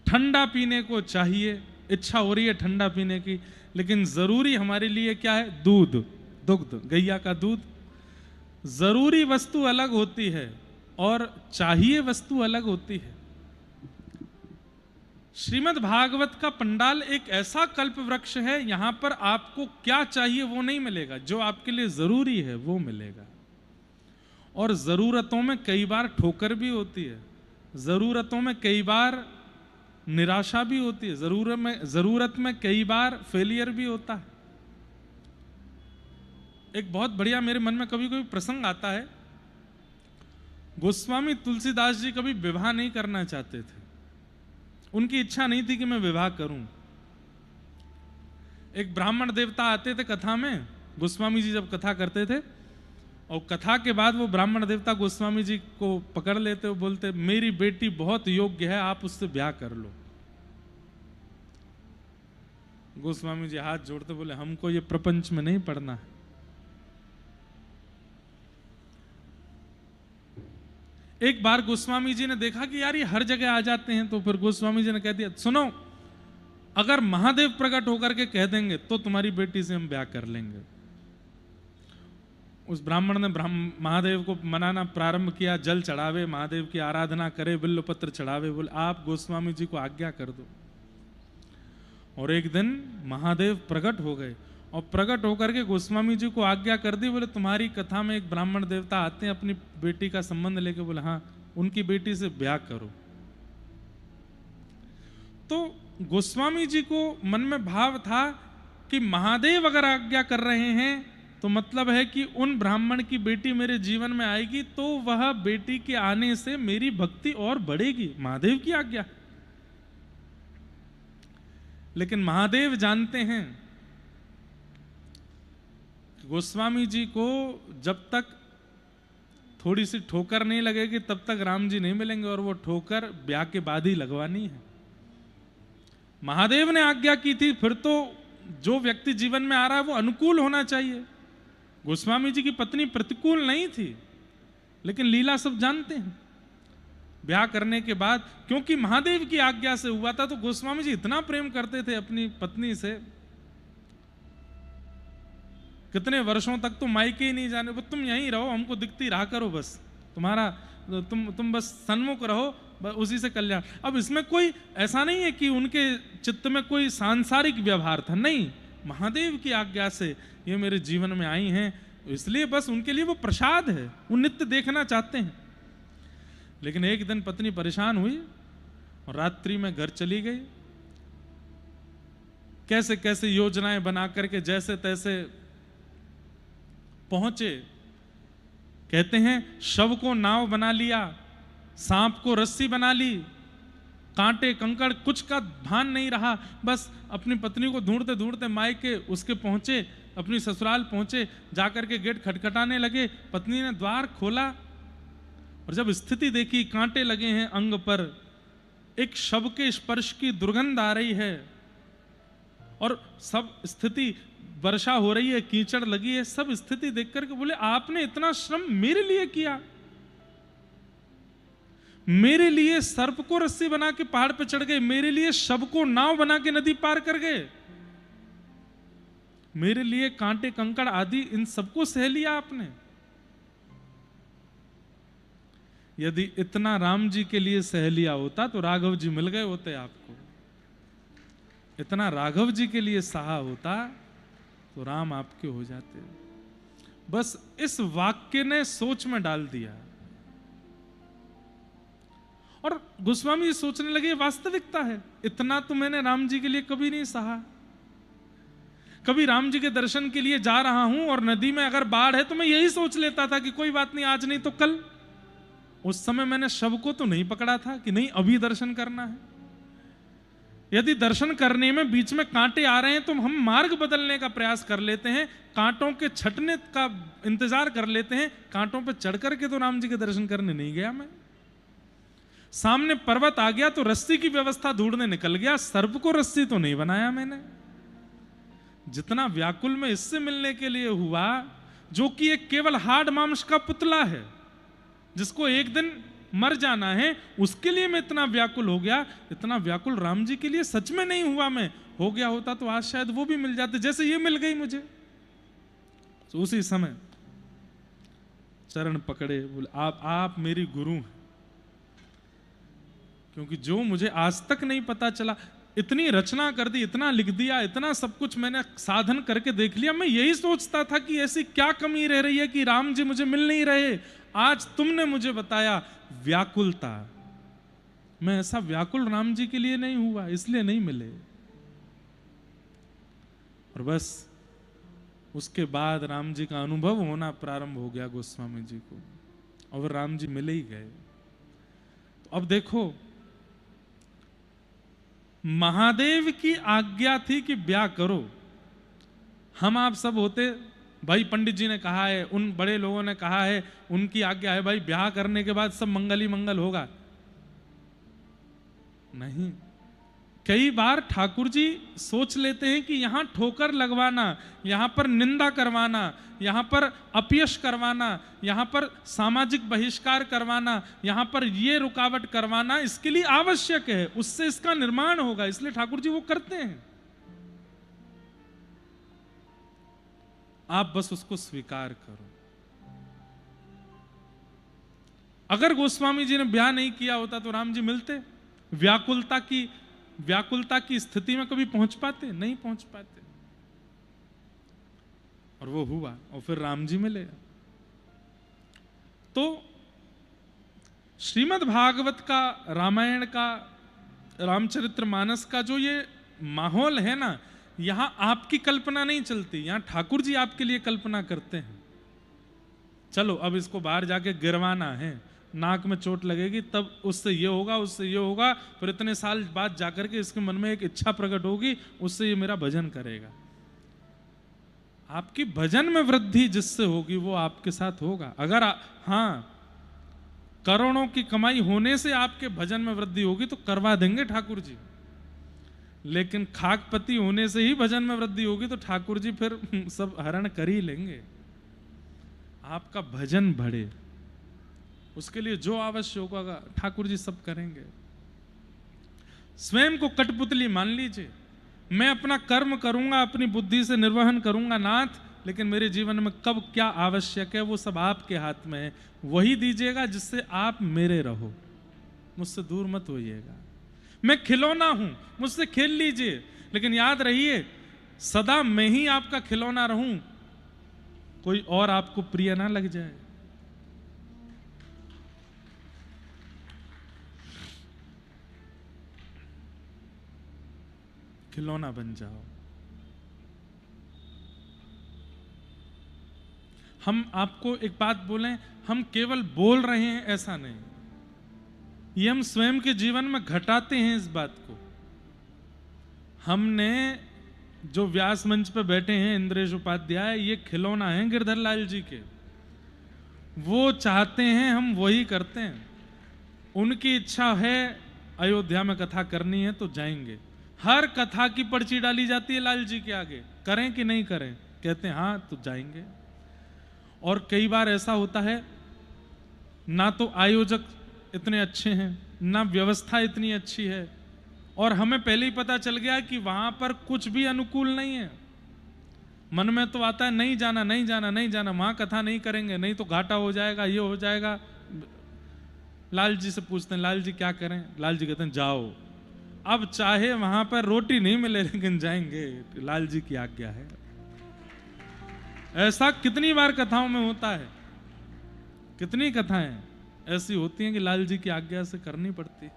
ठंडा पीने को चाहिए, इच्छा हो रही है ठंडा पीने की, लेकिन जरूरी हमारे लिए क्या है? दूध, दुग्ध, गैया का दूध। जरूरी वस्तु अलग होती है और चाहिए वस्तु अलग होती है। श्रीमद् भागवत का पंडाल एक ऐसा कल्प वृक्ष है, यहां पर आपको क्या चाहिए वो नहीं मिलेगा, जो आपके लिए जरूरी है वो मिलेगा। और जरूरतों में कई बार ठोकर भी होती है, जरूरतों में कई बार निराशा भी होती है, जरूरत में कई बार फेलियर भी होता है। एक बहुत बढ़िया मेरे मन में कभी कभी प्रसंग आता है, गोस्वामी तुलसीदास जी कभी विवाह नहीं करना चाहते थे, उनकी इच्छा नहीं थी कि मैं विवाह करूं। एक ब्राह्मण देवता आते थे कथा में, गोस्वामी जी जब कथा करते थे, और कथा के बाद वो ब्राह्मण देवता गोस्वामी जी को पकड़ लेते, वो बोलते मेरी बेटी बहुत योग्य है, आप उससे ब्याह कर लो। गोस्वामी जी हाथ जोड़ते बोले हमको ये प्रपंच में नहीं पढ़ना है। एक बार गोस्वामी जी ने देखा कि यार ये हर जगह आ जाते हैं, तो फिर गोस्वामी जी ने कह दिया सुनो, अगर महादेव प्रकट होकर के कह देंगे तो तुम्हारी बेटी से हम ब्याह कर लेंगे। उस ब्राह्मण ने महादेव को मनाना प्रारंभ किया, जल चढ़ावे, महादेव की आराधना करे, बिल्वपत्र चढ़ावे, बोले आप गोस्वामी जी को आज्ञा कर दो। और एक दिन महादेव प्रकट हो गए, और प्रकट होकर के गोस्वामी जी को आज्ञा कर दी, बोले तुम्हारी कथा में एक ब्राह्मण देवता आते हैं अपनी बेटी का संबंध लेके, बोले हाँ उनकी बेटी से ब्याह करो। तो गोस्वामी जी को मन में भाव था कि महादेव अगर आज्ञा कर रहे हैं तो मतलब है कि उन ब्राह्मण की बेटी मेरे जीवन में आएगी, तो वह बेटी के आने से मेरी भक्ति और बढ़ेगी, महादेव की आज्ञा। लेकिन महादेव जानते हैं गोस्वामी जी को जब तक थोड़ी सी ठोकर नहीं लगेगी तब तक राम जी नहीं मिलेंगे, और वो ठोकर ब्याह के बाद ही लगवानी है। महादेव ने आज्ञा की थी, फिर तो जो व्यक्ति जीवन में आ रहा है वो अनुकूल होना चाहिए। गोस्वामी जी की पत्नी प्रतिकूल नहीं थी, लेकिन लीला सब जानते हैं। ब्याह करने के बाद, क्योंकि महादेव की आज्ञा से हुआ था, तो गोस्वामी जी इतना प्रेम करते थे अपनी पत्नी से, कितने वर्षों तक तो मायके ही नहीं जाने, तुम यहीं रहो, हमको दिखती रहा करो, बस तुम्हारा तुम बस सन्मुख रहो, उसी से कल्याण। अब इसमें कोई ऐसा नहीं है कि उनके चित्त में कोई सांसारिक व्यवहार था, नहीं, महादेव की आज्ञा से ये मेरे जीवन में आई हैं, इसलिए बस उनके लिए वो प्रसाद है, वो नित्य देखना चाहते हैं। लेकिन एक दिन पत्नी परेशान हुई और रात्रि में घर चली गई, कैसे कैसे योजनाएं बना करके जैसे तैसे पहुंचे। कहते हैं शव को नाव बना लिया, सांप को रस्सी बना ली, कांटे कंकड़ कुछ का भान नहीं रहा, बस अपनी पत्नी को ढूंढते ढूंढते मायके उसके पहुंचे, अपनी ससुराल पहुंचे, जाकर के गेट खटखटाने लगे। पत्नी ने द्वार खोला और जब स्थिति देखी, कांटे लगे हैं अंग पर, एक शव के स्पर्श की दुर्गंध आ रही है, और सब स्थिति, वर्षा हो रही है, कीचड़ लगी है, सब स्थिति देख करके बोले आपने इतना श्रम मेरे लिए किया, मेरे लिए सर्प को रस्सी बना के पहाड़ पे चढ़ गए, मेरे लिए शव को नाव बना के नदी पार कर गए, मेरे लिए कांटे कंकड़ आदि इन सबको सह लिया आपने। यदि इतना राम जी के लिए सह लिया होता तो राघव जी मिल गए होते आपको, इतना राघव जी के लिए सहा होता तो राम आपके हो जाते। बस इस वाक्य ने सोच में डाल दिया, और गोस्वामी सोचने लगे वास्तविकता है, इतना तो मैंने राम जी के लिए कभी नहीं सहा। कभी राम जी के दर्शन के लिए जा रहा हूं और नदी में अगर बाढ़ है तो मैं यही सोच लेता था कि कोई बात नहीं, आज नहीं तो कल। उस समय मैंने शव को तो नहीं पकड़ा था कि नहीं अभी दर्शन करना है। यदि दर्शन करने में बीच में कांटे आ रहे हैं तो हम मार्ग बदलने का प्रयास कर लेते हैं, कांटों के छटने का इंतजार कर लेते हैं। कांटों पर चढ़ करके तो राम जी के दर्शन करने नहीं गया मैं। सामने पर्वत आ गया तो रस्सी की व्यवस्था ढूंढने निकल गया, सर्प को रस्सी तो नहीं बनाया मैंने। जितना व्याकुल में इससे मिलने के लिए हुआ जो कि एक केवल हाड़ मांस का पुतला है, जिसको एक दिन मर जाना है, उसके लिए मैं इतना व्याकुल हो गया। इतना व्याकुल राम जी के लिए सच में नहीं हुआ मैं। हो गया होता तो आज शायद वो भी मिल जाते, जैसे ये मिल गई मुझे। तो उसी समय चरण पकड़े, बोले आप मेरी गुरु हैं, क्योंकि जो मुझे आज तक नहीं पता चला, इतनी रचना कर दी, इतना लिख दिया, इतना सब कुछ मैंने साधन करके देख लिया। मैं यही सोचता था कि ऐसी क्या कमी रह रही है कि राम जी मुझे मिल नहीं रहे। आज तुमने मुझे बताया व्याकुलता। मैं ऐसा व्याकुल राम जी के लिए नहीं हुआ, इसलिए नहीं मिले। और बस उसके बाद राम जी का अनुभव होना प्रारंभ हो गया गोस्वामी जी को, और राम जी मिले ही गए। तो अब देखो, महादेव की आज्ञा थी कि ब्याह करो। हम आप सब होते भाई, पंडित जी ने कहा है, उन बड़े लोगों ने कहा है, उनकी आज्ञा है, भाई ब्याह करने के बाद सब मंगल ही मंगल होगा। नहीं, कई बार ठाकुर जी सोच लेते हैं कि यहां ठोकर लगवाना, यहां पर निंदा करवाना, यहां पर अपयश करवाना, यहां पर सामाजिक बहिष्कार करवाना, यहां पर ये रुकावट करवाना इसके लिए आवश्यक है, उससे इसका निर्माण होगा, इसलिए ठाकुर जी वो करते हैं। आप बस उसको स्वीकार करो। अगर गोस्वामी जी ने ब्याह नहीं किया होता तो राम जी मिलते? व्याकुलता की स्थिति में कभी पहुंच पाते? नहीं पहुंच पाते। और वो हुआ, और फिर राम जी मिले। तो श्रीमद् भागवत का, रामायण का, रामचरितमानस का जो ये माहौल है ना, यहां आपकी कल्पना नहीं चलती, यहां ठाकुर जी आपके लिए कल्पना करते हैं। चलो अब इसको बाहर जाके गिरवाना है, नाक में चोट लगेगी, तब उससे ये होगा, उससे ये होगा, फिर इतने साल बाद जाकर के इसके मन में एक इच्छा प्रकट होगी, उससे ये मेरा भजन करेगा। आपकी भजन में वृद्धि जिससे होगी वो आपके साथ होगा। अगर हाँ, करोड़ों की कमाई होने से आपके भजन में वृद्धि होगी तो करवा देंगे ठाकुर जी, लेकिन खाकपति होने से ही भजन में वृद्धि होगी तो ठाकुर जी फिर सब हरण कर ही लेंगे। आपका भजन बढ़े, उसके लिए जो आवश्यक होगा ठाकुर जी सब करेंगे। स्वयं को कठपुतली मान लीजिए, मैं अपना कर्म करूंगा, अपनी बुद्धि से निर्वहन करूंगा नाथ, लेकिन मेरे जीवन में कब क्या आवश्यक है वो सब आपके हाथ में है। वही दीजिएगा जिससे आप मेरे रहो, मुझसे दूर मत होइएगा। मैं खिलौना हूं, मुझसे खेल लीजिए, लेकिन याद रहिए सदा मैं ही आपका खिलौना रहूं, कोई और आपको प्रिय ना लग जाए। खिलौना बन जाओ। हम आपको एक बात बोलें, हम केवल बोल रहे हैं ऐसा नहीं, ये हम स्वयं के जीवन में घटाते हैं इस बात को। हमने जो व्यास मंच पे बैठे हैं इंद्रेश उपाध्याय, ये खिलौना है गिरधर लाल जी के, वो चाहते हैं हम वही करते हैं। उनकी इच्छा है अयोध्या में कथा करनी है तो जाएंगे, हर कथा की पर्ची डाली जाती है लाल जी के आगे, करें कि नहीं करें, कहते हैं हाँ तो जाएंगे। और कई बार ऐसा होता है ना तो आयोजक इतने अच्छे हैं, ना व्यवस्था इतनी अच्छी है, और हमें पहले ही पता चल गया कि वहां पर कुछ भी अनुकूल नहीं है। मन में तो आता है नहीं जाना नहीं जाना नहीं जाना, वहां कथा नहीं करेंगे, नहीं तो घाटा हो जाएगा, ये हो जाएगा। लाल जी से पूछते हैं लाल जी क्या करें, लाल जी कहते हैं जाओ। अब चाहे वहां पर रोटी नहीं मिले लेकिन जाएंगे, लाल जी की आज्ञा है। ऐसा कितनी बार कथाओं में होता है, कितनी कथाएं। ऐसी होती हैं कि लाल जी की आज्ञा से करनी पड़ती है।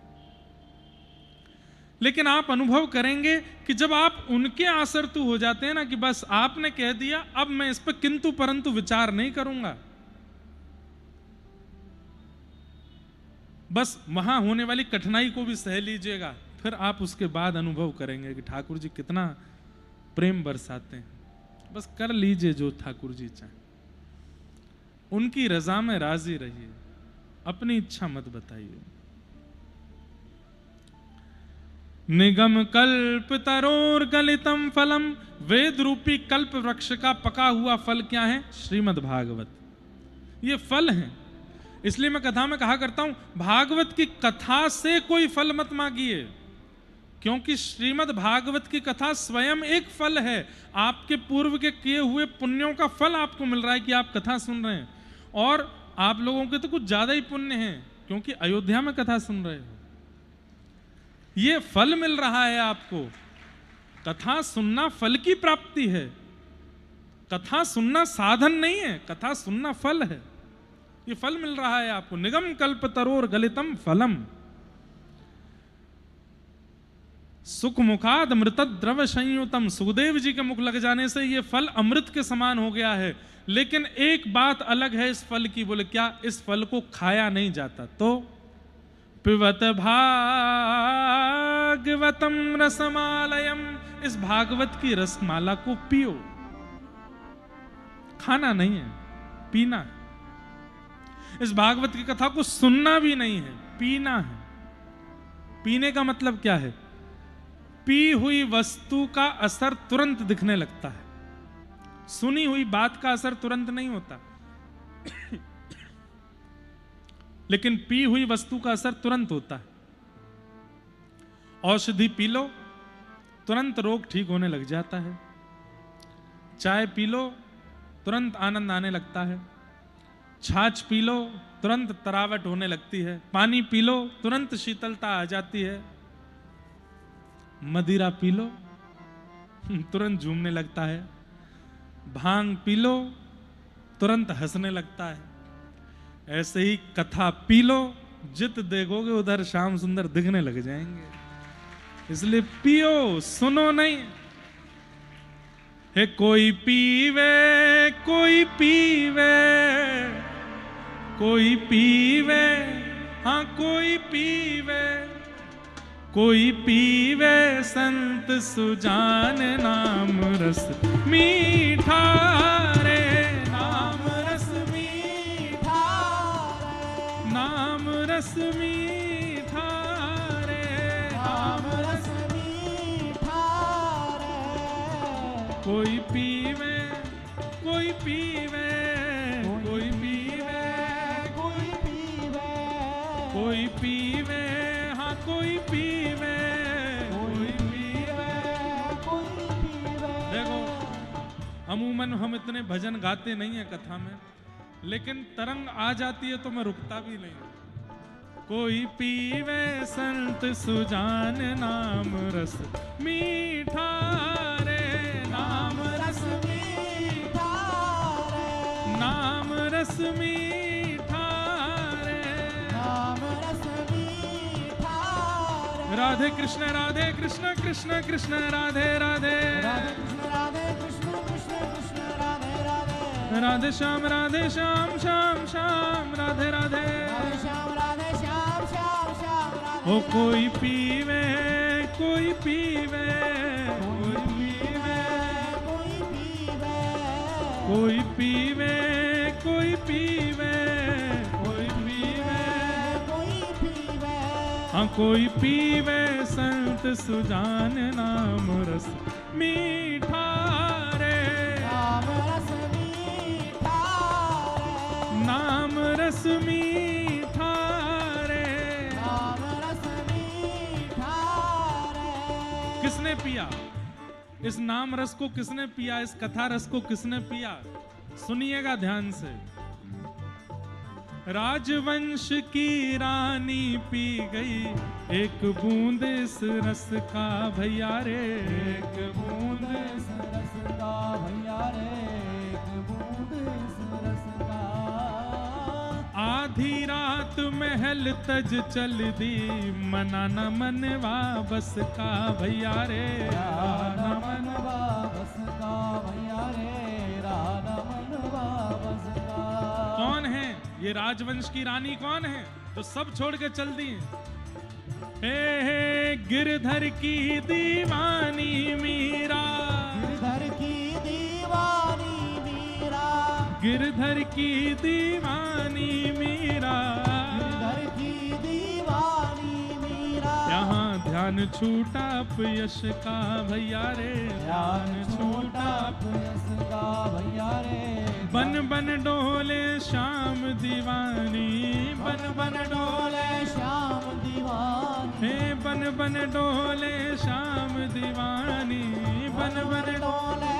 लेकिन आप अनुभव करेंगे कि जब आप उनके आसरतु हो जाते हैं ना, कि बस आपने कह दिया, अब मैं इस पर किंतु परंतु विचार नहीं करूंगा, बस वहां होने वाली कठिनाई को भी सह लीजिएगा, फिर आप उसके बाद अनुभव करेंगे कि ठाकुर जी कितना प्रेम बरसाते हैं। बस कर लीजिए जो ठाकुर जी चाहे, उनकी रजा में राजी रहिए, अपनी इच्छा मत बताइए। निगम कल्प तरोर गलितम फलम, वेद रूपी कल्प वृक्ष का पका हुआ फल क्या है? श्रीमद् भागवत। ये फल है। इसलिए मैं कथा में कहा करता हूं, भागवत की कथा से कोई फल मत मांगिए, क्योंकि श्रीमद् भागवत की कथा स्वयं एक फल है। आपके पूर्व के किए हुए पुण्यों का फल आपको मिल रहा है कि आप कथा सुन रहे हैं। और आप लोगों के तो कुछ ज्यादा ही पुण्य हैं, क्योंकि अयोध्या में कथा सुन रहे हो। ये फल मिल रहा है आपको। कथा सुनना फल की प्राप्ति है, कथा सुनना साधन नहीं है, कथा सुनना फल है। ये फल मिल रहा है आपको। निगम कल्प तरोर गलितम फलम, सुख मुखाद अमृत द्रव संयुतम। सुखदेव जी के मुख लग जाने से ये फल अमृत के समान हो गया है। लेकिन एक बात अलग है इस फल की। बोले क्या? इस फल को खाया नहीं जाता। तो पिबत भागवतम रसमालयम, इस भागवत की रसमाला को पियो। खाना नहीं है, पीना है। इस भागवत की कथा को सुनना भी नहीं है, पीना है। पीने का मतलब क्या है? पी हुई वस्तु का असर तुरंत दिखने लगता है, सुनी हुई बात का असर तुरंत नहीं होता। लेकिन पी हुई वस्तु का असर तुरंत होता है। औषधि पी लो, तुरंत रोग ठीक होने लग जाता है। चाय पी लो, तुरंत आनंद आने लगता है। छाछ पी लो, तुरंत तरावट होने लगती है। पानी पी लो, तुरंत शीतलता आ जाती है। मदिरा पी लो, तुरंत झूमने लगता है। भांग पी लो, तुरंत हंसने लगता है। ऐसे ही कथा पी लो, जित देखोगे उधर श्याम सुंदर दिखने लग जाएंगे। इसलिए पियो, सुनो नहीं। है कोई पीवे, कोई पीवे, कोई पीवे, हाँ कोई पीवे, कोई पीवे संत सुजान नाम रस मीठा रे, नाम रस मीठा रे, नाम रस मीठा रे, नाम रस मीठा रे। कोई पीवे, कोई पीवे, कोई पीवे, कोई पीवे, कोई पीवे, हाँ कोई पीवे, कोई पीवे, कोई पीवे। देखो, अमूमन हम इतने भजन गाते नहीं है कथा में, लेकिन तरंग आ जाती है तो मैं रुकता भी नहीं। कोई पीवे संत सुजान नाम रस मीठा रे, नाम रस मीठा रे, नाम रस मीठा रे, नाम रस मीठा रे। राधे कृष्ण कृष्ण कृष्ण राधे राधे, राधे कृष्ण कृष्ण कृष्ण राधे राधे, राधे श्याम श्याम श्याम राधे राधे, राधे श्याम श्याम राधे। ओ कोई पीवे, कोई पीवे, कोई पीवे, कोई पीवे, कोई पीवे, कोई पीवे, कोई पीवे, कोई पीवे, हाँ कोई पीवे संत सुजान नाम रस मीठा रे, नाम रस मीठा रे, नाम रस मीठा रे, नाम रस मीठा रे। किसने पिया इस नाम रस को? किसने पिया इस कथा रस को? किसने पिया? सुनिएगा ध्यान से। राजवंश की रानी पी गई एक बूंद इस रस का भैया रे, एक बूंद इस रस का भैया रे, एक बूंद इस रस का। आधी रात महल तज चल दी, मना न मनवा बस का भैया रे, राना मनवा बस का भैया रे, राना मनवा बस का। कौन है ये राजवंश की रानी? कौन है तो सब छोड़ के चल दी? हे गिरधर की दीवानी मीरा, गिरधर की दीवानी मीरा, गिरधर की दीवानी मीरा, गिरधर की दीवानी मीरा। यहाँ ध्यान छूटा यश का भैया रे, ध्यान छूटा यश का भैया रे, बन बन डोले श्याम दीवानी, बन बन डोले श्याम दीवानी, हे बन बन डोले श्याम दीवानी, बन बन डोले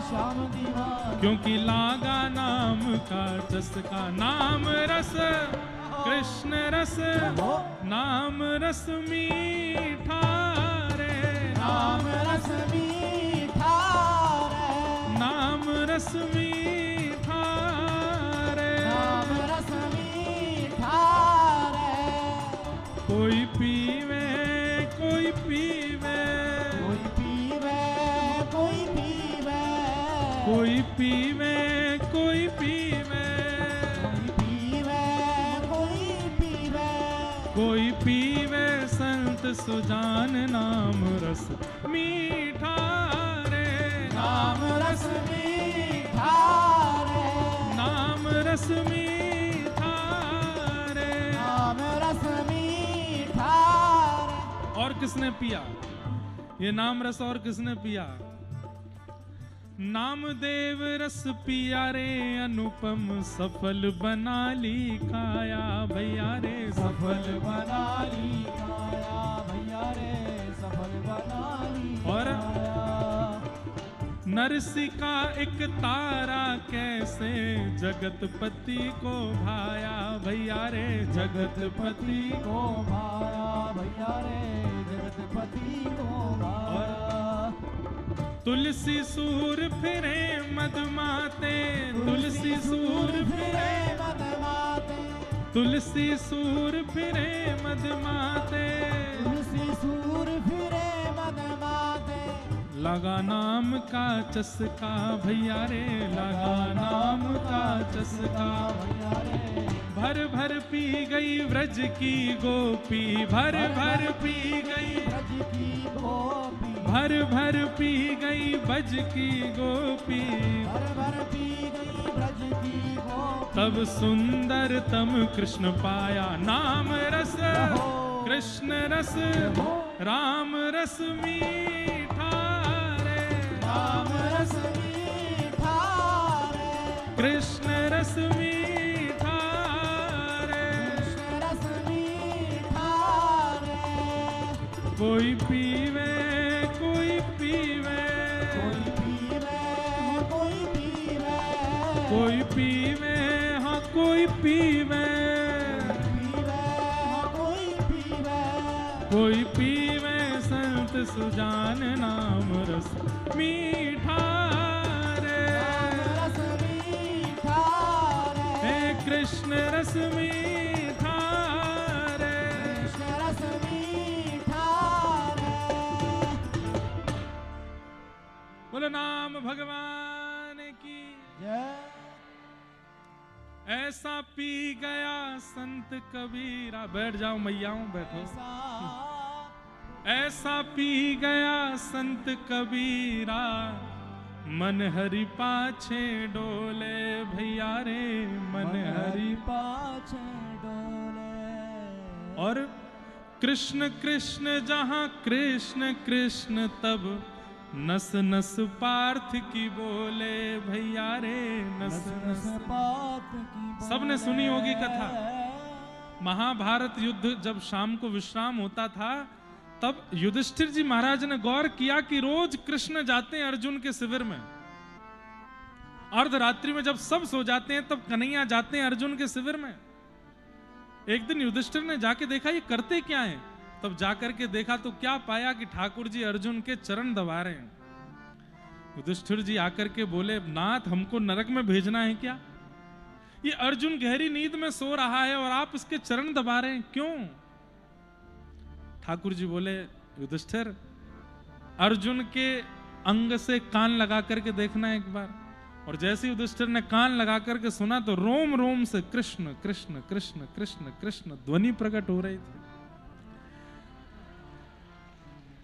श्याम दीवानी। क्योंकि लागा नाम का चस्का, नाम रस कृष्ण रस, नाम रस मीठा रे, नाम रस मीठा रे, नाम रस मीठा रे, नाम रस मीठा रे। कोई पीवे कोई पीवे, कोई पीवे कोई पीवे, कोई पीवे कोई पीवे, कोई पीवे कोई पीवे, कोई पीवे संत सुजान नाम रस मीठा रे, नाम रस मीठा रे, नाम रस मीठा रे। नाम रस मीठा रे। और किसने पिया ये नाम रस? और किसने पिया? नामदेव रस पिया रे, अनुपम सफल बना ली काया भैया रे, सफल बना ली काया भैया रे, सफल बना ली और काया। नरसिका एक तारा कैसे जगतपति को भाया भैया रे, जगतपति को भाया भैया रे, जगतपति को भाया। तुलसी सूर फिरे मदमाते, तुलसी सूर फिरे मदमाते, तुलसी सूर फिरे मदमाते, तुलसी सूर फिरे मदमाते। लगा नाम का चस्का भैया रे, लगा नाम का चस्का भैया रे, भर भर पी गई व्रज की गोपी, भर भर पी गई ब्रज की गोपी, भर भर पी गई ब्रज की गोपी, भर भर पी गई ब्रज की गोपी। तब सुंदरतम कृष्ण पाया, नाम रस कृष्ण रस, राम रस मीठा रे, राम रस मीठा रे, कृष्ण रस मीठा रे। कृष्ण रस मीठा रे। कोई पीवे कोई पीवे, कोई पीवे कोई पीवे, कोई पीवे हाँ कोई पीवे, पीवे कोई पीवे, कोई पीवे संत सुजान नाम रस मीठा रे, राम रस मीठा रे, हे कृष्ण रस मीठा रे। कृष्ण रस मीठा रे। बोलो नाम भगवान की। जय। ऐसा पी गया संत कबीरा, बैठ जाओ मैयाओं बैठो। ऐसा पी गया संत कबीरा, मन हरि पाछे डोले भैया रे, मन हरि। पाछे डोले। और कृष्ण कृष्ण जहाँ कृष्ण कृष्ण, तब नस नस पार्थ की बोले भैया रे, नस नस पात की। सबने सुनी होगी कथा। महाभारत युद्ध जब शाम को विश्राम होता था, तब युधिष्ठिर जी महाराज ने गौर किया कि रोज कृष्ण जाते हैं अर्जुन के शिविर में। अर्धरात्रि में जब सब सो जाते हैं, तब कन्हैया जाते हैं अर्जुन के शिविर में। एक दिन युधिष्ठिर ने जाके देखा ये करते क्या हैं। तब जाकर के देखा तो क्या पाया कि ठाकुर जी अर्जुन के चरण दबा रहे हैं। युधिष्ठिर जी आकर के बोले, नाथ हमको नरक में भेजना है क्या? ये अर्जुन गहरी नींद में सो रहा है और आप इसके चरण दबा रहे हैं, क्यों? ठाकुर जी बोले, युधिष्ठिर, अर्जुन के अंग से कान लगा करके देखना एक बार। और जैसे युधिष्ठिर ने कान लगा करके सुना तो रोम रोम से कृष्ण कृष्ण कृष्ण कृष्ण कृष्ण ध्वनि प्रकट हो रही थी।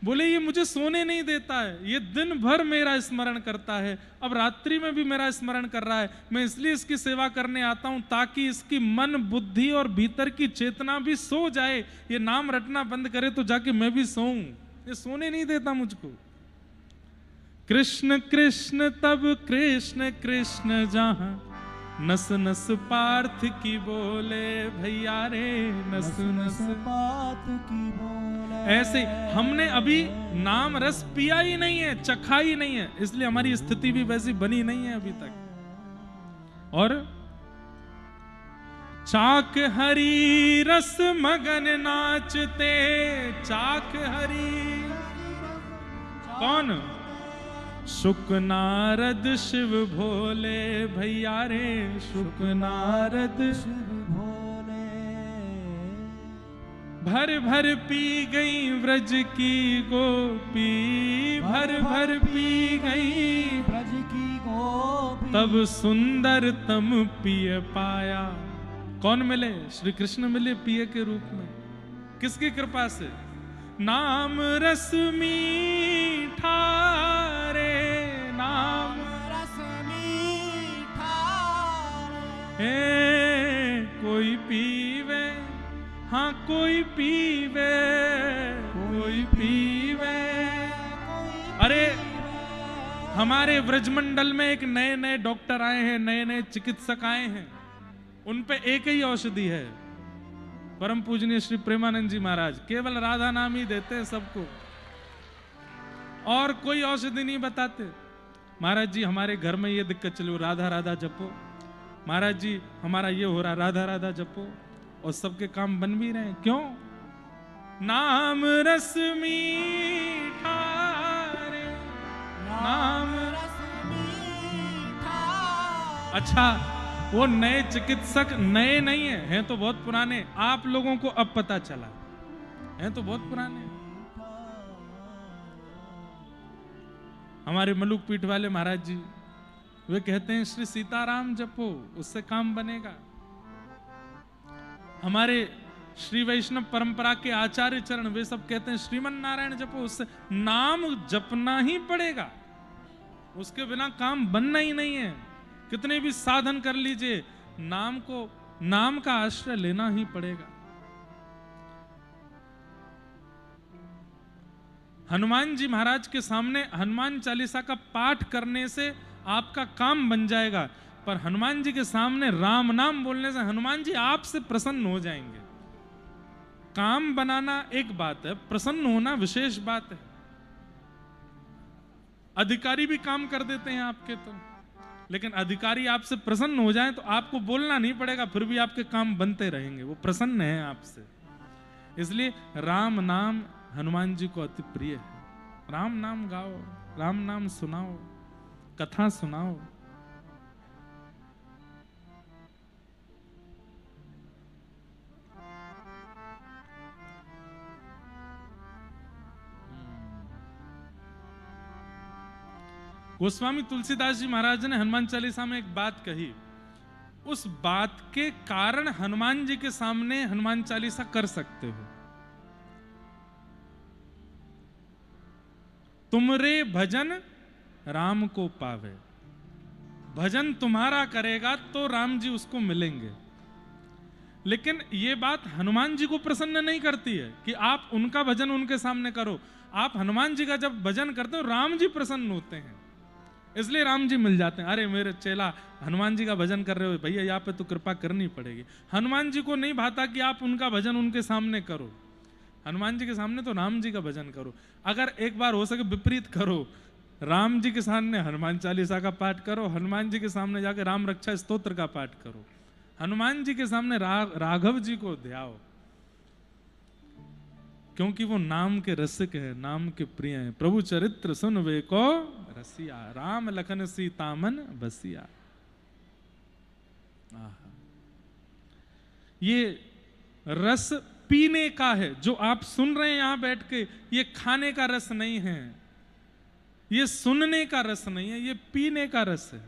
बोले, ये मुझे सोने नहीं देता है, ये दिन भर मेरा स्मरण करता है, अब रात्रि में भी मेरा स्मरण कर रहा है। मैं इसलिए इसकी सेवा करने आता हूं ताकि इसकी मन बुद्धि और भीतर की चेतना भी सो जाए। ये नाम रटना बंद करे तो जाके मैं भी सोऊं। ये सोने नहीं देता मुझको। कृष्ण कृष्ण तब कृष्ण कृष्ण जहां नस नस पार्थ की बोले, भैया रे नस नस पार्थ की बोले। ऐसे हमने अभी नाम रस पिया ही नहीं है, चखा ही नहीं है, इसलिए हमारी स्थिति भी वैसी बनी नहीं है अभी तक। और चाक हरी रस मगन नाचते, चाक हरी कौन? शुक नारद शिव भोले, भैया रे शुक नारद शिव भोले। भर भर पी गई व्रज की गोपी, भर भर पी गई ब्रज की गोपी। तब सुंदरतम पिय पाया। कौन मिले? श्री कृष्ण मिले पिय के रूप में। किसकी कृपा से? नाम रस मीठा रे, नाम रस मीठा रे। कोई पीवे, हाँ कोई पीवे, कोई पीवे। अरे हमारे व्रजमंडल में एक नए नए डॉक्टर आए हैं, नए नए चिकित्सक आए हैं, उन पे एक ही औषधि है, परम पूजनीय श्री प्रेमानंद जी महाराज। केवल राधा नाम ही देते हैं सबको, और कोई औषधि नहीं बताते। महाराज जी हमारे घर में ये दिक्कत चली, राधा राधा जपो। महाराज जी हमारा ये हो रहा, राधा राधा जपो, और सबके काम बन भी रहे हैं। क्यों? नाम रस मीठा रे, नाम रस मीठा। अच्छा, वो नए चिकित्सक नए नहीं हैं तो बहुत पुराने। आप लोगों को अब पता चला, हैं तो बहुत पुराने। हमारे मलुक पीठ वाले महाराज जी, वे कहते हैं श्री सीताराम जपो, उससे काम बनेगा। हमारे श्री वैष्णव परंपरा के आचार्य चरण, वे सब कहते हैं श्रीमन नारायण जपो, उससे नाम जपना ही पड़ेगा, उसके बिना काम बनना ही नहीं है। कितने भी साधन कर लीजिए, नाम का आश्रय लेना ही पड़ेगा। हनुमान जी महाराज के सामने हनुमान चालीसा का पाठ करने से आपका काम बन जाएगा, पर हनुमान जी के सामने राम नाम बोलने से हनुमान जी आपसे प्रसन्न हो जाएंगे। काम बनाना एक बात है, प्रसन्न होना विशेष बात है। अधिकारी भी काम कर देते हैं आपके, तो लेकिन अधिकारी आपसे प्रसन्न हो जाए तो आपको बोलना नहीं पड़ेगा, फिर भी आपके काम बनते रहेंगे, वो प्रसन्न है आपसे। इसलिए राम नाम हनुमान जी को अति प्रिय है। राम नाम गाओ, राम नाम सुनाओ, कथा सुनाओ। गोस्वामी तुलसीदास जी महाराज ने हनुमान चालीसा में एक बात कही, उस बात के कारण हनुमान जी के सामने हनुमान चालीसा कर सकते हो। तुमरे भजन राम को पावे, भजन तुम्हारा करेगा तो राम जी उसको मिलेंगे। लेकिन यह बात हनुमान जी को प्रसन्न नहीं करती है कि आप उनका भजन उनके सामने करो। आप हनुमान जी का जब भजन करते हो, राम जी प्रसन्न होते हैं, इसलिए राम जी मिल जाते हैं। अरे मेरे चेला हनुमान जी का भजन कर रहे हो भैया, यहाँ पे तो कृपा करनी पड़ेगी। हनुमान जी को नहीं भाता कि आप उनका भजन उनके सामने करो, हनुमान जी के सामने तो राम जी का भजन करो। अगर एक बार हो सके विपरीत करो, राम जी के सामने हनुमान चालीसा का पाठ करो, हनुमान जी के सामने जाके राम रक्षा स्तोत्र का पाठ करो, हनुमान जी के सामने राघव जी को ध्याओ, क्योंकि वो नाम के रसिक है, नाम के प्रिय हैं। प्रभु चरित्र सुन वे को रसिया, राम लखन सीता मन बसिया। आहा। ये रस पीने का है। जो आप सुन रहे हैं यहां बैठ के, ये खाने का रस नहीं है, ये सुनने का रस नहीं है, ये पीने का रस है।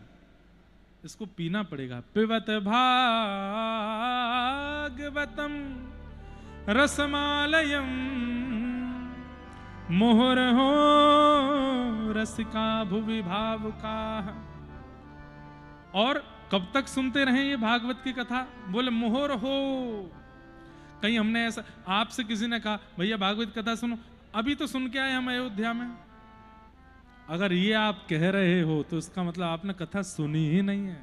इसको पीना पड़ेगा। पिबत भागवतम रसमालयम मुहुर्हो रसिका भुवि भावुका। और कब तक सुनते रहें ये भागवत की कथा? बोले मुहुर हो। कहीं हमने ऐसा, आपसे किसी ने कहा भैया भागवत कथा सुनो, अभी तो सुन के आए हम अयोध्या में, अगर ये आप कह रहे हो तो इसका मतलब आपने कथा सुनी ही नहीं है।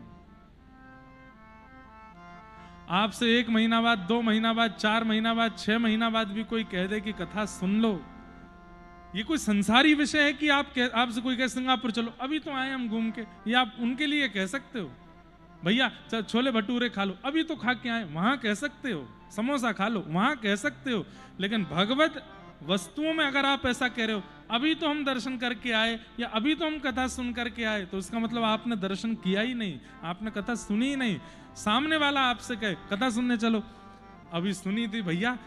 आपसे 1 महीना बाद, 2 महीना बाद, 4 महीना बाद, 6 महीना बाद भी कोई कह दे कि कथा सुन लो, ये कोई संसारी विषय है कि आपसे कोई कहे सिंगापुर चलो, अभी तो आए हम घूम के, ये आप उनके लिए कह सकते हो? भैया छोले भटूरे खा लो, अभी तो खा के आए, वहां कह सकते हो? समोसा खा लो, वहां कह सकते हो? लेकिन भगवत वस्तुओं में अगर आप ऐसा कह रहे हो, अभी तो हम दर्शन करके आए या अभी तो हम कथा सुन करके आए, तो इसका मतलब आपने दर्शन किया ही नहीं, आपने कथा सुनी ही नहीं। सामने वाला आपसे कहे कथा सुनने चलो, अभी सुनी थी भैया,